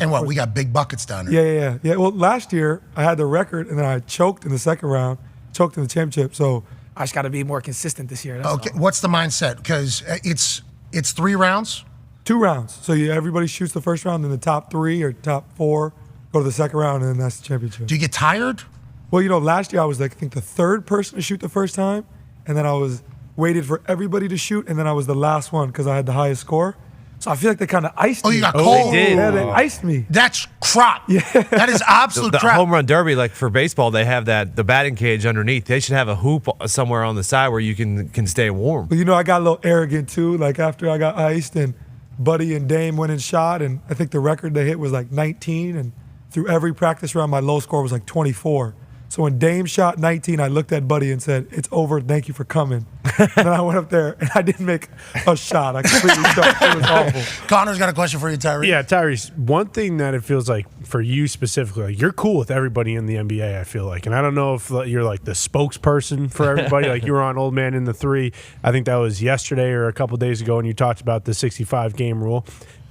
And what? We got big buckets down there. Yeah. Well, last year I had the record, and then I choked in the second round, choked in the championship. So I just got to be more consistent this year. Okay, what's the mindset? Because it's 3 rounds? 2 rounds. So everybody shoots the first round, then the top 3 or top 4 go to the second round, and then that's the championship. Do you get tired? Well, last year I was I think the 3rd person to shoot the first time, and then I was waited for everybody to shoot, and then I was the last one because I had the highest score. So I feel like they kind of iced me. Oh, you got cold? They did. Yeah, they iced me. That's crap. Yeah. That is absolute the crap. home run derby, like for baseball, they have the batting cage underneath. They should have a hoop somewhere on the side where you can stay warm. But I got a little arrogant too. Like after I got iced, and Buddy and Dame went and shot, and I think the record they hit was like 19, and through every practice round, my low score was like 24. So when Dame shot 19, I looked at Buddy and said, "It's over. Thank you for coming." And then I went up there, and I didn't make a shot. I completely sucked. It was awful. Connor's got a question for you, Tyrese. Yeah, Tyrese, one thing that it feels like for you specifically, like you're cool with everybody in the NBA, I feel like. And I don't know if you're like the spokesperson for everybody. Like you were on Old Man in the 3. I think that was yesterday or a couple days ago, and you talked about the 65-game rule.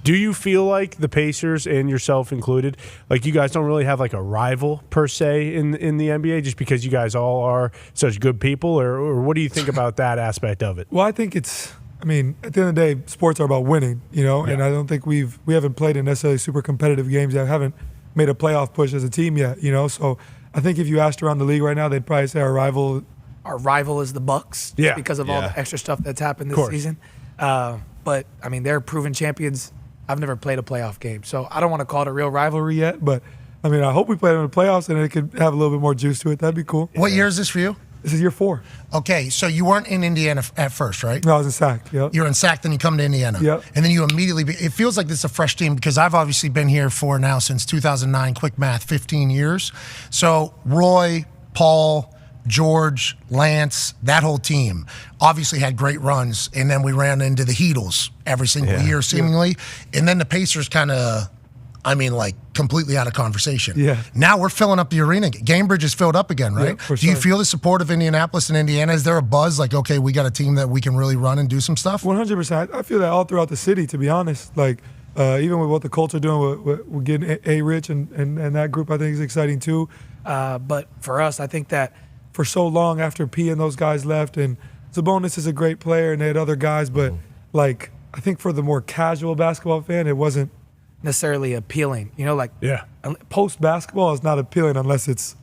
Do you feel like the Pacers and yourself included, like you guys don't really have like a rival per se in the NBA just because you guys all are such good people, or what do you think about that aspect of it? Well, I think at the end of the day, sports are about winning, and I don't think we haven't played in necessarily super competitive games that haven't made a playoff push as a team yet, So I think if you asked around the league right now, they'd probably say our rival is the Bucks, just because of all the extra stuff that's happened this season. But they're proven champions. I've never played a playoff game, so I don't want to call it a real rivalry yet, but I hope we play them in the playoffs and it could have a little bit more juice to it. That'd be cool. What year is this for you? This is year 4. Okay, so you weren't in Indiana at first, right? No, I was in SAC, yep. You were in SAC, then you come to Indiana. Yep. And then you immediately, it feels like this is a fresh team because I've obviously been here for now since 2009, quick math, 15 years. So Roy, Paul, George, Lance, that whole team obviously had great runs, and then we ran into the Heatles every single year seemingly, and then the Pacers kind of, completely out of conversation. Yeah. Now we're filling up the arena. Gamebridge is filled up again, right? Yeah, Do you feel the support of Indianapolis and Indiana? Is there a buzz like, okay, we got a team that we can really run and do some stuff? 100%. I feel that all throughout the city, to be honest. Like, even with what the Colts are doing, we're getting A-Rich and that group, I think is exciting too. But for us, I think that for so long after P and those guys left, and Sabonis is a great player and they had other guys, but I think for the more casual basketball fan, it wasn't necessarily appealing. Post basketball is not appealing unless it's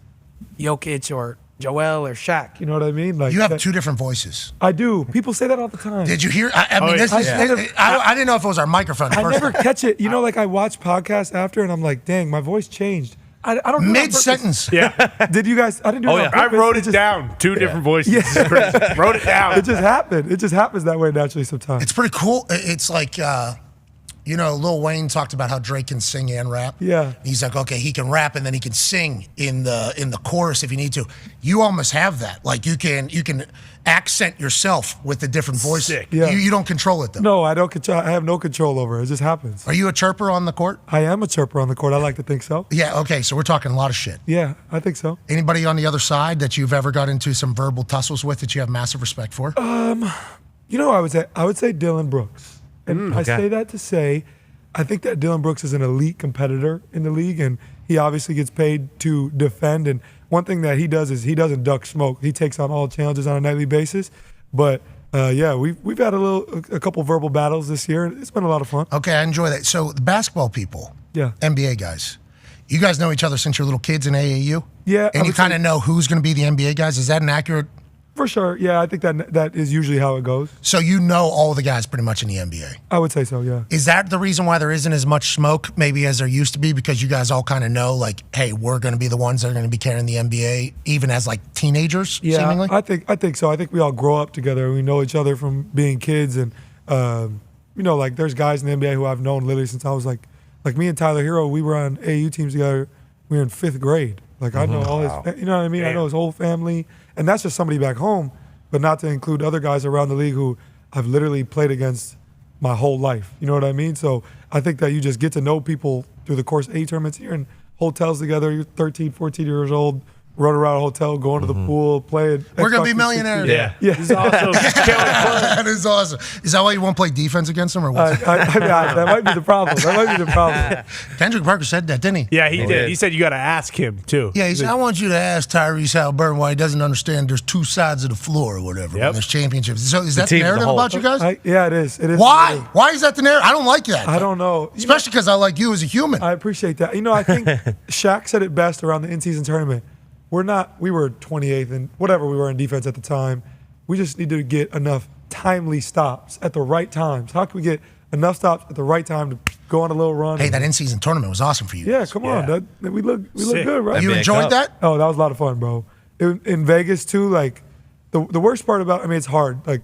Jokic or Joel or Shaq. You know what I mean? You have 2 different voices. I do. People say that all the time. Did you hear? I didn't know if it was our microphone. I never catch it. I watch podcasts after and I'm like, dang, my voice changed. I don't know. Mid-sentence. Yeah. Did you guys? I didn't do it on I purpose. wrote it down. 2 different voices. This is crazy. Wrote it down. It just happened. It just happens that way naturally sometimes. It's pretty cool. It's like, Lil Wayne talked about how Drake can sing and rap. Yeah. He's like, okay, he can rap and then he can sing in the chorus if you need to. You almost have that. Like you can accent yourself with the different voice. Sick. Yeah. You don't control it though. No, I don't control. I have no control over it. It just happens. Are you a chirper on the court? I am a chirper on the court. I like to think so. Yeah. Okay. So we're talking a lot of shit. Yeah, I think so. Anybody on the other side that you've ever got into some verbal tussles with that you have massive respect for? I would say Dylan Brooks, and I say that to say, I think that Dylan Brooks is an elite competitor in the league, and he obviously gets paid to defend. And one thing that he does is he doesn't duck smoke. He takes on all challenges on a nightly basis. But we've had a couple verbal battles this year, and it's been a lot of fun. Okay, I enjoy that. So the basketball people, NBA guys, you guys know each other since you're little kids in AAU? Yeah. And you kind of know who's going to be the NBA guys? Is that an accurate? For sure. Yeah, I think that is usually how it goes. So you know all the guys pretty much in the NBA? I would say so, yeah. Is that the reason why there isn't as much smoke maybe as there used to be? Because you guys all kind of know, like, hey, we're going to be the ones that are going to be carrying the NBA, even as, like, teenagers, seemingly? I think so. I think we all grow up together. We know each other from being kids. And, there's guys in the NBA who I've known literally since I was, like me and Tyler Hero, we were on AAU teams together. We were in 5th grade. Like, I know all his, you know what I mean? Damn. I know his whole family. And that's just somebody back home, but not to include other guys around the league who I've literally played against my whole life. You know what I mean? So I think that you just get to know people through the course of 8 tournaments here in hotels together. You're 13, 14 years old, run around a hotel, going to the pool, playing. We're going to be millionaires. Yeah. This is awesome. That is awesome. Is that why you won't play defense against them? Or what? That might be the problem. Kendrick Parker said that, didn't he? Yeah, he did. He said you got to ask him, too. Yeah, he said, I want you to ask Tyrese Halliburton why he doesn't understand there's 2 sides of the floor or whatever when there's championships. So is that the narrative about you guys? Yeah, it is. Why? Why is that the narrative? I don't like that. I don't know. Especially because I like you as a human. I appreciate that. I think Shaq said it best around the in-season tournament. We were 28th and whatever we were in defense at the time. We just need to get enough timely stops at the right times. How can we get enough stops at the right time to go on a little run? Hey, that in-season tournament was awesome for you. Yeah, come on. We look good, right? You enjoyed that? Oh, that was a lot of fun, bro. In Vegas, too, like, the worst part about, it's hard. Like,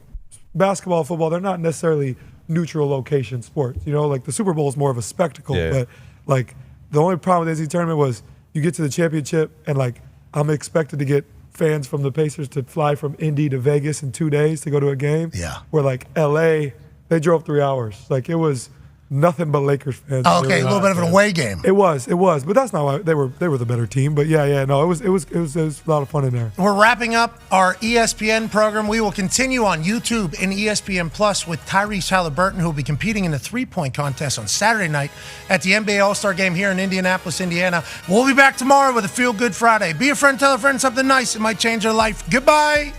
basketball, football, they're not necessarily neutral location sports. You know, like the Super Bowl is more of a spectacle, Yeah. but like the only problem with the NCAA tournament was you get to the championship and like I'm expected to get fans from the Pacers to fly from Indy to Vegas in 2 days to go to a game. Yeah. Where like LA, they drove 3 hours. Like it was nothing but Lakers fans. Oh, okay, a little bit of an away game. It was, but that's not why they were the better team. But no, it was a lot of fun in there. We're wrapping up our ESPN program. We will continue on YouTube and ESPN Plus with Tyrese Halliburton, who will be competing in the three-point contest on Saturday night at the NBA All-Star Game here in Indianapolis, Indiana. We'll be back tomorrow with a Feel Good Friday. Be a friend, tell a friend something nice. It might change their life. Goodbye.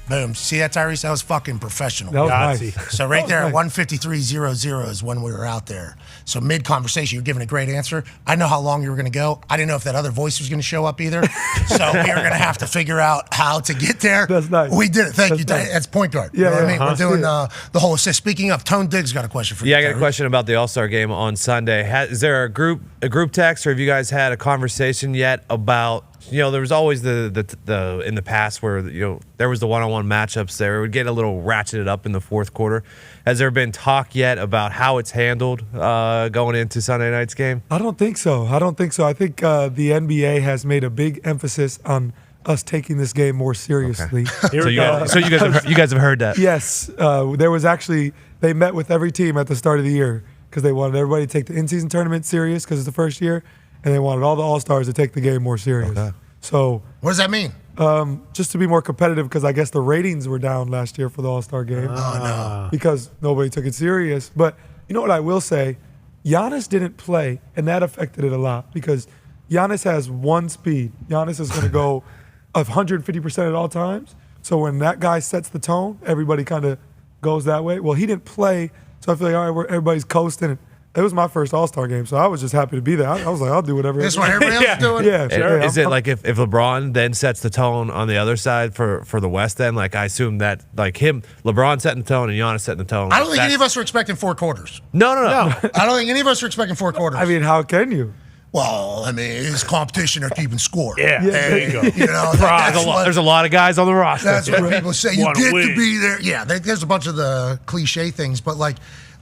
Boom. See that, Tyrese? That was fucking professional. That was nice. So right there at 153.00 is when we were out there. So mid-conversation, you're giving a great answer. I know how long you were going to go. I didn't know if that other voice was going to show up either. So we were going to have to figure out how to get there. That's nice. We did it. Thank you. Nice. That's point guard. Yeah, You know what I yeah. mean? We're doing the whole assist. Speaking of, Tone Diggs got a question for you. Yeah, I got a Tyrese. question about the All-Star game on Sunday. Is there a group text, or have you guys had a conversation yet about, there was always the in the past where, there was the one-on-one matchups there. It would get a little ratcheted up in the fourth quarter. Has there been talk yet about how it's handled going into Sunday night's game? I don't think so. I think the NBA has made a big emphasis on us taking this game more seriously. So you guys have heard that? Yes. There was actually, they met with every team at the start of the year because they wanted everybody to take the in-season tournament serious because it's the first year, and they wanted all the All-Stars to take the game more serious. Okay. So what does that mean? Just to be more competitive, because I guess the ratings were down last year for the All-Star game. Oh, no. Because nobody took it serious. But you know what I will say? Giannis didn't play, and that affected it a lot because Giannis has one speed. Giannis is going to go 150% at all times. So when that guy sets the tone, everybody kind of goes that way. Well, he didn't play, so I feel like, all right, everybody's coasting. It was my first All-Star game, so I was just happy to be there. I was like, I'll do whatever. This is what everybody else is doing? Yeah, sure. Is it like if LeBron then sets the tone on the other side for the West end? Like I assume that like LeBron setting the tone and Giannis setting the tone. I don't think any of us were expecting four quarters. No. I don't think any of us were expecting four quarters. I mean, how can you? Well, I mean, it's competition or keeping score. Yeah, there you go. There's a lot of guys on the roster. That's what people say. You get to be there. Yeah, there's a bunch of the cliche things, but like,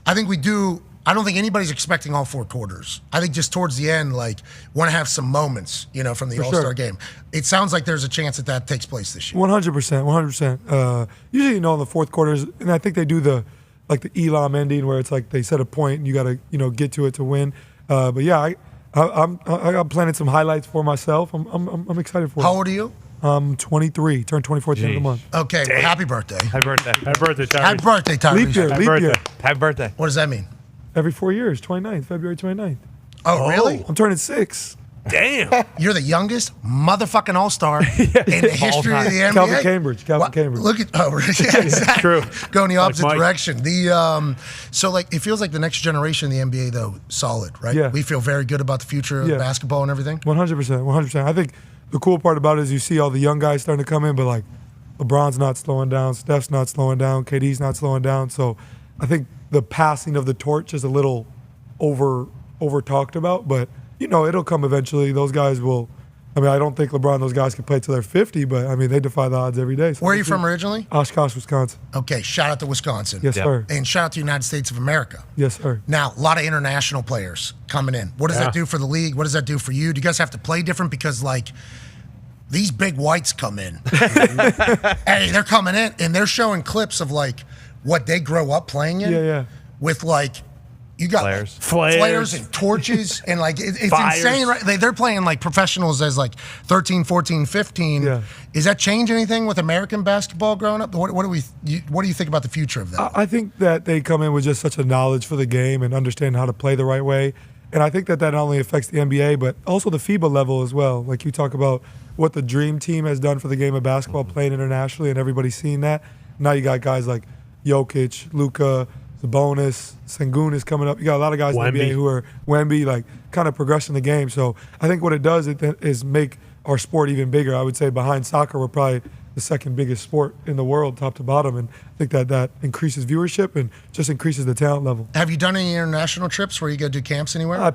I think we do. I don't think anybody's expecting all four quarters. I think just towards the end, like, want to have some moments, from the All-Star game. It sounds like there's a chance that takes place this year. 100%. Usually, in the fourth quarters, and I think they do the Elam ending where it's like they set a point and you got to, get to it to win. But yeah, I'm planning some highlights for myself. I'm excited for it. How old are you? I'm 23. Turned 24 at the end of the month. Okay, well, happy birthday. Happy birthday. Happy birthday, Tyrese. Happy birthday, Tyrese. Leap year. Happy birthday. What does that mean? Every 4 years, 29th, February 29th. Oh, really? I'm turning 6. Damn. You're the youngest motherfucking All-Star in the history of the NBA. Calvin Cambridge. Look at yeah, exactly. True. Going the opposite Mike. direction. So it feels like the next generation in the NBA though solid, right? Yeah. We feel very good about the future of basketball and everything. 100%. I think the cool part about it is you see all the young guys starting to come in, but like LeBron's not slowing down, Steph's not slowing down, KD's not slowing down. So I think the passing of the torch is a little over talked about, but it'll come eventually. Those guys will. I mean, I don't think LeBron and those guys can play till they're 50, but I mean, they defy the odds every day. So Where are you from originally? Oshkosh, Wisconsin. Okay, shout out to Wisconsin. Yes, sir. And shout out to the United States of America. Yes, sir. Now, a lot of international players coming in. What does that do for the league? What does that do for you? Do you guys have to play different? Because, like, these big whites come in. Hey, they're coming in, and they're showing clips of, like, what they grow up playing in. Yeah. With, like, you got flares and torches, and, like, it's insane, right? They're playing, like, professionals as, like, 13, 14, 15. Yeah. Does that change anything with American basketball growing up? What do you think about the future of that? I think that they come in with just such a knowledge for the game and understand how to play the right way. And I think that not only affects the NBA, but also the FIBA level as well. Like you talk about what the Dream Team has done for the game of basketball, playing internationally, and everybody's seen that. Now you got guys like Jokic, Luka, Sabonis, Sengun is coming up. You got a lot of guys in the NBA who are Wemby, like kind of progressing the game. So I think what it does is make our sport even bigger. I would say behind soccer, we're probably the second biggest sport in the world, top to bottom, and I think that increases viewership and just increases the talent level. Have you done any international trips where you go do camps anywhere? I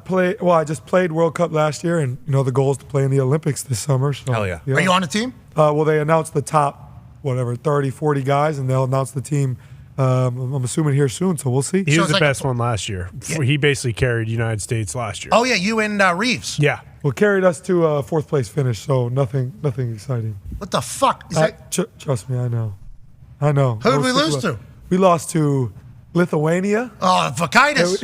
just played World Cup last year, and the goal is to play in the Olympics this summer. So, Hell yeah. Are you on a team? Well, they announced the top, 30, 40 guys, and they'll announce the team I'm assuming here soon, so we'll see. He So was it's the like best one last year. He basically carried the United States last year. Oh yeah, you and Reeves. Yeah. Well, carried us to a 4th place finish, so nothing exciting. What the fuck? Is that? Trust me, I know. Who did we lose to? We lost to Lithuania. Oh, Vakaitis.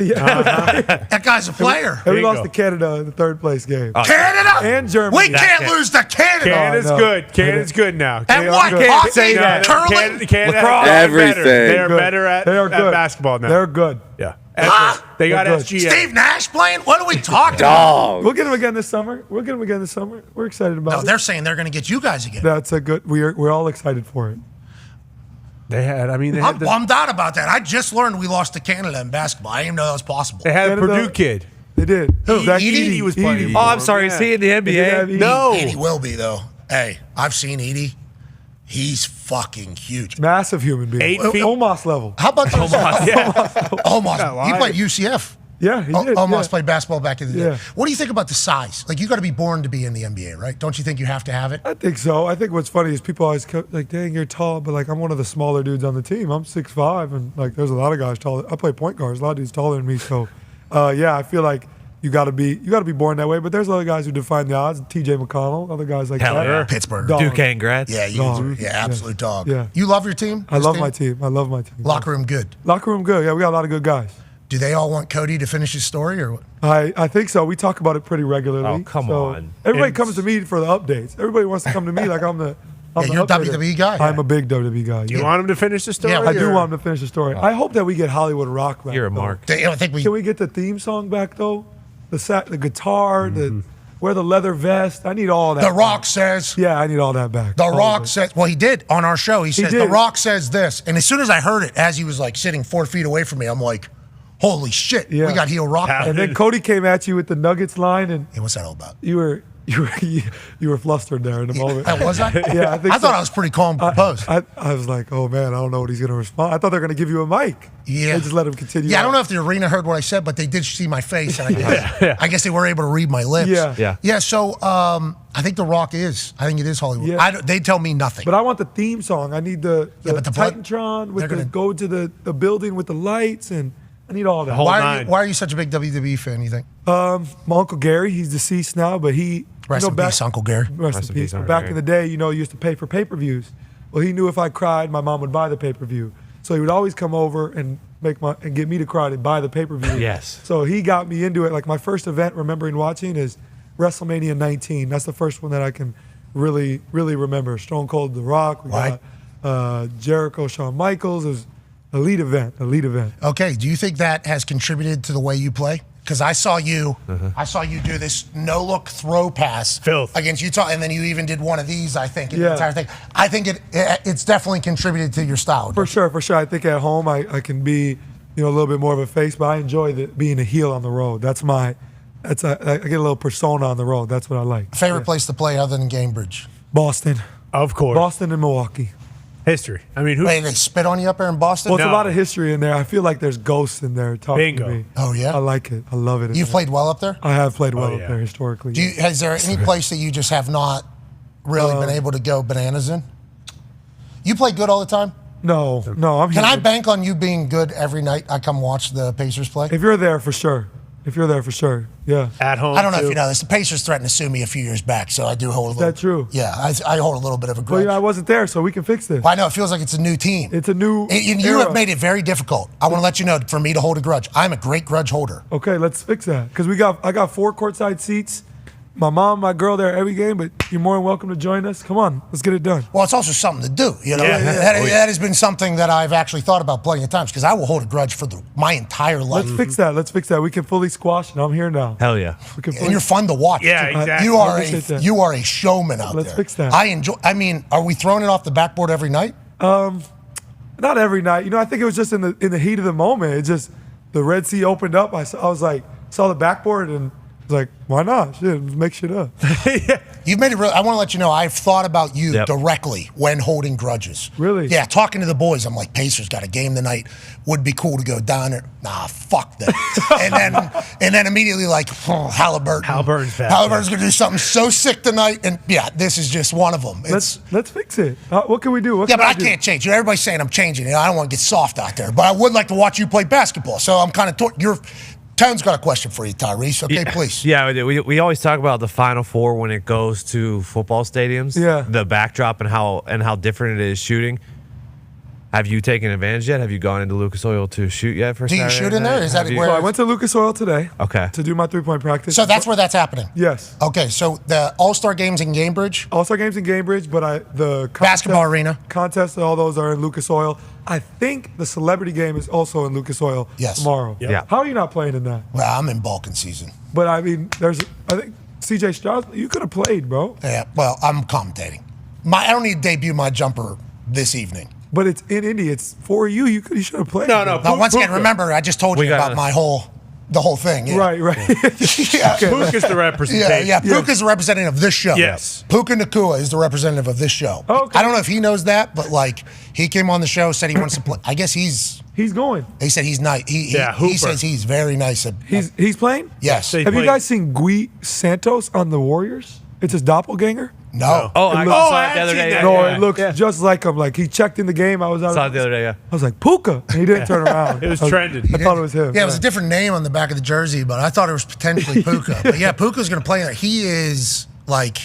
That guy's a player. And we lost to Canada in the 3rd place game. Canada and Germany. We can't lose to Canada. Canada's Oh, no. good. Canada's good now. And what? Can't Say that. curling? Canada Lacrosse. Everything. They are Good. better at They are good. basketball now. They're good. Yeah. Huh? They got They're good. SGA. Steve Nash playing? What are we talking about? We'll get them again this summer. We're excited about No, it. they're saying they're going to get you guys again. That's a good. We're all excited for it. They had. I mean, they I'm had the, bummed out about that. I just learned we lost to Canada in basketball. I didn't even know that was possible. they had a Canada- Purdue kid. They did. Zach Edie was playing. Oh, I'm sorry. Is he in the They did have NBA? Edie. No. Edie will be, though. Hey, I've seen Edie. He's fucking huge. Massive human being. 8 feet. Omos level. How about Omos? Not He lying. played UCF. Yeah, he did. Omos yeah. played basketball back in the day. Yeah. What do you think about the size? Like, you got to be born to be in the NBA, right? Don't you think you have to have it? I think so. I think what's funny is people always like, dang, you're tall, but like I'm one of the smaller dudes on the team. I'm 6'5", and like there's a lot of guys taller. I play point guard. There's a lot of dudes taller than me. So, yeah, I feel like you got to be born that way. But there's other guys who define the odds. T.J. McConnell, other guys like Hell that. yeah. Pittsburgh. Dog. Duquesne grads. Yeah, you, Dog. yeah, absolute dog. Yeah. You love your team? I This love team? my team. I love my team. Locker room good. Locker room good. Yeah, we got a lot of good guys. Do they all want Cody to finish his story or what? I think so. We talk about it pretty regularly. Oh, come So on. Everybody It's- comes to me for the updates. Everybody wants to come to me like I'm the. I'm Yeah, the you're a updater. WWE guy. I'm a big WWE guy. You want him to finish the story? Yeah, I do or- want him to finish the story. I hope that we get Hollywood Rock back. You're a though. mark. I think we. Can we get the theme song back though? The guitar, wear the leather vest. I need all that. The Rock says. Yeah, I need all that back. The All of Rock it. says. Well, he did on our show. He says did. The Rock says this, and as soon as I heard it, as he was like sitting 4 feet away from me, I'm like, "Holy shit, Yeah. we got heel Rock." back. And then Cody came at you with the Nuggets line, and Hey, what's that all about? you were flustered there in the moment. Was I? Yeah, I think I so. thought I was pretty calm and composed. I was like, oh man, I don't know what he's going to respond. I thought they were going to give you a mic. Yeah. They just let him continue. Yeah, I don't on. know if the arena heard what I said, but they did see my face, and I guess they were able to read my lips. Yeah. Yeah. So I think The Rock is. I think it is Hollywood. Yeah. They tell me nothing. But I want the theme song. I need the but the play- Titantron with they're the gonna- go to the building with the lights, and I need all that. Why are you such a big WWE fan? You think? My Uncle Gary, he's deceased now, but he Rest in peace, Uncle Gary. Rest in peace. But back in the day, you used to pay for pay-per-views. Well, he knew if I cried, my mom would buy the pay-per-view. So he would always come over and get me to cry to buy the pay-per-view. Yes. So he got me into it. Like my first event, remembering watching, is WrestleMania 19. That's the first one that I can really, really remember. Stone Cold, The Rock. We got Jericho, Shawn Michaels. It was elite event. Okay. Do you think that has contributed to the way you play? Because I saw you do this no-look throw pass against Utah, and then you even did one of these. I think in the entire thing. I think it's definally contributed to your style. For sure. I think at home I can be, a little bit more of a face, but I enjoy being a heel on the road. I get a little persona on the road. That's what I like. Favorite place to play other than Gamebridge? Boston. Of course. Boston and Milwaukee. History. I mean, Wait, they spit on you up there in Boston? Well, it's a lot of history in there. I feel like there's ghosts in there talking to me. Oh, yeah? I like it. I love it. You've played well up there? I have played well up there historically. Is there any place that you just have not really been able to go bananas in? You play good all the time? No. I'm Can here. I bank on you being good every night I come watch the Pacers play? If you're there, for sure. Yeah. At home. I don't know if too. you know this. The Pacers threatened to sue me a few years back, so I do hold a little. Is that true? Yeah, I hold a little bit of a grudge. Well, I wasn't there, so we can fix this. I know it feels like it's a new team. It's a new. And you have made it very difficult. I want to let you know, for me to hold a grudge, I'm a great grudge holder. Okay, let's fix that. Because I got 4 courtside seats. My mom, my girl there every game, but you're more than welcome to join us. Come on, let's get it done. Well, it's also something to do. That has been something that I've actually thought about plenty of times because I will hold a grudge for my entire life. Let's fix that. We can fully squash it. I'm here now. Hell yeah. And you're fun to watch. Yeah, too. exactly. You are a showman out there. Let's fix that. I enjoy. I mean, are we throwing it off the backboard every night? Not every night. I think it was just in the heat of the moment. It just the Red Sea opened up. I was like, saw the backboard and was like, why not? Shit, make shit up. You've made it real. I want to let you know I've thought about you Yep. directly when holding grudges. Really? Yeah, talking to the boys, I'm like, Pacers got a game tonight. Would be cool to go down there. Nah, fuck them. and then immediately like, Halliburton. Halliburton's back. Halliburton's gonna do something so sick tonight, and yeah, this is just one of them. Let's fix it. What can we do? Yeah, but I can't change it. Everybody's saying I'm changing it. I don't want to get soft out there, but I would like to watch you play basketball. So I'm kind of Town's got a question for you, Tyrese. Okay, please. Yeah, we always talk about the Final Four when it goes to football stadiums. Yeah. The backdrop and how different it is shooting. Have you taken advantage yet? Have you gone into Lucas Oil to shoot yet for Do you Saturday shoot in night? there? Is that Have you- where- So I went to Lucas Oil today. Okay. To do my 3-point practice. So that's where that's happening. Yes. Okay, so the All-Star games in Cambridge. All-Star games in Cambridge, but the Basketball arena contest, all those are in Lucas Oil. I think the celebrity game is also in Lucas Oil tomorrow. Yeah. How are you not playing in that? Well, I'm in Balkan season. But I mean, I think CJ Stroud, you could have played, bro. Yeah, well, I'm commentating. I don't need to debut my jumper this evening. But it's in Indy. It's for you. You should have played. Now, once again, remember, I just told you about the whole thing. Yeah. Right. Yeah. Puka's the representation. Yeah. Puka's the representative of this show. Yes. Puka Nakua is the representative of this show. I don't know if he knows that, but like he came on the show, said he wants to play. I guess he's going. He said he's nice. He says he's very nice. He's playing? Yes. Have you guys seen Gui Santos on the Warriors? It's his doppelganger? No. Oh, I saw it the other day. No, it looks just like him. Like he checked in the game. I was out. Saw it the other day, yeah. I was like, Puka. And he didn't turn around. It was I trending. I thought it was him. Yeah, it was a different name on the back of the jersey, but I thought it was potentially Puka. But yeah, Puka's going to play there. He is like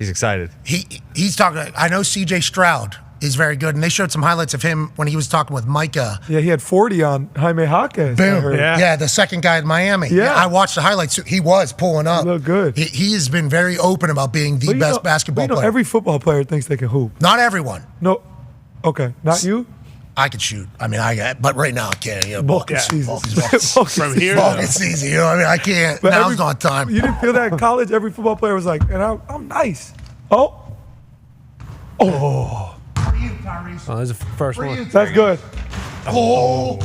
He's excited. he's talking. I know CJ Stroud is very good, and they showed some highlights of him when he was talking with Micah. Yeah, he had 40 on Jaime Jaquez. I Boom. heard. Yeah, the second guy in Miami. Yeah. I watched the highlights. He was pulling up. He looked good. He has been very open about being the But you best know- basketball but you know, player. every football player thinks they can hoop. Not everyone. No. Okay. Not you? I could shoot. I mean, but right now I can't. You know, Bulking Balkan season. From here, Balkan season. You know, what I mean, I can't. But Now's not time. You didn't feel that in college? Every football player was like, and I'm nice. Oh. For you, Tyrese. Oh, that's the first For one. you, That's good. Oh,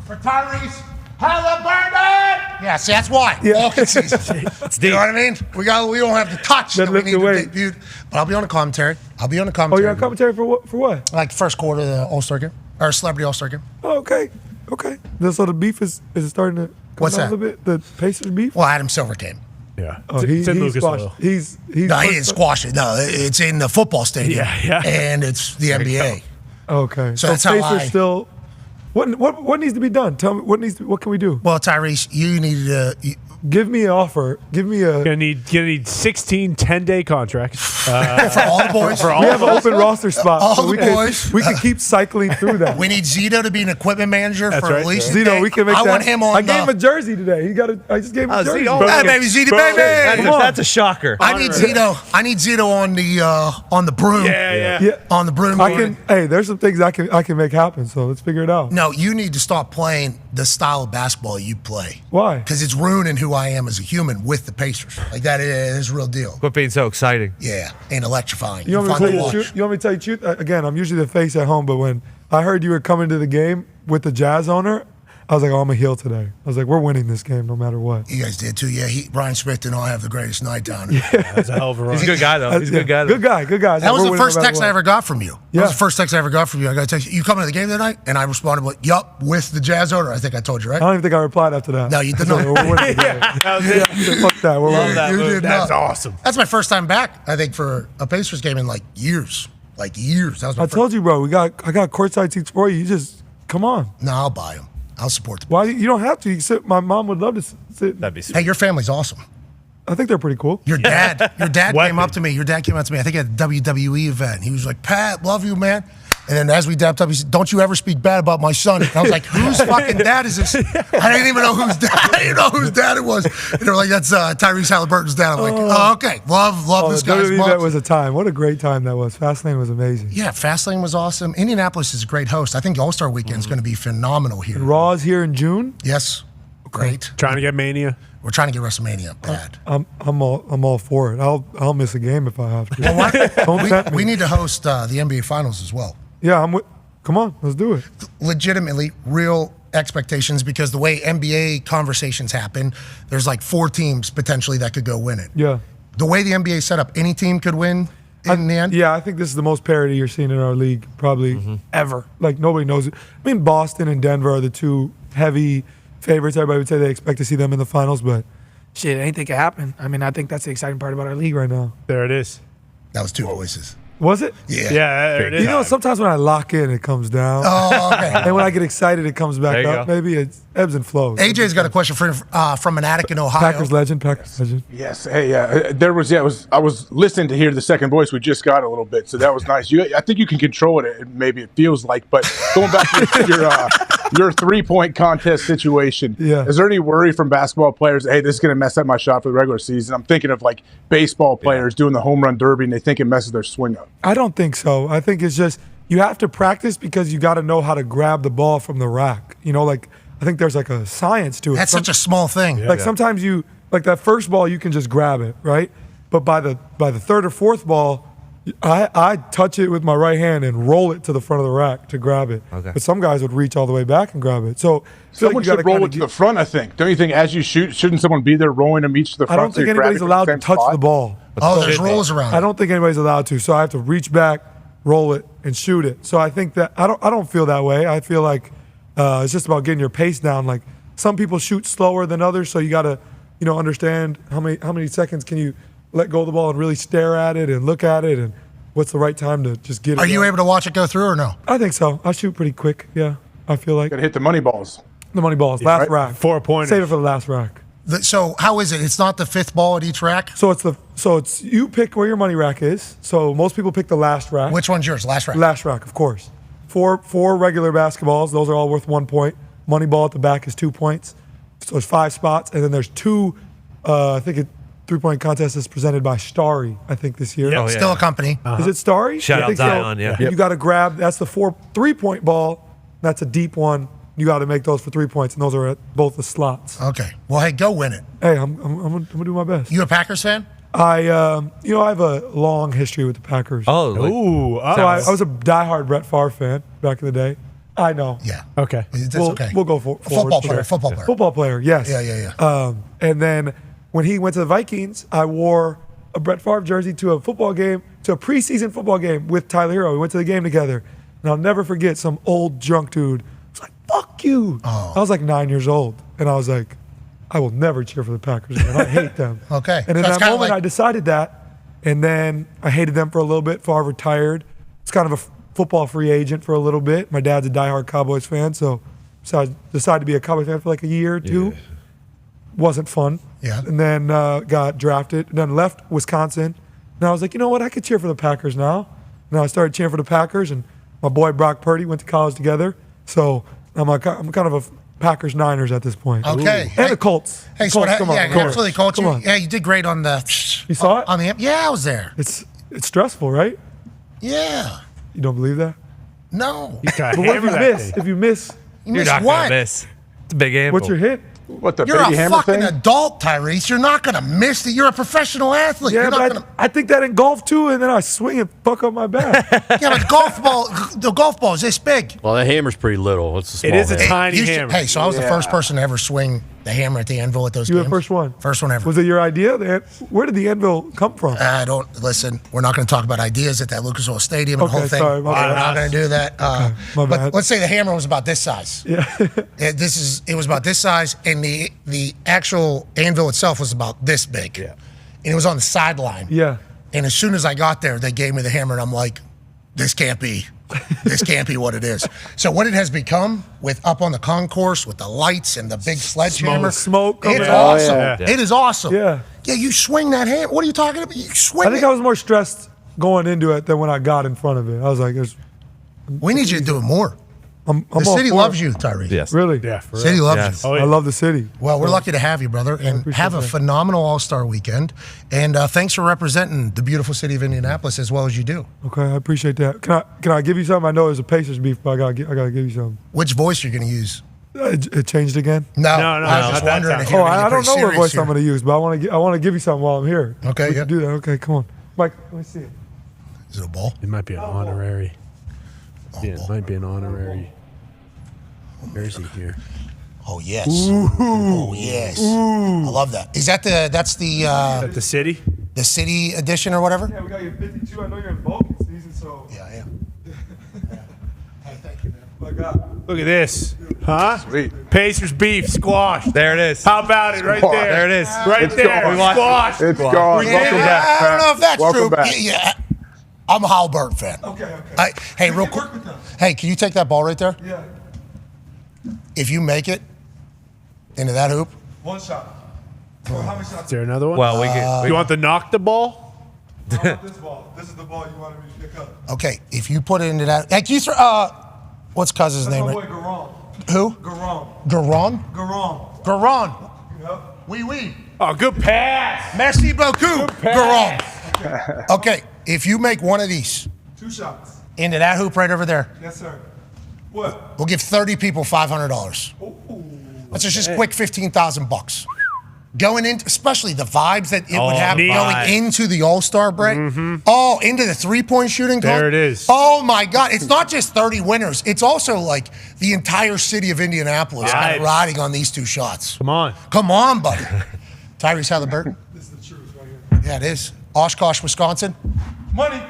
for Tyrese Halliburton. Yeah, see, that's why. Yeah. Balkan season. You know what I mean? We don't have to touch that we lift need the to weight. debut. But I'll be on the commentary. Oh, you're on commentary for what? For what? Like first quarter of the All-Star game. Or Celebrity All-Star game. Oh, okay. Okay. So the beef is it starting to come What's down that? a little bit? The Pacers beef? Well, Adam Silver came. Yeah. Oh, It's in he Lucas squashed. Oil. He's No, he didn't squash it. No, it's in the football stadium. Yeah. And it's the NBA. Okay. So that's how Pacers I- still. What needs to be done? Tell me what can we do? Well, Tyrese, you need to. Give me an offer. Give me a. Gonna need 16 10-day contracts. For all the boys. For all We have an open roster spot. All so the we boys. we can keep cycling through that. We need Zito to be an equipment manager That's for right. at least a Zito, day. we can make I that. want him on I gave him a jersey today. I just gave him a jersey. Zito. Hey, baby, Zito, baby. That's a shocker. I need Zito on the broom. Yeah. On the broom. Hey, there's some things I can make happen. So let's figure it out. No, you need to stop playing the style of basketball you play. Why? Because it's ruining who I am as a human with the Pacers. Like that is a real deal. Quit being so exciting. Yeah, and electrifying. You want me to Fun tell you the watch. truth? You want me to tell you the truth? Again, I'm usually the face at home, but when I heard you were coming to the game with the Jazz owner, I was like, oh, I'm a heel today. I was like, we're winning this game no matter what. You guys did too. Yeah, Brian Smith and I have the greatest night down. That's a hell of a run. He's a good guy, though. He's a good guy. Good guy. That was We're the winning first no matter text I what. ever got from you. That Yeah. was the first text I ever got from you. I got to text you coming to the game tonight? And I responded with, yup, with the Jazz owner. I think I told you, I right? don't even think I replied after that. No, you did I said, not. We're winning today. That was it. Fuck that. We're Love winning. that You move. did That's not. awesome. That's my first time back, I think, for a Pacers game in like years. That was my I told you, bro. I got courtside seats for you. You just come on. No, I'll buy them. I'll support them. Why you don't have to? You can sit. My mom would love to sit. That'd be sweet. Hey, your family's awesome. I think they're pretty cool. Your dad came Weapon. up to me. Your dad came up to me, I think at a WWE event. He was like, Pat, love you, man. And then as we dapped up, he said, don't you ever speak bad about my son. And I was like, whose fucking dad is this? I didn't even know whose dad. I didn't know whose dad it was. And they're like, that's Tyrese Halliburton's dad. I'm like, oh, okay. Love this the guy's WWE mom. event was a time. What a great time that was. Fastlane was amazing. Yeah, Fastlane was awesome. Indianapolis is a great host. I think All-Star Weekend is going to be phenomenal here. And Raw's here in June. Yes, great. Trying to get Mania. We're trying to get WrestleMania bad. I'm all for it. I'll miss a game if I have to. Don't tempt me. We need to host the NBA Finals as well. Yeah, I'm with. Come on, let's do it. Legitimately, real expectations because the way NBA conversations happen, there's like 4 teams potentially that could go win it. Yeah. The way the NBA is set up, any team could win in the end. Yeah, I think this is the most parity you're seeing in our league probably ever. Like nobody knows it. I mean, Boston and Denver are the 2 heavy favorites. Everybody would say they expect to see them in the finals, but shit, anything can happen. I mean, I think that's the exciting part about our league right now. There it is. That was 2 voices. Was it? Yeah. Yeah, there it is. You know, sometimes when I lock in, it comes down. Oh, okay. And when I get excited, it comes back There you up. go. Maybe it ebbs and flows. AJ's got a question from an attic in Ohio. Packers legend. Yes. Hey, I was listening to hear the second voice we just got a little bit, so that was nice. I think you can control it. Maybe it feels like, but going back to your 3-point contest situation, is there any worry from basketball players? Hey, this is going to mess up my shot for the regular season. I'm thinking of like baseball players doing the home run derby, and they think it messes their swing up. I don't think so. I think it's just you have to practice because you got to know how to grab the ball from the rack. You know, like I think there's like a science to it. That's such a small thing. Sometimes you like that first ball you can just grab it, right? But by the 3rd or 4th ball, I touch it with my right hand and roll it to the front of the rack to grab it. Okay. But some guys would reach all the way back and grab it. So Someone should roll it to the front, I think. Don't you think as you shoot, shouldn't someone be there rolling them each to the front? I don't think anybody's allowed to touch the ball. There's rolls around. I don't think anybody's allowed to. So I have to reach back, roll it, and shoot it. So I think that I don't feel that way. I feel like it's just about getting your pace down. Like some people shoot slower than others, so you got to, understand how many seconds can you let go of the ball and really stare at it and look at it, and what's the right time to just get it. Are you able to watch it go through or no? I think so. I shoot pretty quick. Yeah, I feel like. Got to hit the money balls. The money balls, Yeah, last right? rack. 4 pointers. Save it for the last rack. So how is it? It's not the 5th ball at each rack? So it's you pick where your money rack is. So most people pick the last rack. Which one's yours? Last rack? Last rack, of course. Four regular basketballs. Those are all worth 1 point. Money ball at the back is 2 points. So there's 5 spots, and then there's 2. I think a 3-point contest is presented by Starry. I think this year. Yeah, still a company. Is it Starry? Shout I out think Dahn, yeah. You got to grab. That's the 3-point ball. That's a deep one. You got to make those for 3 points, and those are at both the slots. Okay. Well, hey, go win it. Hey, I'm gonna do my best. You a Packers fan? I have a long history with the Packers. Oh, So I was a diehard Brett Favre fan back in the day. I know. Yeah. Okay. That's we'll, okay. We'll go for Football player. Football player, yes. Yeah. And then when he went to the Vikings, I wore a Brett Favre jersey to a preseason football game with Tyler Hero. We went to the game together. And I'll never forget some old drunk dude was like, fuck you. Oh. I was like 9 years old. And I was like, I will never cheer for the Packers again. I hate them. Okay. And in So it's that kinda moment, like- I decided that. And then I hated them for a little bit. Favre retired. It's kind of a football free agent for a little bit. My dad's a diehard Cowboys fan, so I decided to be a Cowboys fan for like a year or two. Wasn't fun. Yeah. And then got drafted. And then left Wisconsin. And I was like, you know what? I could cheer for the Packers now. And I started cheering for the Packers. And my boy Brock Purdy went to college together. So I'm kind of a Packers Niners at this point. Okay. And the Colts. Hey, The so Colts, come on, Colts. absolutely, Colts. Come on. Yeah, you did great on the. You saw it? On the yeah, I was there. It's stressful, right? Yeah. You don't believe that? No. But what if you miss? If you miss, You miss what? It's a big gamble. what's your hit? What, the You're baby a hammer fucking thing? adult, Tyrese. You're not gonna miss it. You're a professional athlete. Yeah, You're not but gonna. I think that in golf too, and then I swing and fuck up my back. Yeah, but the golf ball is this big. Well, the hammer's pretty little. It's a small It is a hammer. tiny You should- hammer. Hey, so I was the first person to ever swing the hammer at the anvil at those You were games. the first one. First one ever. Was it your idea? Where did the anvil come from? I don't listen. We're not going to talk about ideas at that Lucas Oil Stadium and the Okay, whole thing. sorry, my bad. We're not going to do that. my but bad. let's say the hammer was about this size. Yeah. It was about this size, and the actual anvil itself was about this big. Yeah. And it was on the sideline. Yeah. And as soon as I got there, they gave me the hammer, and I'm like, this can't be what it is. So what it has become with up on the concourse with the lights and the big sledgehammer. Smoke coming It's out. awesome. Yeah. It is awesome. Yeah. Yeah, you swing that hammer. What are you talking about? You swing I think it. I was more stressed going into it than when I got in front of it. I was like, We need you to do it more. I'm The all city for loves it. you, Tyree. Yes. Really? Yeah, for City real. loves you. Oh, yeah. I love the city. Well, we're lucky to have you, brother, and appreciate have a that. phenomenal All-Star weekend. And thanks for representing the beautiful city of Indianapolis as well as you do. Okay, I appreciate that. Can I give you something? I know there's a Pacers beef, but I gotta give you something. Which voice you're going to use? It changed again. No, No, I was not just that wondering time. if you're Oh, going to I don't know what voice here. I'm gonna use, but I want to give you something while I'm here. Okay, we yeah. can do that. Okay, come on, Mike. Let me see it. Is it a ball? It might be an honorary. Yeah, it might be an honorary. Where is he here? Oh yes. Oh yes. I love that. Is that that's the the city? The city edition or whatever? Yeah, we got you 52. I know you're in Vulcan season, so. Yeah, I am. Hey, thank you, man. My God. Look at this. Huh? Sweet. Pacers beef squash. There it is. How about it right Squash. there? There it is. Right It's there. gone. We watched Squash. it. It's gone. We Welcome did it. back, I don't know if that's Welcome true. back. Yeah. I'm a Halliburton fan. Okay. Hey, real quick. Hey, can you take that ball right there? Yeah. If you make it into that hoop, One shot. Or how many shots? Is there another one? Well, we get. You want the knock the ball? I want this ball. This is the ball you wanted me to pick up. okay. If you put it into that, hey, can you throw? What's Cuz's That's name? my Right? boy Garon. Who? Garon. Garon. Garon. Garon. Yep. Oui, oui. Oh, good pass. Merci beaucoup, pass. Garon. Okay, if you make one of these 2 shots. into that hoop right over there, Yes, sir. What? we'll give 30 people $500. That's just quick $15,000 going into, especially the vibes that it would have neat. going into the All-Star break. Oh, into the three-point shooting. There it is. Oh my God! It's not just 30 winners. It's also like the entire city of Indianapolis kind Right. of riding on these 2 shots. Come on. Come on, buddy. Tyrese Halliburton. This is the truth right here. Yeah, it is. Oshkosh, Wisconsin. Money.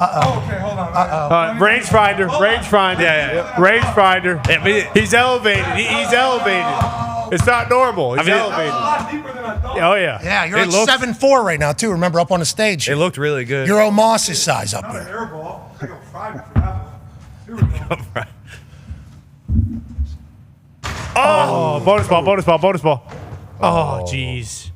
Oh, okay, hold on. Rangefinder. Rangefinder. Yeah. Rangefinder. Yeah, but He's elevated. He's elevated. It's not normal. He's I mean, That's a elevated. lot deeper than I thought. Oh, yeah. Yeah, you're It at looks- 7'4" right now, too. Remember, up on the stage. It looked really good. You're Omos's size up Not an here. air ball. I got fried for that one. Here we go. Oh, bonus ball, bonus ball, bonus ball. Oh, jeez.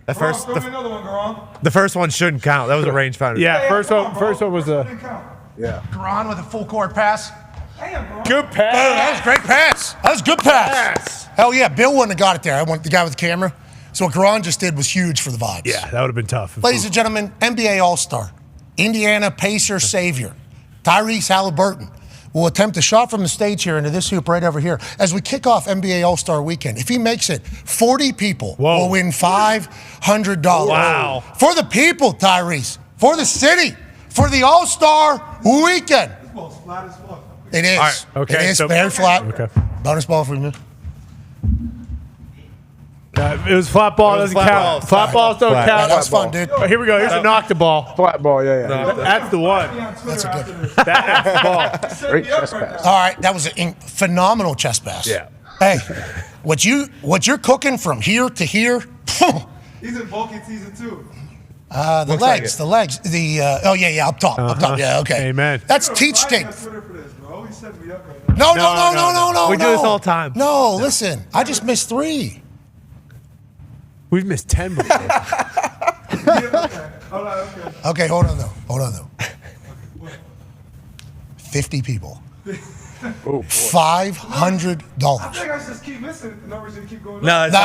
The first, Throw me another one, Garon. the first one shouldn't count. That was a rangefinder. Yeah, first one was a Didn't count. Yeah. Garon with a full court pass. Damn, Garon. good Oh, pass. that was a great pass. That was a good pass. Hell yeah, Bill wouldn't have got it there. I want the guy with the camera. So what Garon just did was huge for the vibes. Yeah, that would have been tough. Ladies and gentlemen, NBA All-Star, Indiana Pacer savior, Tyrese Halliburton will attempt a shot from the stage here into this hoop right over here as we kick off NBA All-Star Weekend. If he makes it, 40 people will win $500. Wow. For the people, Tyrese. For the city. For the All-Star Weekend. This ball's flat as fuck. It is. All right, okay, It is so- very flat. Okay. Bonus ball for you. It was flat ball. It was Doesn't flat count. balls. Flat balls don't Flat. Yeah, count. that was fun, dude. Oh, here we go. Here's a knock the ball. Flat ball, yeah. That's the one. That's a good. That's the ball. Great chest pass. All right, that was a phenomenal chest pass. Yeah. Hey, what you're cooking from here to here? He's in Vulcan season 2. The legs. Oh yeah, up top. Yeah, okay. Amen. That's teach Friday tape. on Twitter for this, bro. He set me up right now. No. We do this all the time. No, listen. I just missed 3. We've missed 10 before. Okay. Hold on, okay. Okay, hold on though. 50 people. $500. I think I should just keep missing it. The numbers should keep going No, up. it's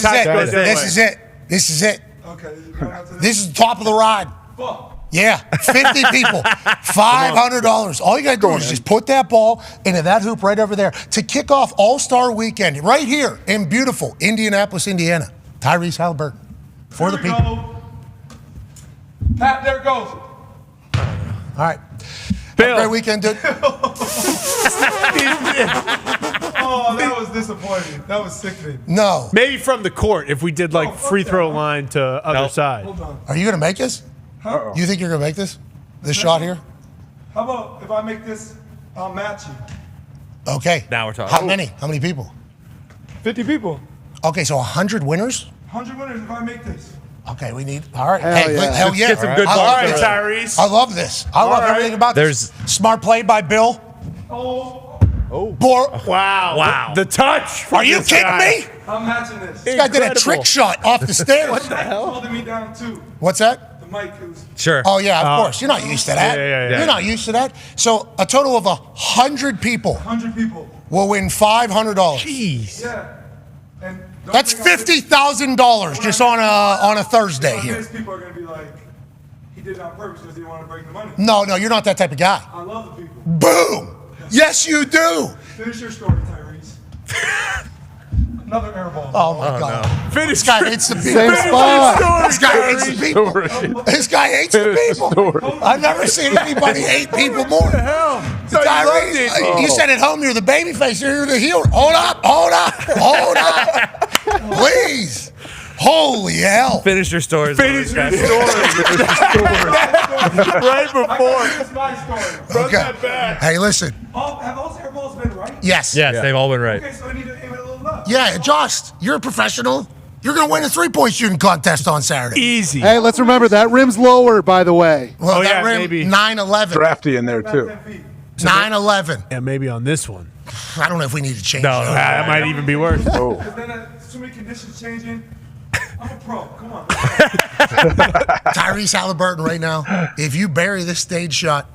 No, not. this is it. This is it. Okay. you don't have to- This is the top of the ride. Fuck. Yeah, 50 people, $500. All you got to do is just put that ball into that hoop right over there to kick off All-Star Weekend right here in beautiful Indianapolis, Indiana. Tyrese Halliburton for the Here we people. go. Pat, there it goes. All right. Bill. Have a great weekend, dude. Oh, that was disappointing. That was sickening. No. Maybe from the court if we did like free throw line to other side. Hold on. Are you going to make this? Huh? You think you're going to make this? This shot here? How about if I make this, I'll match you. Okay. Now we're talking. How many? How many people? 50 people. Okay, so 100 winners? 100 winners if I make this. Okay, we need. All right. Hell yeah. Hell Let's yeah. get some good I balls love All right, this. Tyrese. I love this. I love everything about this. Smart play by Bill. Oh, Wow. The touch. from Are you this kidding guy. me? I'm matching this. This guy did a trick shot off the stairs. What the hell? Holding me down too. What's that? The mic is. Sure. Oh yeah, of course. You're not used to that. Yeah. You're not used to that. So a total of 100 people 100 people. will win $500. Jeez. Yeah. And don't That's think I miss- $50,000 just on a Thursday If I here. miss, people are going to be like, he did it on purpose because he didn't want to break the money. No, you're not that type of guy. I love the people. Boom. Yes, you do. Finish your story, Tyrese. Another air ball. Oh my God. Finish. This guy hates the people. Same spot. This guy hates the people. This guy hates the people. I've never seen anybody hate people more. hell? Tyrese You said at home you're the baby face, you're the heel. Hold up. Please. Holy hell. Finish your stories. Finish your story. Right before. That's my story. Run that back. Hey, listen. Have all airballs been right? Yes. Yes, they've all been right. Okay, so I need to aim it a little low. Yeah, Josh, you're a professional. You're going to win a three-point shooting contest on Saturday. Easy. Hey, let's remember that rim's lower, by the way. Well, that rim, maybe. 9-11. Drafty in there, too. 9-11. Yeah, maybe on this one. I don't know if we need to change No, it. that might even be worse. Oh. Because then too many conditions changing. I'm a pro. Come on. Tyrese Halliburton right now, if you bury this stage shot,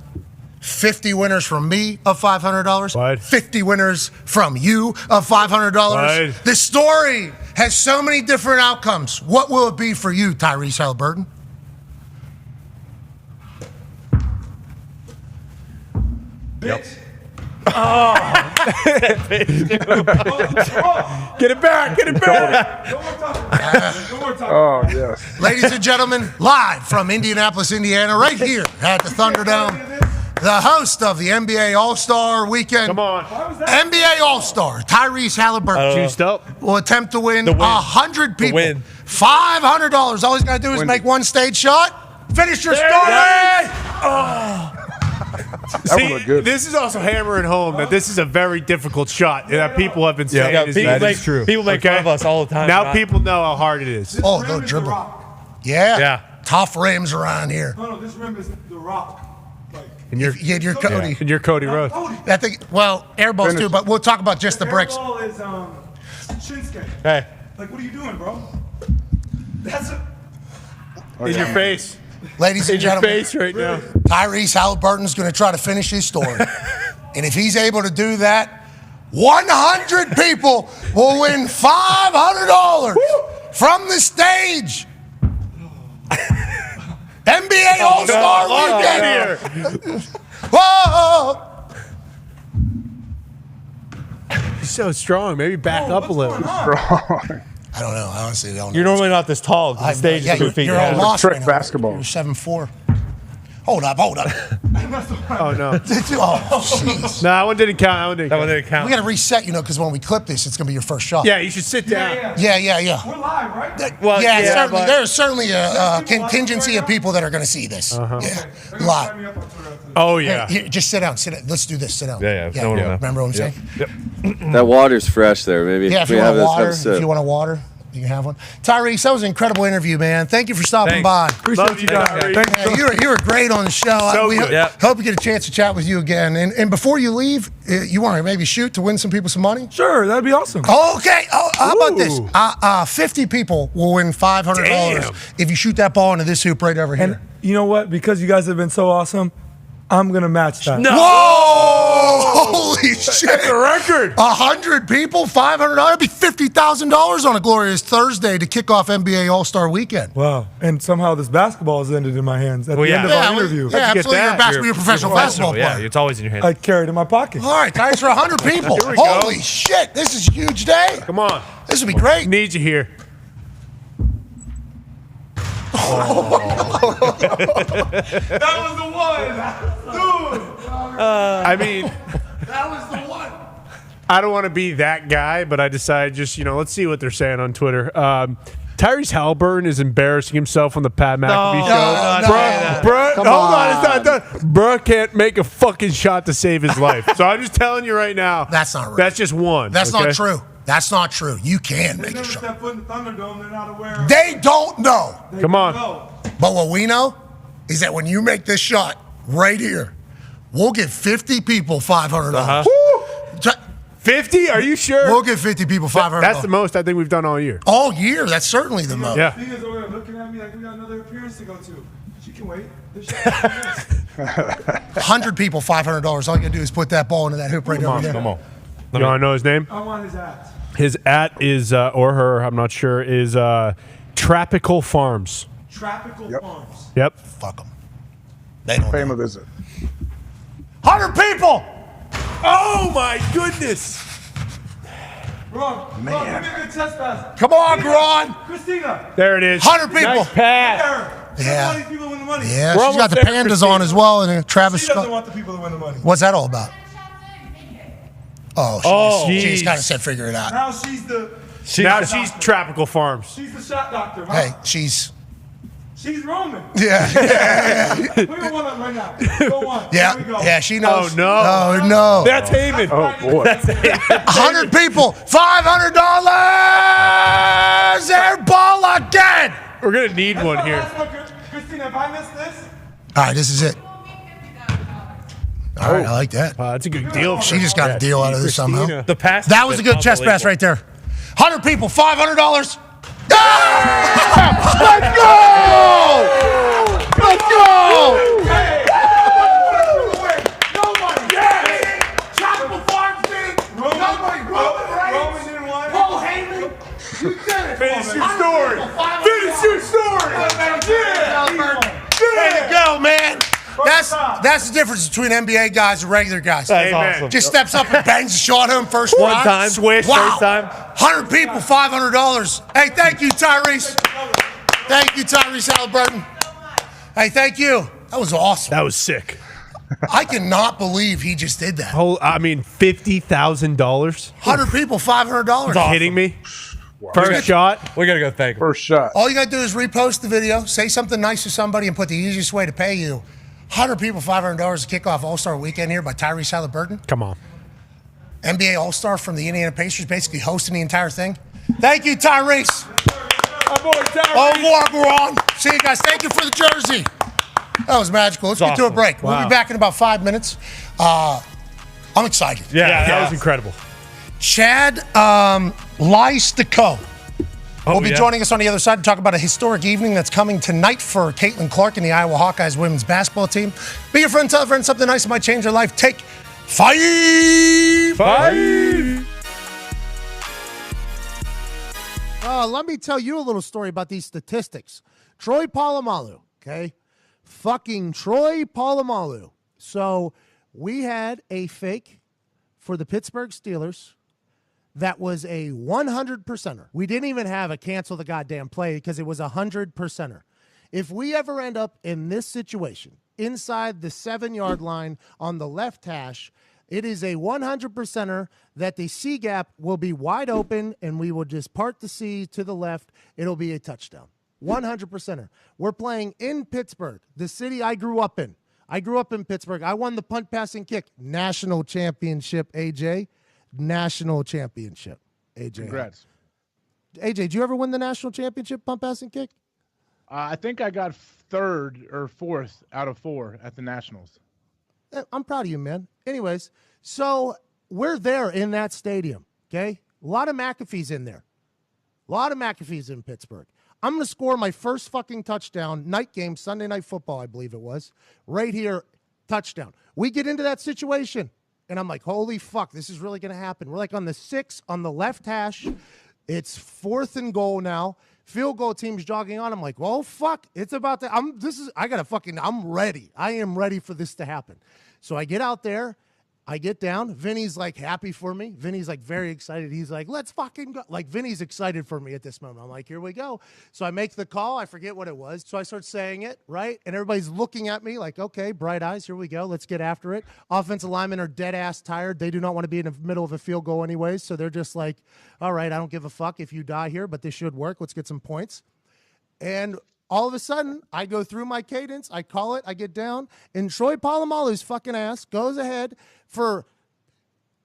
50 winners from me of $500. 50 winners from you of $500. This story has so many different outcomes. What will it be for you, Tyrese Halliburton? Bitch. Oh. Get it back. No more talking. Oh, yes. Ladies and gentlemen, live from Indianapolis, Indiana, right here at the Thunderdome, the host of the NBA All-Star Weekend. Come on. NBA All-Star, Tyrese Halliburton. Juiced up. Will attempt to win 100 people. $500. All he's got to do is make one stage shot. Finish your story. Oh. See, this is also hammering home that this is a very difficult shot that people have been saying. Yeah, is true. People make fun of us all the time. Now people know how hard it is. Oh, no dribble. Yeah. Tough rims around here. No, this rim is the rock. And you're Cody. And you're Cody Rhodes. I think, well, airballs too, but we'll talk about just the bricks. Airball is Shinsuke. Hey. Like, what are you doing, bro? That's In your face. Ladies and In your gentlemen, face right now. Tyrese Halliburton's going to try to finish his story. And if he's able to do that, 100 people will win $500 from the stage. NBA All-Star Weekend. Whoa! He's so strong. Maybe back up a little. I don't know. I honestly don't know. You're normally not this tall. The stage is 2 feet. You're all lost Trick right now. basketball. You're 7'4". Hold up. Oh, no. Oh, jeez. No, that one didn't count. That one didn't count. We got to reset, because when we clip this, it's going to be your first shot. Yeah, you should sit down. Yeah. We're live, right? Well, certainly. but- There's certainly a contingency of people that are going to see this. Yeah, live. Oh, yeah. Here, just sit down. Let's do this. Sit down. Yeah. No one will know. Remember what I'm saying? Yep. That water's fresh there. Maybe. Yeah, if you want a water, you can have one. Tyrese, that was an incredible interview, man. Thank you for stopping by. Love you, Tyrese. Thank you. You were great on the show. We hope we get a chance to chat with you again. And before you leave, you want to maybe shoot to win some people some money? Sure, that'd be awesome. Okay. Oh, how about this? 50 people will win $500 if you shoot that ball into this hoop right over here. And you know what? Because you guys have been so awesome, I'm going to match that. No! Whoa! Holy shit. That's a record. 100 people, $500. That'd be $50,000 on a glorious Thursday to kick off NBA All-Star Weekend. Wow. And somehow this basketball has ended in my hands at the end of our interview. Yeah, absolutely. You're a professional basketball player. Yeah, it's always in your hand. I carry it in my pocket. All right, thanks for 100 people. Here we go. Holy shit. This is a huge day. Come on. This would be great. Need you here. That was the one. Dude. I mean, That was the one. I don't want to be that guy, but I decided just, let's see what they're saying on Twitter. Tyrese Halliburton is embarrassing himself on the Pat McAfee show. Bruh, hold on, it's not done. Bruh can't make a fucking shot to save his life. So I'm just telling you right now. That's not right. That's just one. That's okay? not true. That's not true. You can make a Never shot. step foot in the Thunderdome. They're not aware of They don't know. Come on. But what we know is that when you make this shot right here, we'll give 50 people $500. 50? Are you sure? We'll give 50 people $500. That's the most I think we've done all year. All year? That's certainly the most. Yeah. Tina's over there looking at me like we got another appearance to go to. She can wait. 100 people, $500. All you gotta do is put that ball into that hoop right over there. Come on. You want to know his name? I want his at. His at is, or her, I'm not sure, is Tropical Farms. Tropical Farms. Yep. Fuck them. They don't Pay him know. a visit. 100 people! Oh my goodness! Bro, give me a good test pass. Come on, Gron! People. There it is. 100 people. Nice pass. Yeah. These people win the money. Yeah, We're she's got the almost there, pandas on as well, and Travis She doesn't Scott. want the people to win the money. What's that all about? She's kind of said figure it out. Now she's the. She's Tropical Farms. She's the shot doctor. Huh? Hey, she's Roman. Yeah. We don't want to right now. Go on. Yeah, Here we go. yeah, she knows. Oh, no. Oh, no. That's Heyman. Oh, boy. That's Heyman. 100 people, $500. Air ball again. We're going to need one here. Christina, if I miss this. All right, this is it. All right, I like that. That's a good deal. She just got a deal out of this somehow. The pass. That was a good chest pass right there. 100 people, $500. Ah! Let's go! Let's go! Nobody. Tropical Farms did. Nobody. Roman didn't want it. Paul Heyman. You did it. Finish your story. Finish your story. Way to go, man. That's the difference between NBA guys and regular guys. That's awesome. Just steps up and bangs the shot home first One try. time. Swish, Wow. first time. 100 people, $500. Hey, thank you, Tyrese. Thank you, Tyrese Halliburton. Hey, thank you. That was awesome. That was sick. I cannot believe he just did that. I mean, $50,000. 100 people, $500. Kidding me? First shot. We got to go thank him. First shot. All you got to do is repost the video, say something nice to somebody, and put the easiest way to pay you. 100 people, $500 to kick off All-Star Weekend here by Tyrese Halliburton. Come on. NBA All-Star from the Indiana Pacers, basically hosting the entire thing. Thank you, Tyrese. My boy Tyrese. Au revoir, Baron. See you guys. Thank you for the jersey. That was magical. Let's get to a break. Wow. We'll be back in about 5 minutes. I'm excited. Yeah, that was incredible. Chad Lystico will be joining us on the other side to talk about a historic evening that's coming tonight for Caitlin Clark and the Iowa Hawkeyes women's basketball team. Be your friend, tell a friend something nice that might change their life. Take 5. Let me tell you a little story about these statistics. Troy Polamalu, okay? Fucking Troy Polamalu. So we had a fake for the Pittsburgh Steelers that was a 100%er. We didn't even have a cancel the goddamn play because it was a 100%er. If we ever end up in this situation, inside the 7-yard line on the left hash, it is a 100%er that the C gap will be wide open and we will just part the C to the left. It'll be a touchdown. 100%er. We're playing in Pittsburgh, the city I grew up in. I grew up in Pittsburgh. I won the punt, pass, and kick national championship, AJ. National championship, AJ. Congrats. AJ, did you ever win the national championship, punt, pass, and kick? I think I got 3rd or 4th out of 4 at the Nationals. I'm proud of you, man. Anyways, so we're there in that stadium, okay? A lot of McAfee's in there. A lot of McAfee's in Pittsburgh. I'm going to score my first fucking touchdown, night game, Sunday Night Football, I believe it was, right here, touchdown. We get into that situation, and I'm like, holy fuck, this is really going to happen. We're like on the 6, on the left hash. It's 4th and goal now. Field goal team's jogging on. I'm like, well, fuck, it's about to, I'm ready. I am ready for this to happen. So I get out there. I get down. Vinny's like happy for me. Vinny's like very excited. He's like, let's fucking go. Like Vinny's excited for me at this moment. I'm like, here we go. So I make the call. I forget what it was. So I start saying it, right? And everybody's looking at me like, okay, bright eyes. Here we go. Let's get after it. Offensive linemen are dead ass tired. They do not want to be in the middle of a field goal anyways. So they're just like, all right, I don't give a fuck if you die here, but this should work. Let's get some points. And all of a sudden, I go through my cadence, I call it, I get down, and Troy Polamalu's fucking ass goes ahead for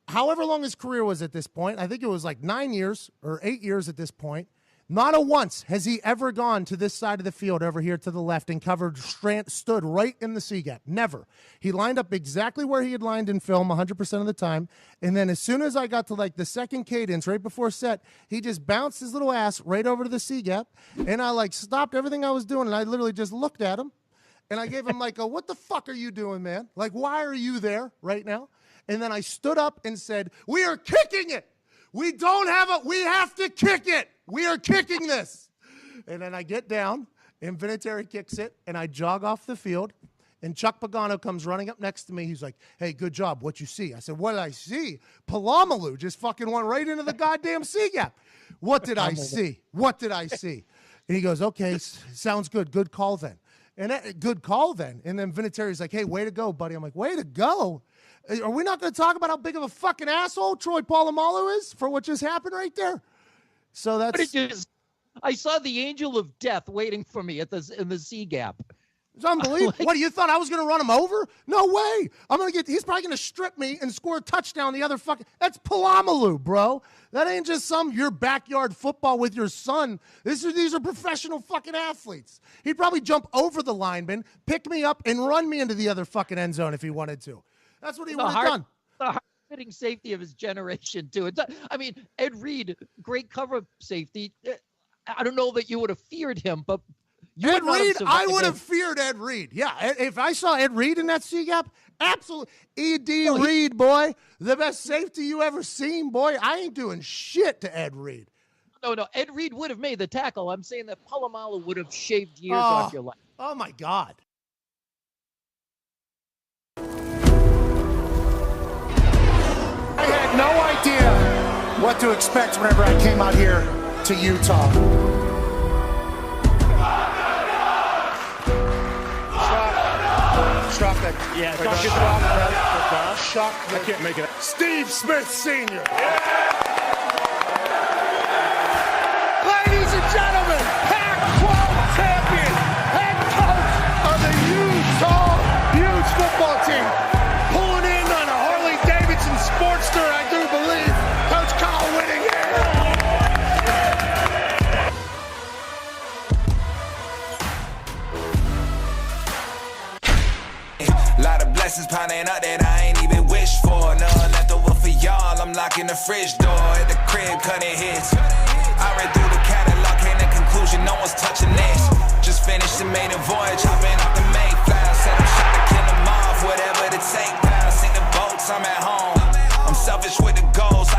however long his career was at this point. I think it was like 9 years or 8 years at this point. Not a once has he ever gone to this side of the field over here to the left and stood right in the C gap. Never. He lined up exactly where he had lined in film 100% of the time. And then as soon as I got to like the second cadence right before set, he just bounced his little ass right over to the C gap. And I like stopped everything I was doing and I literally just looked at him. And I gave him like a, what the fuck are you doing, man? Like, why are you there right now? And then I stood up and said, we are kicking it. We have to kick it. We are kicking this. And then I get down, and Vinatieri kicks it, and I jog off the field, and Chuck Pagano comes running up next to me. He's like, hey, good job. What you see? I said, what did I see? Polamalu just fucking went right into the goddamn C gap. What did I see? What did I see? And he goes, okay, sounds good. Good call then. And good call then. And then Vinatieri's like, hey, way to go, buddy. I'm like, way to go? Are we not going to talk about how big of a fucking asshole Troy Polamalu is for what just happened right there? So that's. I saw the angel of death waiting for me in the C gap. It's unbelievable. What, you thought I was going to run him over? No way. He's probably going to strip me and score a touchdown the other fucking. That's Polamalu, bro. That ain't just your backyard football with your son. These are professional fucking athletes. He'd probably jump over the lineman, pick me up, and run me into the other fucking end zone if he wanted to. That's what he would have done. The hard-hitting safety of his generation, too. Ed Reed, great cover safety. I don't know that you would have feared him, but Ed Reed, I would have feared Ed Reed. Yeah, if I saw Ed Reed in that C gap, absolutely. Reed, boy, the best safety you ever seen, boy. I ain't doing shit to Ed Reed. No, Ed Reed would have made the tackle. I'm saying that Polamalu would have shaved years off your life. Oh my God. I had no idea what to expect whenever I came out here to Utah. Yeah, I can't make it. Steve Smith Sr. Ladies and gentlemen, Pac-12 champion, head coach of the Utah Utes football team, pulling in on a Harley-Davidson Sportster, I do believe, Coach Kyle Whittingham. Lot of blessings piling up that I ain't even wished for. None left over for y'all. I'm locking the fridge door at the crib, cutting hits. I read through the catalog, came to conclusion, no one's touching this. Just finished the maiden voyage, hopping off the Mayflower. Said I'm shot to kill them off, whatever the take down. Sing the boats, I'm at home. I'm selfish with the goals.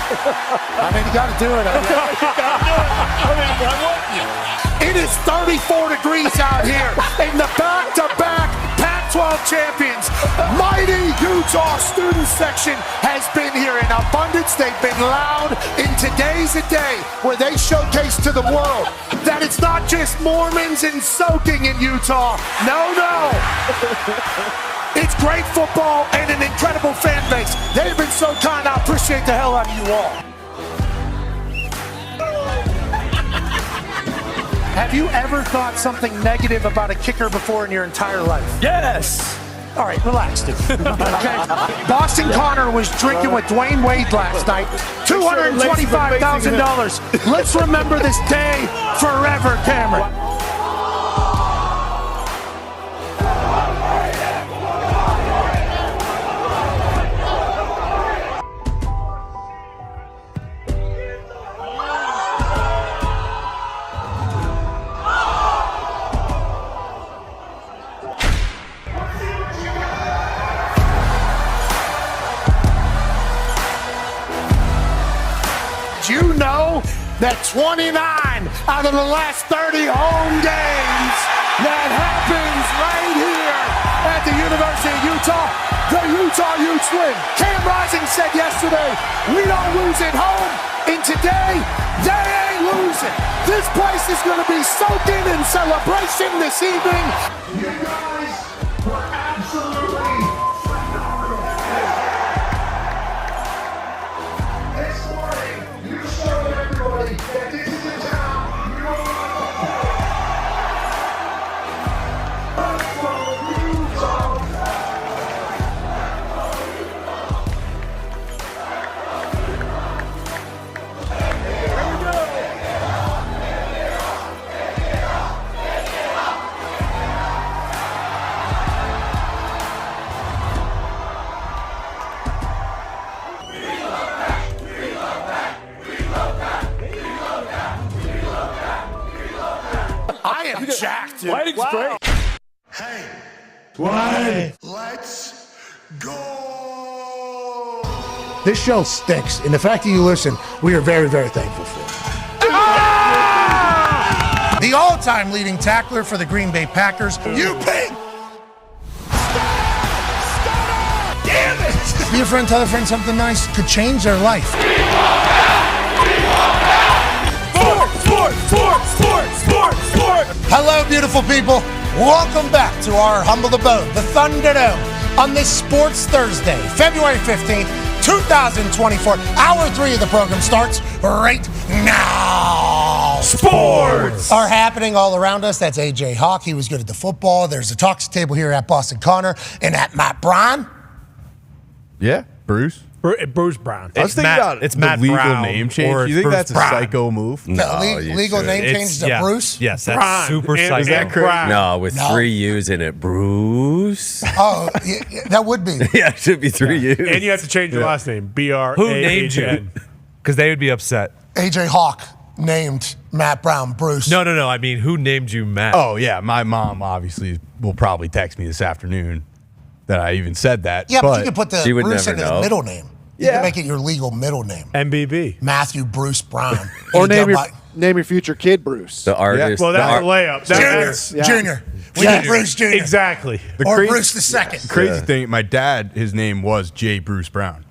You got to do it. It is 34 degrees out here in the back-to-back Pac-12 champions. Mighty Utah student section has been here in abundance. They've been loud, and today's a day where they showcase to the world that it's not just Mormons and soaking in Utah. No. It's great football and an incredible fan base. They've been so kind. I appreciate the hell out of you all. Have you ever thought something negative about a kicker before in your entire life? Yes. All right, relax, dude. Okay. Boston Connor was drinking with Dwayne Wade last night. $225,000. Let's remember this day forever, Cameron. You know that 29 out of the last 30 home games that happens right here at the University of Utah, the Utah Utes win. Cam Rising said yesterday, we don't lose at home, and today, they ain't losing. This place is going to be soaking in celebration this evening. You guys were absolutely phenomenal. This morning, you showed everybody that this is a town you don't want to play. That's from Utah. I am jacked, dude. Lighting's great. Hey. Why? Let's go. This show stinks, and the fact that you listen, we are very, very thankful for. The all-time leading tackler for the Green Bay Packers, you pig! Damn it! Be a friend, tell a friend something nice could change their life. Hello, beautiful people. Welcome back to our humble abode, the Thunderdome, on this Sports Thursday, February 15th, 2024. Hour 3 of the program starts right now. Sports are happening all around us. That's AJ Hawk. He was good at the football. There's a talks table here at Boston Connor and at Matt Brown. Yeah, Bruce. Bruce Brown. I was thinking about it's the Matt legal Brown, name change. or Do you think Bruce that's Brown. a psycho move? Legal name change to Bruce? Yes, that's Brown. super Is psycho. that correct? No, with No. 3 U's in it. Bruce. Oh, yeah, that would be. Yeah, it should be 3 U's. And you have to change your last name. B-R-A-H-N. Who named you? Because they would be upset. AJ Hawk named Matt Brown Bruce. No. I mean, who named you Matt? Oh, yeah. My mom obviously will probably text me this afternoon that I even said that. Yeah, but you could put the She would Bruce never into know. the middle name. You Yeah. can make it your legal middle name. MBB. Matthew Bruce Brown. Or You name go your by- name your future kid Bruce. The artist. Well, that's the a layup. That's Junior. Junior. We need Bruce Jr. Exactly. Or Bruce the second. Crazy thing, my dad, his name was J. Bruce Brown,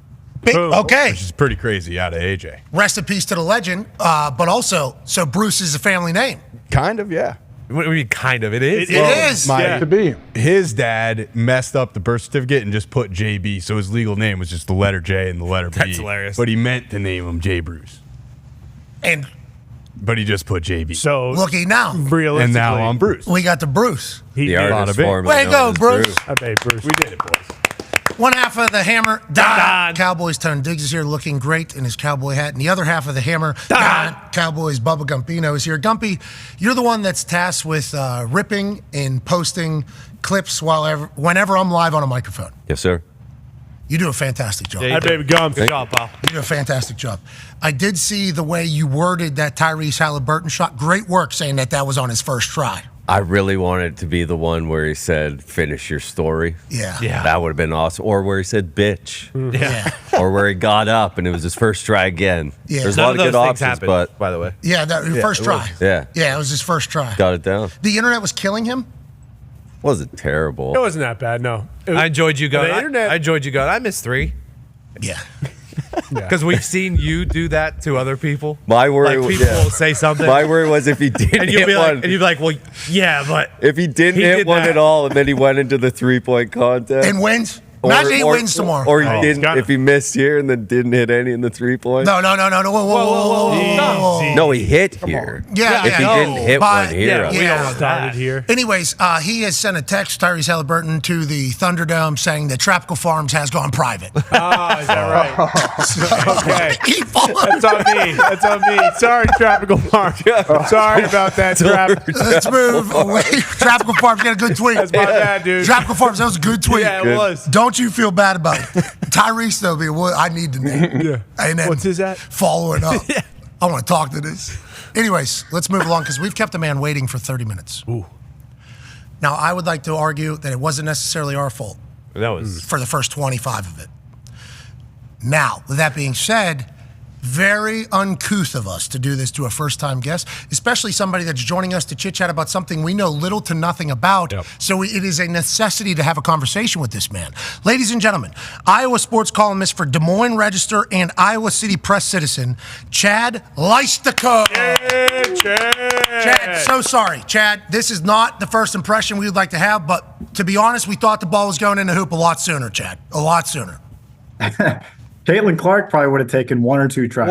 Okay. which is pretty crazy out of AJ. Rest in peace to the legend. But also, so Bruce is a family name. Kind of, yeah. What do you mean, kind of? It is. It is. My, To be. His dad messed up the birth certificate and just put JB, so his legal name was just the letter J and the letter B. That's hilarious. But he meant to name him J. Bruce, And but he just put JB. So, looky now. realistically. And now I'm Bruce. We got the Bruce. He The made- artist bit. formerly Way to known go, as Bruce. I paid Bruce. We did it, boys. One half of the hammer, Dahn. Dahn. Cowboys Tone Diggs is here looking great in his cowboy hat. And the other half of the hammer, Dahn. Cowboys Bubba Gumpino is here. Gumpy, you're the one that's tasked with ripping and posting clips whenever I'm live on a microphone. Yes, sir. You do a fantastic job. Yeah, Hi, you baby Gump. Good job, pal. You do a fantastic job. I did see the way you worded that Tyrese Halliburton shot. Great work saying that was on his first try. I really wanted it to be the one where he said, finish your story. Yeah. Yeah. That would have been awesome. Or where he said, bitch. Yeah. Or where he got up and it was his first try again. Yeah. There's a None lot of good those things options, happened, but by the way. Yeah, first try. yeah, Yeah, it was his first try. got it down. The internet was killing him? Wasn't terrible. It wasn't that bad, no. It was- I enjoyed you going. The internet- I enjoyed you going. I missed 3 Yeah. because we've seen you do that to other people. My worry Like was people will say something, My worry was if he didn't and you'll hit be one. like, well, yeah, but if he didn't he hit did one that. at all, and then he went into the 3-point contest, And wins? Imagine he wins tomorrow. or he Oh, didn't. gotta- If he missed here and then didn't hit any in the 3-point. No. Whoa. No, he hit here. Yeah, If he didn't hit But- one here, Yeah, we Yeah. all started here. Anyways, he has sent a text, Tyrese Halliburton, to the Thunderdome saying that Tropical Farms has gone private. Ah, is that right? Okay. He followed. That's on me. That's on me. Sorry, Tropical Farm. Sorry about that, Trap. Let's move away. Tropical Farms got a good tweet. That's my bad, dude. Tropical Farms, that was a good tweet. Yeah, it was. Don't you feel bad about it. Tyrese, though, I need to know. Yeah. And then What's his at? following up. I want to talk to this. Anyways, let's move along because we've kept the man waiting for 30 minutes. Ooh. Now, I would like to argue that it wasn't necessarily our fault that was for the first 25 of it. Now, with that being said, very uncouth of us to do this to a first-time guest, especially somebody that's joining us to chit-chat about something we know little to nothing about. Yep. So it is a necessity to have a conversation with this man. Ladies and gentlemen, Iowa sports columnist for Des Moines Register and Iowa City Press Citizen, Chad Leistikow. Chad, so sorry. Chad, this is not the first impression we would like to have, but to be honest, we thought the ball was going in the hoop a lot sooner, Chad. A lot sooner. Caitlin Clark probably would have taken 1 or 2 tries.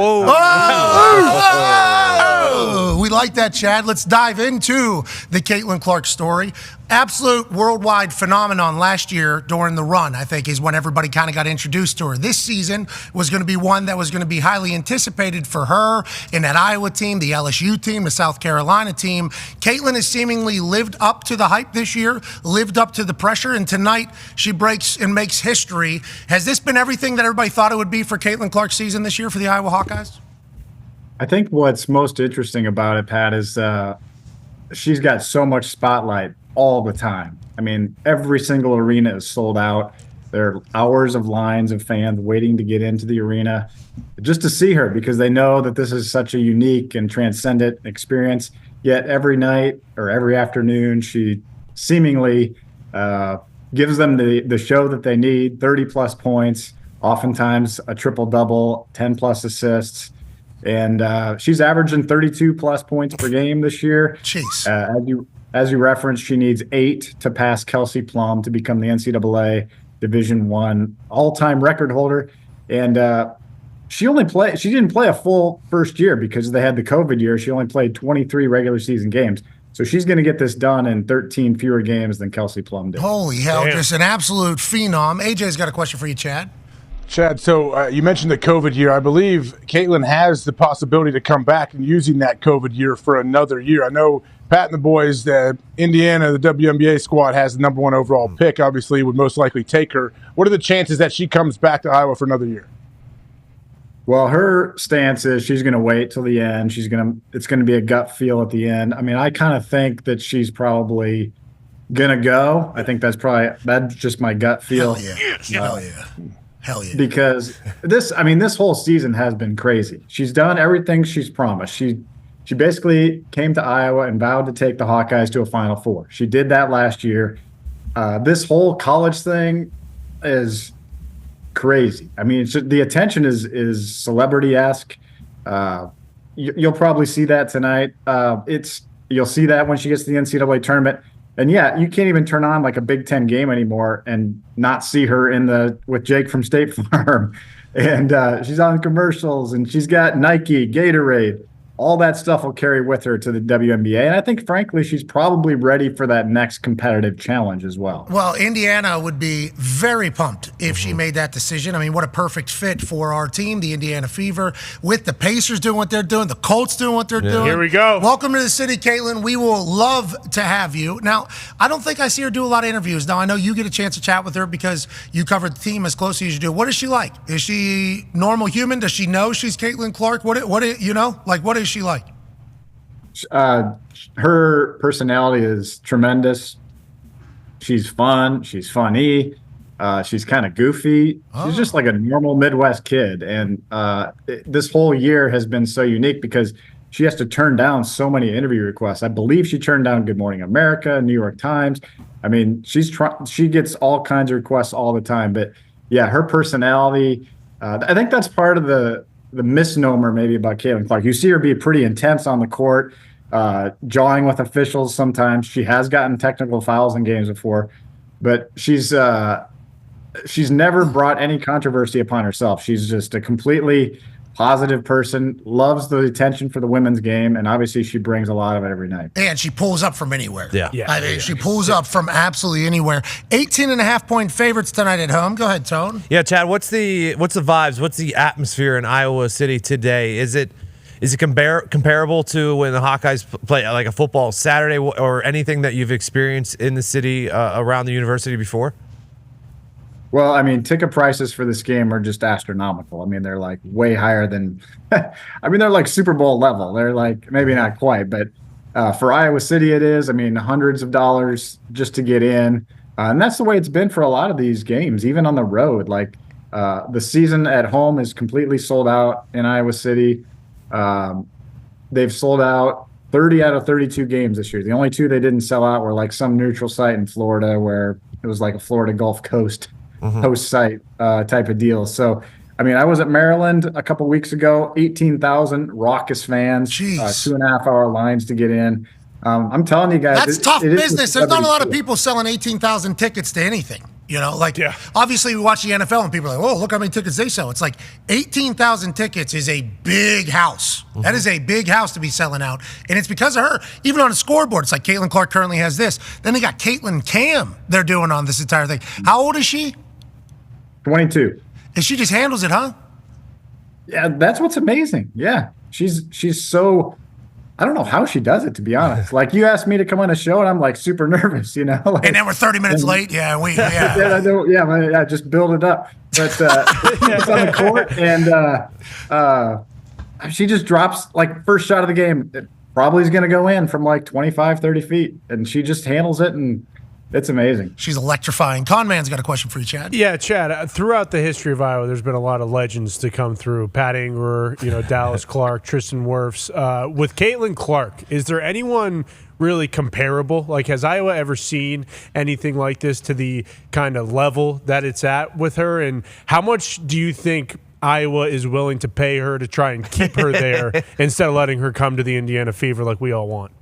Oh, we like that, Chad. Let's dive into the Caitlin Clark story. Absolute worldwide phenomenon last year during the run, I think, is when everybody kind of got introduced to her. This season was going to be one that was going to be highly anticipated for her in that Iowa team, the LSU team, the South Carolina team. Caitlin has seemingly lived up to the hype this year, lived up to the pressure, and tonight she breaks and makes history. Has this been everything that everybody thought it would be for Caitlin Clark's season this year for the Iowa Hawkeyes? I think what's most interesting about it, Pat, is she's got so much spotlight all the time. I mean, every single arena is sold out. There are hours of lines of fans waiting to get into the arena just to see her because they know that this is such a unique and transcendent experience. Yet every night or every afternoon, she seemingly gives them the show that they need, 30-plus points, oftentimes a triple-double, 10-plus assists. And she's averaging 32-plus points per game this year. Jeez. as you referenced, she needs 8 to pass Kelsey Plum to become the NCAA Division I all-time record holder. And she didn't play a full first year because they had the COVID year. She only played 23 regular season games. So she's going to get this done in 13 fewer games than Kelsey Plum did. Holy hell, just an absolute phenom. AJ's got a question for you, Chad. Chad, so you mentioned the COVID year. I believe Caitlin has the possibility to come back and using that COVID year for another year. I know Pat and the boys, Indiana, the WNBA squad has the number 1 overall pick, obviously would most likely take her. What are the chances that she comes back to Iowa for another year? Well, her stance is she's going to wait till the end. It's going to be a gut feel at the end. I mean, I kind of think that she's probably going to go. I think that's just my gut feel. Hell yeah. Hell yeah. Because this whole season has been crazy. She's done everything she's promised. She basically came to Iowa and vowed to take the Hawkeyes to a Final Four. She did that last year. This whole college thing is crazy. I mean, the attention is celebrity-esque. You'll probably see that tonight. You'll see that when she gets to the NCAA tournament. And yeah, you can't even turn on like a Big Ten game anymore and not see her with Jake from State Farm. And she's on commercials, and she's got Nike, Gatorade. All that stuff will carry with her to the WNBA. And I think, frankly, she's probably ready for that next competitive challenge as well. Well, Indiana would be very pumped if she made that decision. I mean, what a perfect fit for our team, the Indiana Fever, with the Pacers doing what they're doing, the Colts doing what they're doing. Here we go. Welcome to the city, Caitlin. We will love to have you. Now, I don't think I see her do a lot of interviews. Now, I know you get a chance to chat with her because you cover the team as closely as you do. What is she like? Is she normal human? Does she know she's Caitlin Clark? What is she like? Her personality is tremendous. She's fun. She's funny. She's kind of goofy. She's just like a normal Midwest kid. And this whole year has been so unique because she has to turn down so many interview requests. I believe she turned down Good Morning America, New York Times. I mean, she gets all kinds of requests all the time. But yeah, her personality, I think that's part of the misnomer maybe about Caitlin Clark. You see her be pretty intense on the court, jawing with officials sometimes. She has gotten technical fouls in games before, but she's never brought any controversy upon herself. She's just a completely positive person, loves the attention for the women's game, and obviously she brings a lot of it every night. And she pulls up from anywhere. Yeah. I mean, she pulls up from absolutely anywhere. 18.5-point favorites tonight at home. Go ahead, Tone. Yeah, Chad, what's the vibes? What's the atmosphere in Iowa City today? Is it comparable to when the Hawkeyes play like a football Saturday or anything that you've experienced in the city around the university before? Well, I mean, ticket prices for this game are just astronomical. I mean, they're like way higher than they're like Super Bowl level. They're like, maybe not quite, but for Iowa City it is. I mean, hundreds of dollars just to get in. And that's the way it's been for a lot of these games, even on the road. Like the season at home is completely sold out in Iowa City. They've sold out 30 out of 32 games this year. The only 2 they didn't sell out were like some neutral site in Florida where it was like a Florida Gulf Coast host site type of deal. So, I mean, I was at Maryland a couple weeks ago, 18,000 raucous fans, 2.5-hour lines to get in. I'm telling you guys, that's tough business. There's not a lot of people selling 18,000 tickets to anything. You know, obviously we watch the NFL and people are like, oh, look how many tickets they sell. It's like 18,000 tickets is a big house. That is a big house to be selling out. And it's because of her. Even on a scoreboard, it's like Caitlin Clark currently has this. Then they got Caitlin Cam they're doing on this entire thing. How old is she? 22. And she just handles it, huh? Yeah, that's what's amazing. Yeah. She's so, I don't know how she does it, to be honest. Like, you asked me to come on a show and I'm like super nervous, you know? Like, and then we're 30 minutes late. Yeah, just build it up. But it's on the court and she just drops like first shot of the game. It probably is going to go in from like 25, 30 feet. And she just handles it and it's amazing. She's electrifying. Conman's got a question for you, Chad. Yeah, Chad, throughout the history of Iowa, there's been a lot of legends to come through. Pat Ingrer, Dallas Clark, Tristan Wirfs. With Caitlin Clark, is there anyone really comparable? Like, has Iowa ever seen anything like this to the kind of level that it's at with her? And how much do you think Iowa is willing to pay her to try and keep her there instead of letting her come to the Indiana Fever like we all want?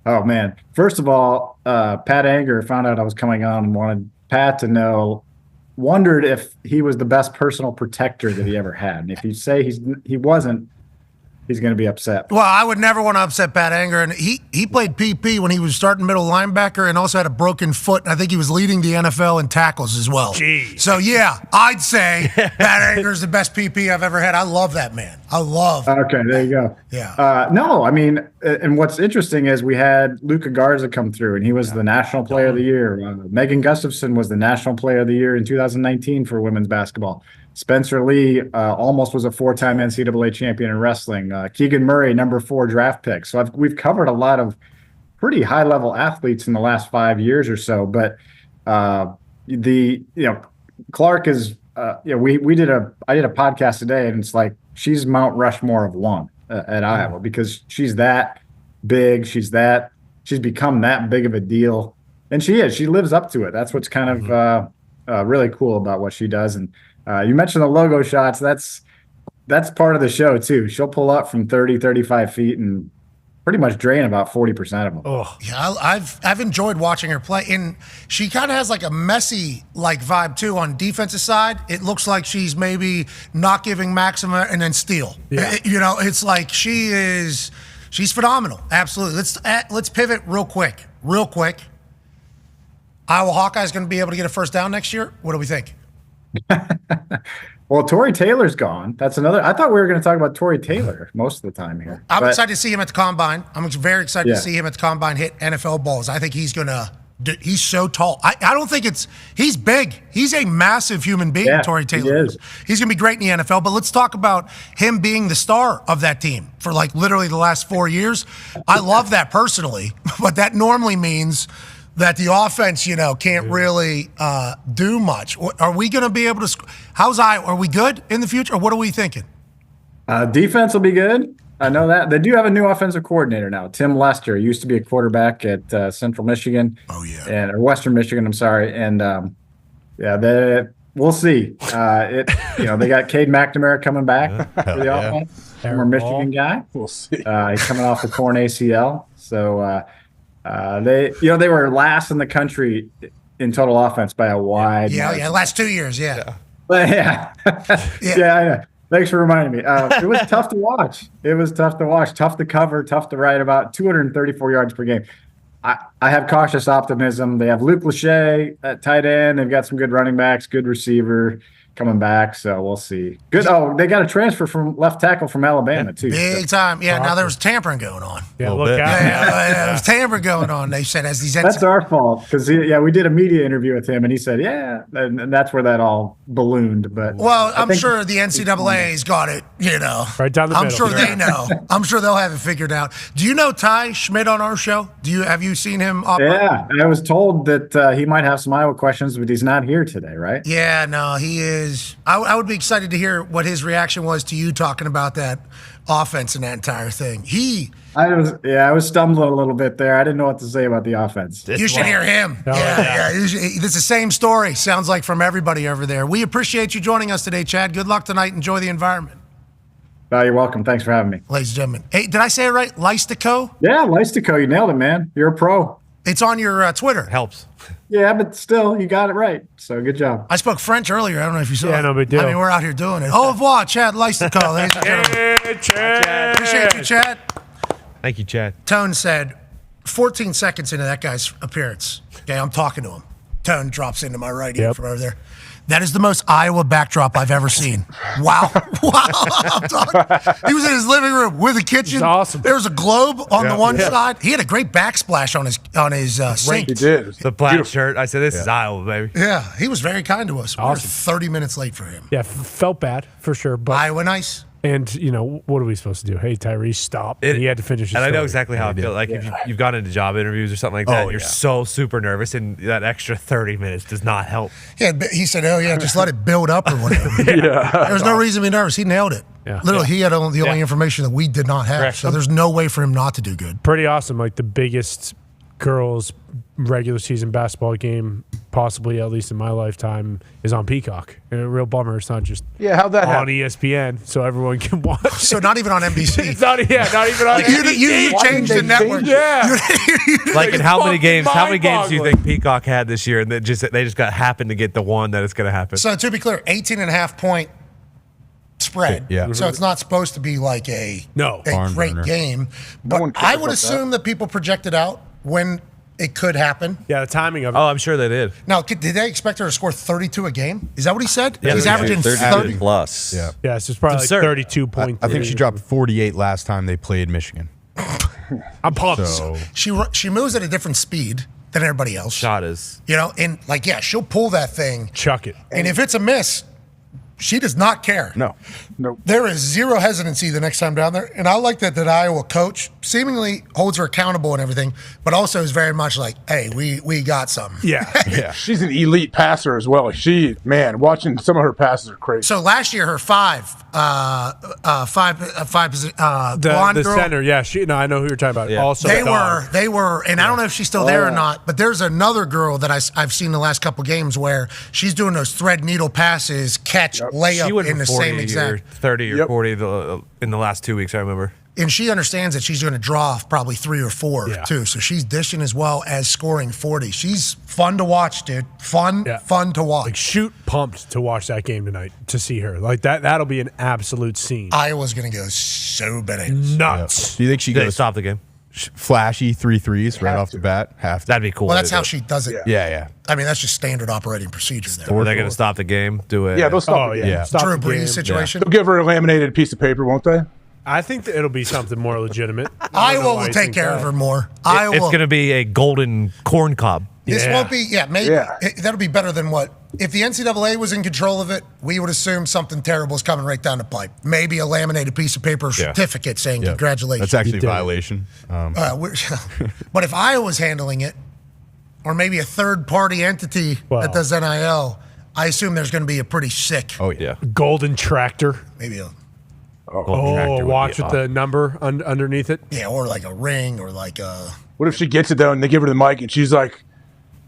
Oh man! First of all, Pat Anger found out I was coming on and wanted Pat to know. Wondered if he was the best personal protector that he ever had, and if you say he wasn't, he's going to be upset. Well, I would never want to upset Pat Anger, and he played PP when he was starting middle linebacker, and also had a broken foot. And I think he was leading the NFL in tackles as well. Jeez. So yeah, I'd say Pat Anger is the best PP I've ever had. I love that man. I love. Okay, there you go. Yeah. No, I mean, and what's interesting is we had Luka Garza come through, and he was the National Player of the Year. Megan Gustafson was the National Player of the Year in 2019 for women's basketball. Spencer Lee almost was a 4-time NCAA champion in wrestling. Keegan Murray, number 4 draft pick. So we've covered a lot of pretty high-level athletes in the last 5 years or so. But Clark is I did a podcast today, and it's like she's Mount Rushmore of one at Iowa because she's that big. She's become that big of a deal, and she lives up to it. That's what's kind of really cool about what she does. And you mentioned the logo shots. That's part of the show too. She'll pull up from 30, 35 feet and pretty much drain about 40% of them. Oh yeah, I've enjoyed watching her play, and she kind of has like a Messi like vibe too on defensive side. It looks like she's maybe not giving Maxima and then steal. Yeah. It's like she's phenomenal. Absolutely. Let's pivot real quick. Iowa Hawkeyes going to be able to get a first down next year. What do we think? Well, Torrey Taylor's gone. That's another. I thought we were going to talk about Torrey Taylor most of the time here. I'm excited to see him at the combine. I'm very excited Yeah. to see him at the combine hit NFL balls. I think he's so tall. I don't think he's big. He's a massive human being, Yeah, Torrey Taylor. he is. He's going to be great in the NFL, but let's talk about him being the star of that team for like literally the last 4 years. I love that personally, but that normally means that the offense, can't really do much. Are we going to be able to how's Iowa? Are we good in the future, or what are we thinking? Defense will be good. I know that. They do have a new offensive coordinator now, Tim Lester. He used to be a quarterback at Central Michigan. Oh, yeah. Or Western Michigan, I'm sorry. And, we'll see. They got Cade McNamara coming back for the offense. Former Michigan guy. We'll see. He's coming off the torn ACL. So they were last in the country in total offense by a wide margin. Yeah, last 2 years, yeah. But yeah. Thanks for reminding me. It was tough to watch. Tough to cover, tough to write about. 234 yards per game. I have cautious optimism. They have Luke Lachey at tight end. They've got some good running backs, good receiver coming back. So we'll see. Good. Oh, they got a transfer from left tackle from Alabama too. Big time. Yeah, now there was tampering going on. Yeah, look out. Yeah, there was tampering going on. They said as these That's our fault because we did a media interview with him and he said and that's where that all ballooned. But I'm sure the NCAA's got it. Right down the I'm middle. sure they know. I'm sure they'll have it figured out. Do you know Ty Schmidt on our show? Have you seen him? Yeah, I was told that he might have some Iowa questions, but he's not here today, right? Yeah, no, he is. I would be excited to hear what his reaction was to you talking about that offense and that entire thing. I was stumbling a little bit there. I didn't know what to say about the offense. You should hear him. Yeah. It's the same story. Sounds like from everybody over there. We appreciate you joining us today, Chad. Good luck tonight. Enjoy the environment. You're welcome. Thanks for having me. Ladies and gentlemen. Hey, did I say it right? Lystico? Yeah, Lystico. You nailed it, man. You're a pro. It's on your Twitter. Helps. Yeah, but still, you got it right. So good job. I spoke French earlier. I don't know if you saw it. Yeah, no big deal. I mean, we're out here doing it. Au revoir, Chad Lystico, ladies and gentlemen. Hey, Chad. Appreciate you, Chad. Thank you, Chad. Tone said, 14 seconds into that guy's appearance, okay, I'm talking to him. Tone drops into my right ear from over there. That is the most Iowa backdrop I've ever seen. Wow. I'm talking. He was in his living room with a kitchen. It's awesome. There was a globe on the one side. He had a great backsplash on his sink. He did. The black shirt. I said, this is Iowa, baby. Yeah, he was very kind to us. Awesome. We were 30 minutes late for him. Yeah, felt bad for sure. But Iowa nice. And, what are we supposed to do? Hey, Tyrese, stop. And he had to finish his And I know story. exactly how I feel. Like, if you've gone into job interviews or something like that, and you're so super nervous, and that extra 30 minutes does not help. Yeah, he said, just let it build up or whatever. There was no reason to be nervous. He nailed it. Yeah. Literally, he had the only information that we did not have. Correct. So there's no way for him not to do good. Pretty awesome. Like the biggest girls' regular season basketball game, possibly at least in my lifetime, is on Peacock. And a real bummer. It's not just how'd that on happen? ESPN, so everyone can watch. So not even on NBC. It's not even on NBC. You changed the network. Yeah. Like in how many games? How many games do you mind-boggling. think Peacock had this year, and they just happened to get the one that it's going to happen? So to be clear, 18.5 point spread. Yeah. So it's not supposed to be like a Barn great burner. game. No one But cares I would about assume that people projected out when it could happen. Yeah, the timing of it. Oh, I'm sure they did. Now, did they expect her to score 32 a game? Is that what he said? Yeah, He's averaging 30 plus. Yeah. Yeah, so it's probably like 32 points. I think she dropped 48 last time they played Michigan. I'm pumped. So She moves at a different speed than everybody else. Shot is. You know, and like, yeah, she'll pull that thing. Chuck it. And if it's a miss, she does not care. No. There is zero hesitancy the next time down there. And I like that Iowa coach seemingly holds her accountable and everything, but also is very much like, hey, we got something. Yeah. She's an elite passer as well. Watching some of her passes are crazy. So last year, her blonde The girl, center, yeah. I know who you're talking about. Also, they were, and I don't know if she's still there or not, but there's another girl that I've seen the last couple games where she's doing those thread needle passes, catch, She layup went in for the 40 same or exact. 30 or 40 in the last 2 weeks, I remember. And she understands that she's going to draw off probably 3 or 4 too. So she's dishing as well as scoring 40. She's fun to watch, dude. Fun to watch. Like, shoot pumped to watch that game tonight, to see her. Like, that'll be an absolute scene. Iowa's going to go so bananas. Nuts. do you think she They goes stop the game? flashy 3 threes right off the bat? That'd be cool. Well, that's how she does it. Yeah. I mean, that's just standard operating procedure there. Or they're going to stop the game, do it. Yeah, they'll stop the game. Yeah. Stop Drew the Brees game. situation. They'll give her a laminated piece of paper, won't they? I think that it'll be something more legitimate. Iowa will take care of her more. Iowa. It's going to be a golden corn cob. This won't be, maybe. That'll be better than what? If the NCAA was in control of it, we would assume something terrible is coming right down the pipe. Maybe a laminated piece of paper certificate saying congratulations. That's actually a violation. But if Iowa's handling it, or maybe a third-party entity that does NIL, I assume there's going to be a pretty sick. Oh, yeah. Golden tractor. Maybe a. Watch with the number underneath it. Yeah, or like a ring, or like a. What if she gets it, though, and they give her the mic, and she's like,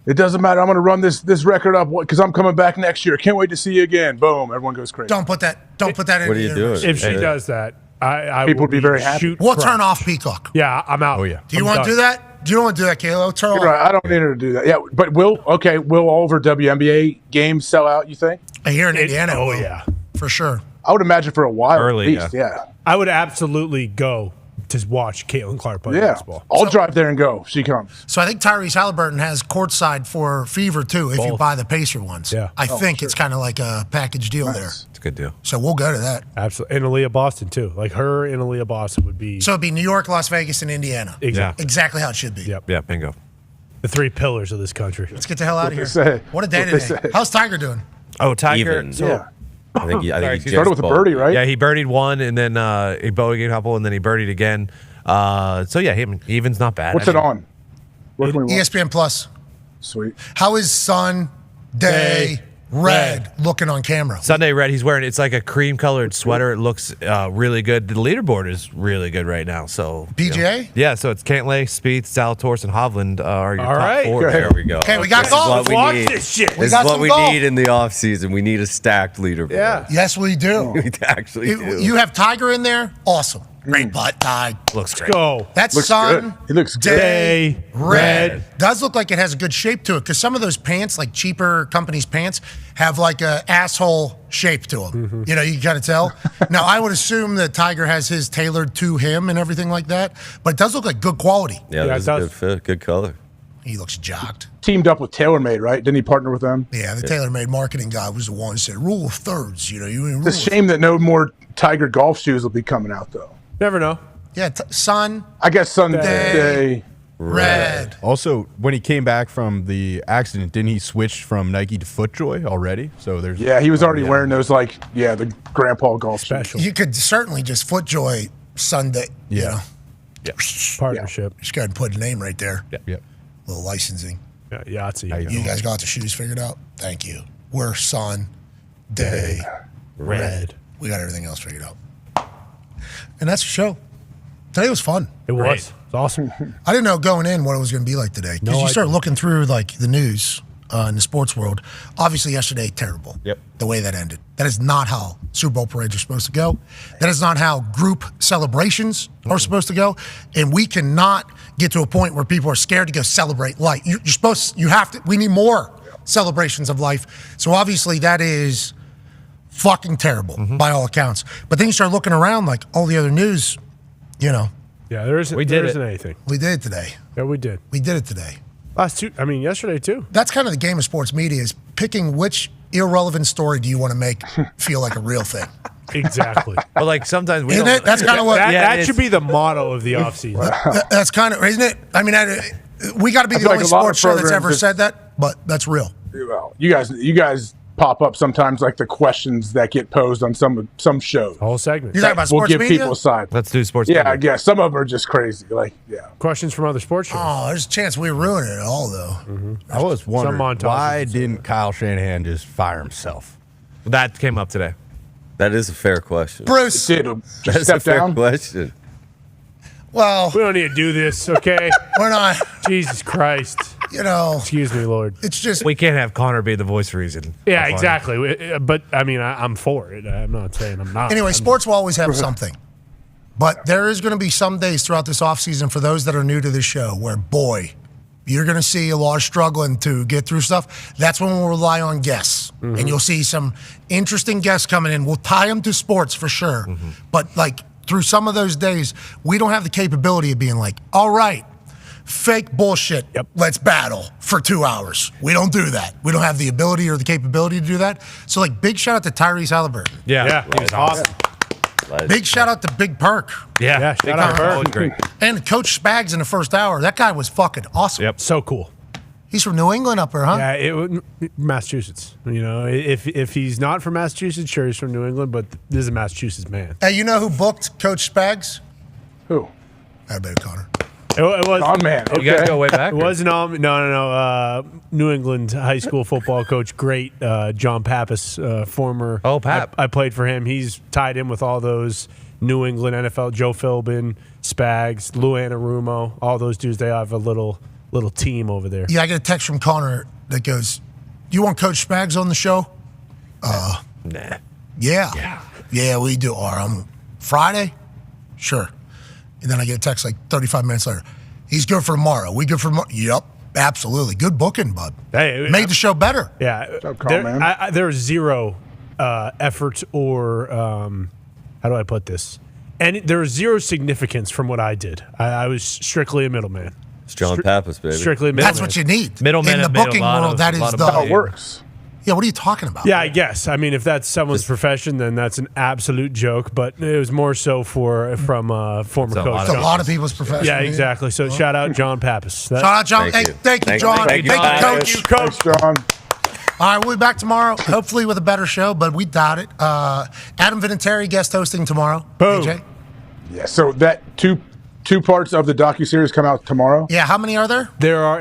it doesn't matter. I'm going to run this record up because I'm coming back next year. Can't wait to see you again. Boom. Everyone goes crazy. Don't put that in What are you doing? If she does that, I People would be very happy. We'll turn off Peacock. Yeah, I'm out. Oh, yeah. Do you want to do that? Do you want to do that, Kalo? Turn You're off. right. I don't need her to do that. Yeah, but will all of her WNBA games sell out, you think? Here in Indiana. Oh, will, yeah. For sure. I would imagine for a while Early, at least, yeah. I would absolutely go to watch Caitlin Clark play basketball. I'll drive there and go. She comes. So I think Tyrese Halliburton has courtside for Fever, too, if you Both. buy the Pacer ones. Yeah. I think it's kind of like a package deal there. It's a good deal. So we'll go to that. Absolutely. And Aaliyah Boston, too. Like, her and Aaliyah Boston would be So it'd be New York, Las Vegas, and Indiana. exactly. Exactly how it should be. Yep. Yeah, bingo. The 3 pillars of this country. Let's get the hell out of What here. they say. What a day What they today. say. How's Tiger doing? Oh, Tiger. Even. So, Yeah. I think he Started with a birdie, right? Yeah, he birdied one, and then he bogeyed a couple, and then he birdied again. So yeah, even's not bad. What's it on? What can we watch? ESPN Plus. Sweet. How is Sun, Day, Red looking on camera? Sunday Red. He's wearing it's like a cream colored sweater. It looks really good. The leaderboard is really good right now. So PGA? Yeah, so it's Cantlay, Spieth, Zalatoris, and Hovland are your top right. 4. There we go. Okay, we got This is golf. what we Watch need. this shit. This is got what some we golf. need in the offseason. We need a stacked leaderboard. Yeah. Yes, we do. We actually do. You have Tiger in there? Awesome. Great putt, Tiger. Looks great. Go. That's Looks Sun, good. He looks good. Day, Red. Red. Does look like it has a good shape to it because some of those pants, like cheaper companies' pants, have like a asshole shape to them. Mm-hmm. You know, you can kind of tell. Now, I would assume that Tiger has his tailored to him and everything like that, but it does look like good quality. Yeah, Yeah, this is it a does. good fit, good color. He looks jocked. Teamed up with TaylorMade, right? Didn't he partner with them? Yeah, the TaylorMade marketing guy was the one who said, rule of thirds, you know. It's a shame that no more Tiger golf shoes will be coming out, though. Never know. Yeah, Sun, I guess Sunday. Red. Also, when he came back from the accident, didn't he switch from Nike to FootJoy already? So there's Yeah, he was already wearing those, the grandpa golf Special. You could certainly just FootJoy Sunday, you know. Partnership. Just go ahead and put a name right there. Yep. Little licensing. Yeah, Yahtzee. You guys got the shoes figured out? Thank you. We're Sun, Day, Red. We got everything else figured out. And that's the show. Today was fun. It was. It was awesome. I didn't know going in what it was going to be like today. Because you start looking through like the news in the sports world. Obviously, yesterday, terrible. Yep. The way that ended. That is not how Super Bowl parades are supposed to go. That is not how group celebrations are supposed to go. And we cannot get to a point where people are scared to go celebrate life. We need more celebrations of life. So obviously, that is fucking terrible by all accounts. But then you start looking around like all the other news, Yeah, there isn't anything. We did it today. Yeah, we did. We did it today. Yesterday too. That's kind of the game of sports media is picking which irrelevant story do you want to make feel like a real thing. Exactly. But like sometimes we Isn't don't. it? That's kind of what that should be the motto of the offseason. That's kind of, isn't it? I mean, we got to be the only sports show that's ever said that, but that's real. Well, you guys pop up sometimes like the questions that get posed on some shows. Whole segment. You're talking about We'll sports give media? people a side. Let's do sports. Yeah, media. I guess some of them are just crazy. Like, yeah. Questions from other sports shows. Oh, there's a chance we ruin it all, though. I was wondering, montages why didn't Kyle Shanahan just fire himself? That came up today. That is a fair question. Bruce. That's step a fair down? question. Well, We don't need to do this, okay? we're not, Jesus Christ. excuse me, Lord. It's just, We can't have Connor be the voice of reason. Yeah, Fine. exactly. But, I mean, I'm for it. I'm not saying I'm not. anyway, sports will always have something. But there is going to be some days throughout this offseason for those that are new to this show where, boy, you're going to see a lot of struggling to get through stuff. That's when we'll rely on guests. And you'll see some interesting guests coming in. We'll tie them to sports for sure. But, like, through some of those days, we don't have the capability of being like, all right, fake bullshit, let's battle for 2 hours. We don't do that. We don't have the ability or the capability to do that. So, like, big shout out to Tyrese Halliburton. Yeah, he was awesome. Big shout out to Big Perk. Yeah, shout out Perk. Perk. Great. And Coach Spags in the first hour. That guy was fucking awesome. Yep. So cool. He's from New England up there, huh? Yeah, Massachusetts. If he's not from Massachusetts, sure, he's from New England, but this is a Massachusetts man. Hey, you know who booked Coach Spags? Who? I bet Connor. It was. Oh, man. You guys go way back? It wasn't no. New England high school football coach, great John Pappas, former. Oh, Pap. I played for him. He's tied in with all those New England NFL, Joe Philbin, Spags, Lou Anarumo, all those dudes. They have a little team over there. Yeah, I get a text from Connor that goes, "You want Coach Spags on the show?" Nah. Yeah, we do. Friday? Sure. And then I get a text like 35 minutes later. He's good for tomorrow. We good for tomorrow? Yep, absolutely. Good booking, bud. Hey, Made the show better. Yeah, call, man. There was zero effort or how do I put this? And there was zero significance from what I did. I was strictly a middleman. It's John Pappas, baby. Strictly a middleman. That's what you need. Middleman in the have made a booking lot world. of- That a is lot of the money. How it works. Yeah, what are you talking about? Yeah, I guess. I mean, if that's someone's profession, then that's an absolute joke. But it was more so from former coach. It's a lot of people's profession. Yeah, exactly. So shout out John Pappas. Shout out John. Thank you, John. Thank you, Thank you, Coach. Thanks, John. All right, we'll be back tomorrow, hopefully with a better show, but we doubt it. Adam Vinatieri guest hosting tomorrow. Boom. AJ? Yeah, so that two parts of the docuseries come out tomorrow. Yeah, how many are there?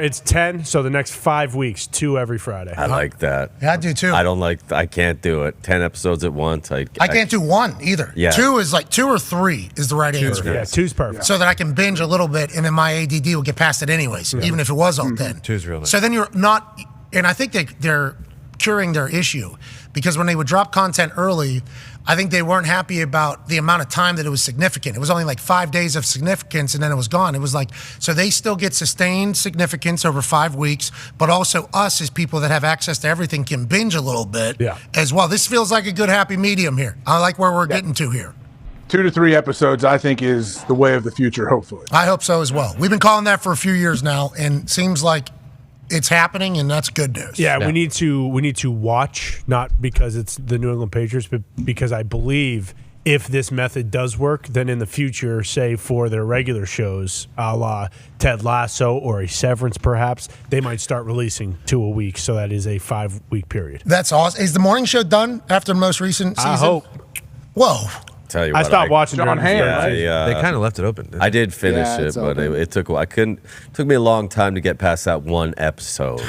It's 10, so the next 5 weeks, 2 every Friday. I like that. Yeah, I do too. I can't do it. 10 episodes at once. I can't do one either. Yeah. 2 is like 2 or 3 is the right answer. Yeah, 2's perfect. So that I can binge a little bit and then my ADD will get past it anyways, even if it was all 10. 2's real nice. So then you're not, and I think they're curing their issue because when they would drop content early, I think they weren't happy about the amount of time that it was significant. It was only like 5 days of significance and then it was gone. It was like, so they still get sustained significance over 5 weeks, but also us as people that have access to everything can binge a little bit as well. This feels like a good happy medium here. I like where we're getting to here. 2 to 3 episodes, I think, is the way of the future, hopefully. I hope so as well. We've been calling that for a few years now and seems like it's happening, and that's good news. Yeah, we need to watch, not because it's the New England Patriots, but because I believe if this method does work, then in the future, say for their regular shows, a la Ted Lasso or a Severance perhaps, they might start releasing 2 a week, so that is a 5-week period. That's awesome. Is the morning show done after the most recent season? I hope. Whoa. Tell you I what, stopped watching John during Hamm, the right? They kind of left it open. I did finish Yeah, it, it's but open. it took. It took me a long time to get past that one episode.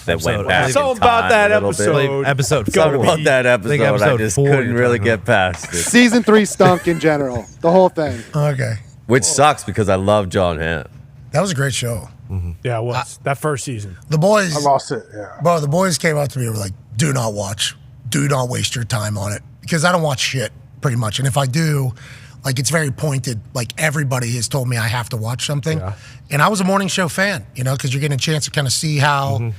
That went back. Something in about time that a little episode. bit. Episode Something 4. about that I think episode. I episode just 4 couldn't you're really talking get past it. Season 3 stunk in general. The whole thing. Okay. Which sucks because I love John Hamm. That was a great show. Yeah, it was. That first season. The boys. I lost it. Yeah. Bro, the boys came up to me and were like, do not watch. Do not waste your time on it. Because I don't watch shit, pretty much. And if I do, like, it's very pointed. Like, everybody has told me I have to watch something. Yeah. And I was a morning show fan, because you're getting a chance to kind of see how,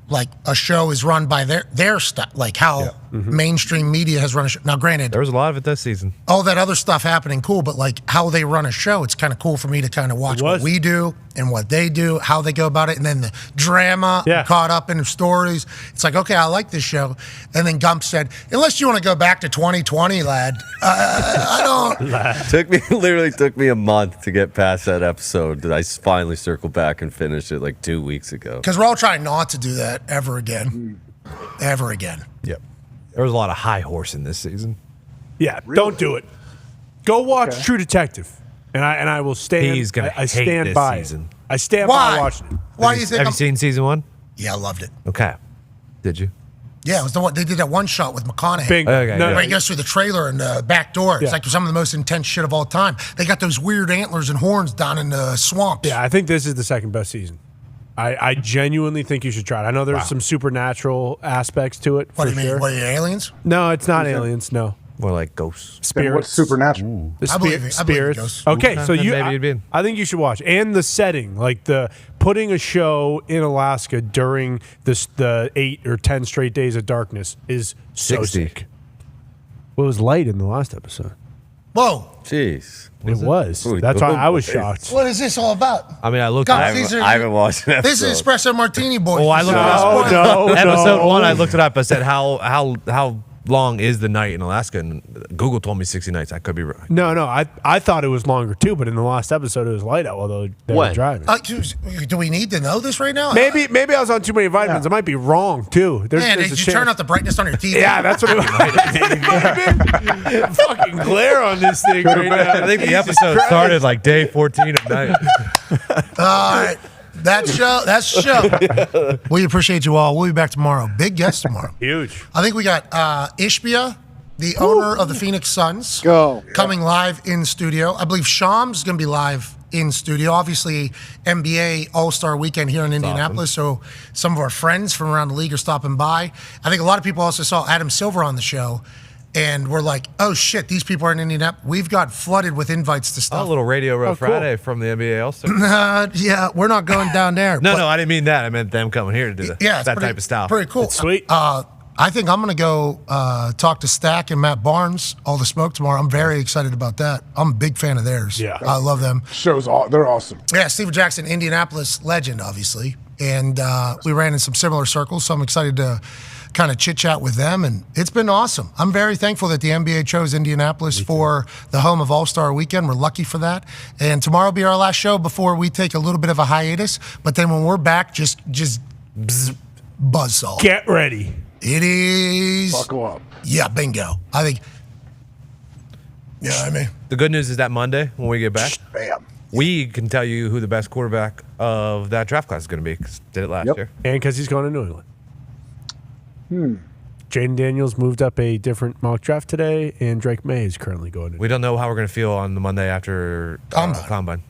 like, a show is run by their stuff. Like, how mainstream media has run a show. Now, granted. There was a lot of it this season. All that other stuff happening, cool. But, like, how they run a show, it's kind of cool for me to kind of watch what we do and what they do, how they go about it, and then the drama caught up in the stories. It's like, okay, I like this show. And then Gump said, unless you want to go back to 2020, lad, I don't. Literally took me a month to get past that episode. That I finally circled back and finished it like 2 weeks ago. Because we're all trying not to do that ever again. Ever again. Yep. There was a lot of high horse in this season. Yeah, don't do it. Go watch True Detective. And I will stand. He's gonna I stand hate this by season. It. I stand Why? by watching it. Why do you think Have you seen season 1? Yeah, I loved it. Okay. Did you? Yeah, it was the one they did that one shot with McConaughey. Bingo. Okay, where he goes through the trailer and the back door. It's Yeah. like some of the most intense shit of all time. They got those weird antlers and horns down in the swamps. Yeah, I think this is the second best season. I genuinely think you should try it. I know there's some supernatural aspects to it. What for do you mean? sure. What are you, aliens? No, it's not aliens. No. More like ghosts. Spirits. What's supernatural? The I believe it. I believe it spirits. goes. Okay, so Then you. maybe you'd be in. I think you should watch, and the setting, like the putting a show in Alaska during the 8 or 10 straight days of darkness is so 60. sick. Well, it was light in the last episode. Whoa. Jeez. It was. That's why I was shocked. What is this all about? I mean, I looked God, at these are- I haven't watched an This is episode. Espresso Martini Boys. Oh, I looked it up. No, Episode 1, I looked it up. I said, how long is the night in Alaska? And Google told me 60 nights. I could be wrong. No, I thought it was longer too, but in the last episode it was light out, although they were When? driving. Do we need to know this right now? Maybe I was on too many vitamins. I might be wrong too. Man, did you turn up the brightness on your TV? Yeah, that's what it was. Fucking glare on this thing right now. I think the episode started like day 14 at night. All right. That's the show. We appreciate you all. We'll be back tomorrow. Big guest tomorrow. Huge. I think we got Ishbia, the owner of the Phoenix Suns, coming live in studio. I believe Sham's going to be live in studio. Obviously, NBA All-Star Weekend here in Indianapolis, so some of our friends from around the league are stopping by. I think a lot of people also saw Adam Silver on the show, and we're like, oh shit, these people are in Indianapolis. We've got flooded with invites to A stuff. little Radio Row cool. Friday from the NBA All-Star. Yeah, we're not going down there. No, but- no, I didn't mean that. I meant them coming here to do Yeah, it's that pretty, type of style. Pretty cool. Sweet. I think I'm going to go talk to Stack and Matt Barnes, All the Smoke, tomorrow. I'm very excited about that. I'm a big fan of theirs. Yeah. I love them. They're awesome. Yeah, Steven Jackson, Indianapolis legend, obviously. And we ran in some similar circles, so I'm excited to kind of chit-chat with them, and it's been awesome. I'm very thankful that the NBA chose Indianapolis for the home of All-Star Weekend. We're lucky for that. And tomorrow will be our last show before we take a little bit of a hiatus. But then when we're back, just buzzsaw. Get ready. It is. Buckle up. Yeah, bingo. I think. You know what I mean? The good news is that Monday, when we get back, Bam. we can tell you who the best quarterback of that draft class is going to be, 'cause did it last year. And because he's going to New England. Jaden Daniels moved up a different mock draft today, and Drake May is currently going to. We don't know how we're going to feel on the Monday after Combine.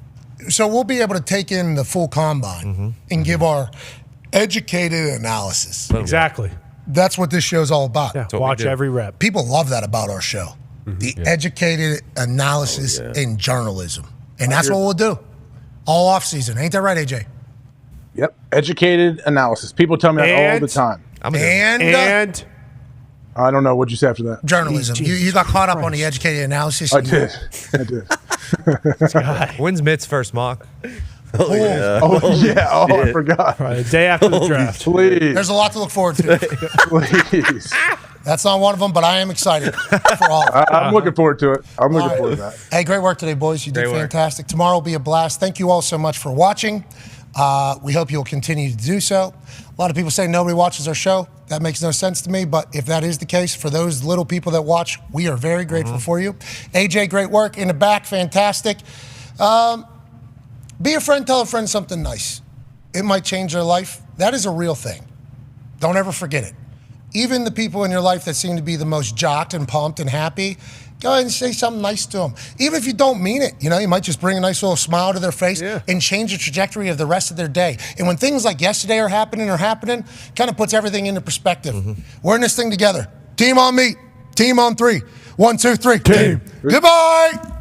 So we'll be able to take in the full combine and give our educated analysis. Exactly. That's what this show's all about. Yeah, watch every rep. People love that about our show. The educated analysis in journalism. And that's what we'll do all off season. Ain't that right, AJ? Yep. Educated analysis. People tell me that all the time. And I don't know. What'd you say after that? journalism. You got caught up on the educated analysis. I did. When's Mitt's first mock? Oh, yeah. Oh, I forgot. Right, the day after the draft. Please. There's a lot to look forward to. Please. That's not one of them, but I am excited for all of them. I'm looking forward to it. I'm looking forward to that. Hey, great work today, boys. You did fantastic. Tomorrow will be a blast. Thank you all so much for watching. We hope you'll continue to do so. A lot of people say nobody watches our show. That makes no sense to me, but if that is the case, for those little people that watch, we are very grateful for you. AJ, great work. In the back, fantastic. Be a friend, tell a friend something nice. It might change their life. That is a real thing. Don't ever forget it. even the people in your life that seem to be the most jocked and pumped and happy, go ahead and say something nice to them. Even if you don't mean it, you might just bring a nice little smile to their face and change the trajectory of the rest of their day. And when things like yesterday are happening, kind of puts everything into perspective. We're in this thing together. Team on me. Team on 3. 1, 2, 3. Team. Goodbye.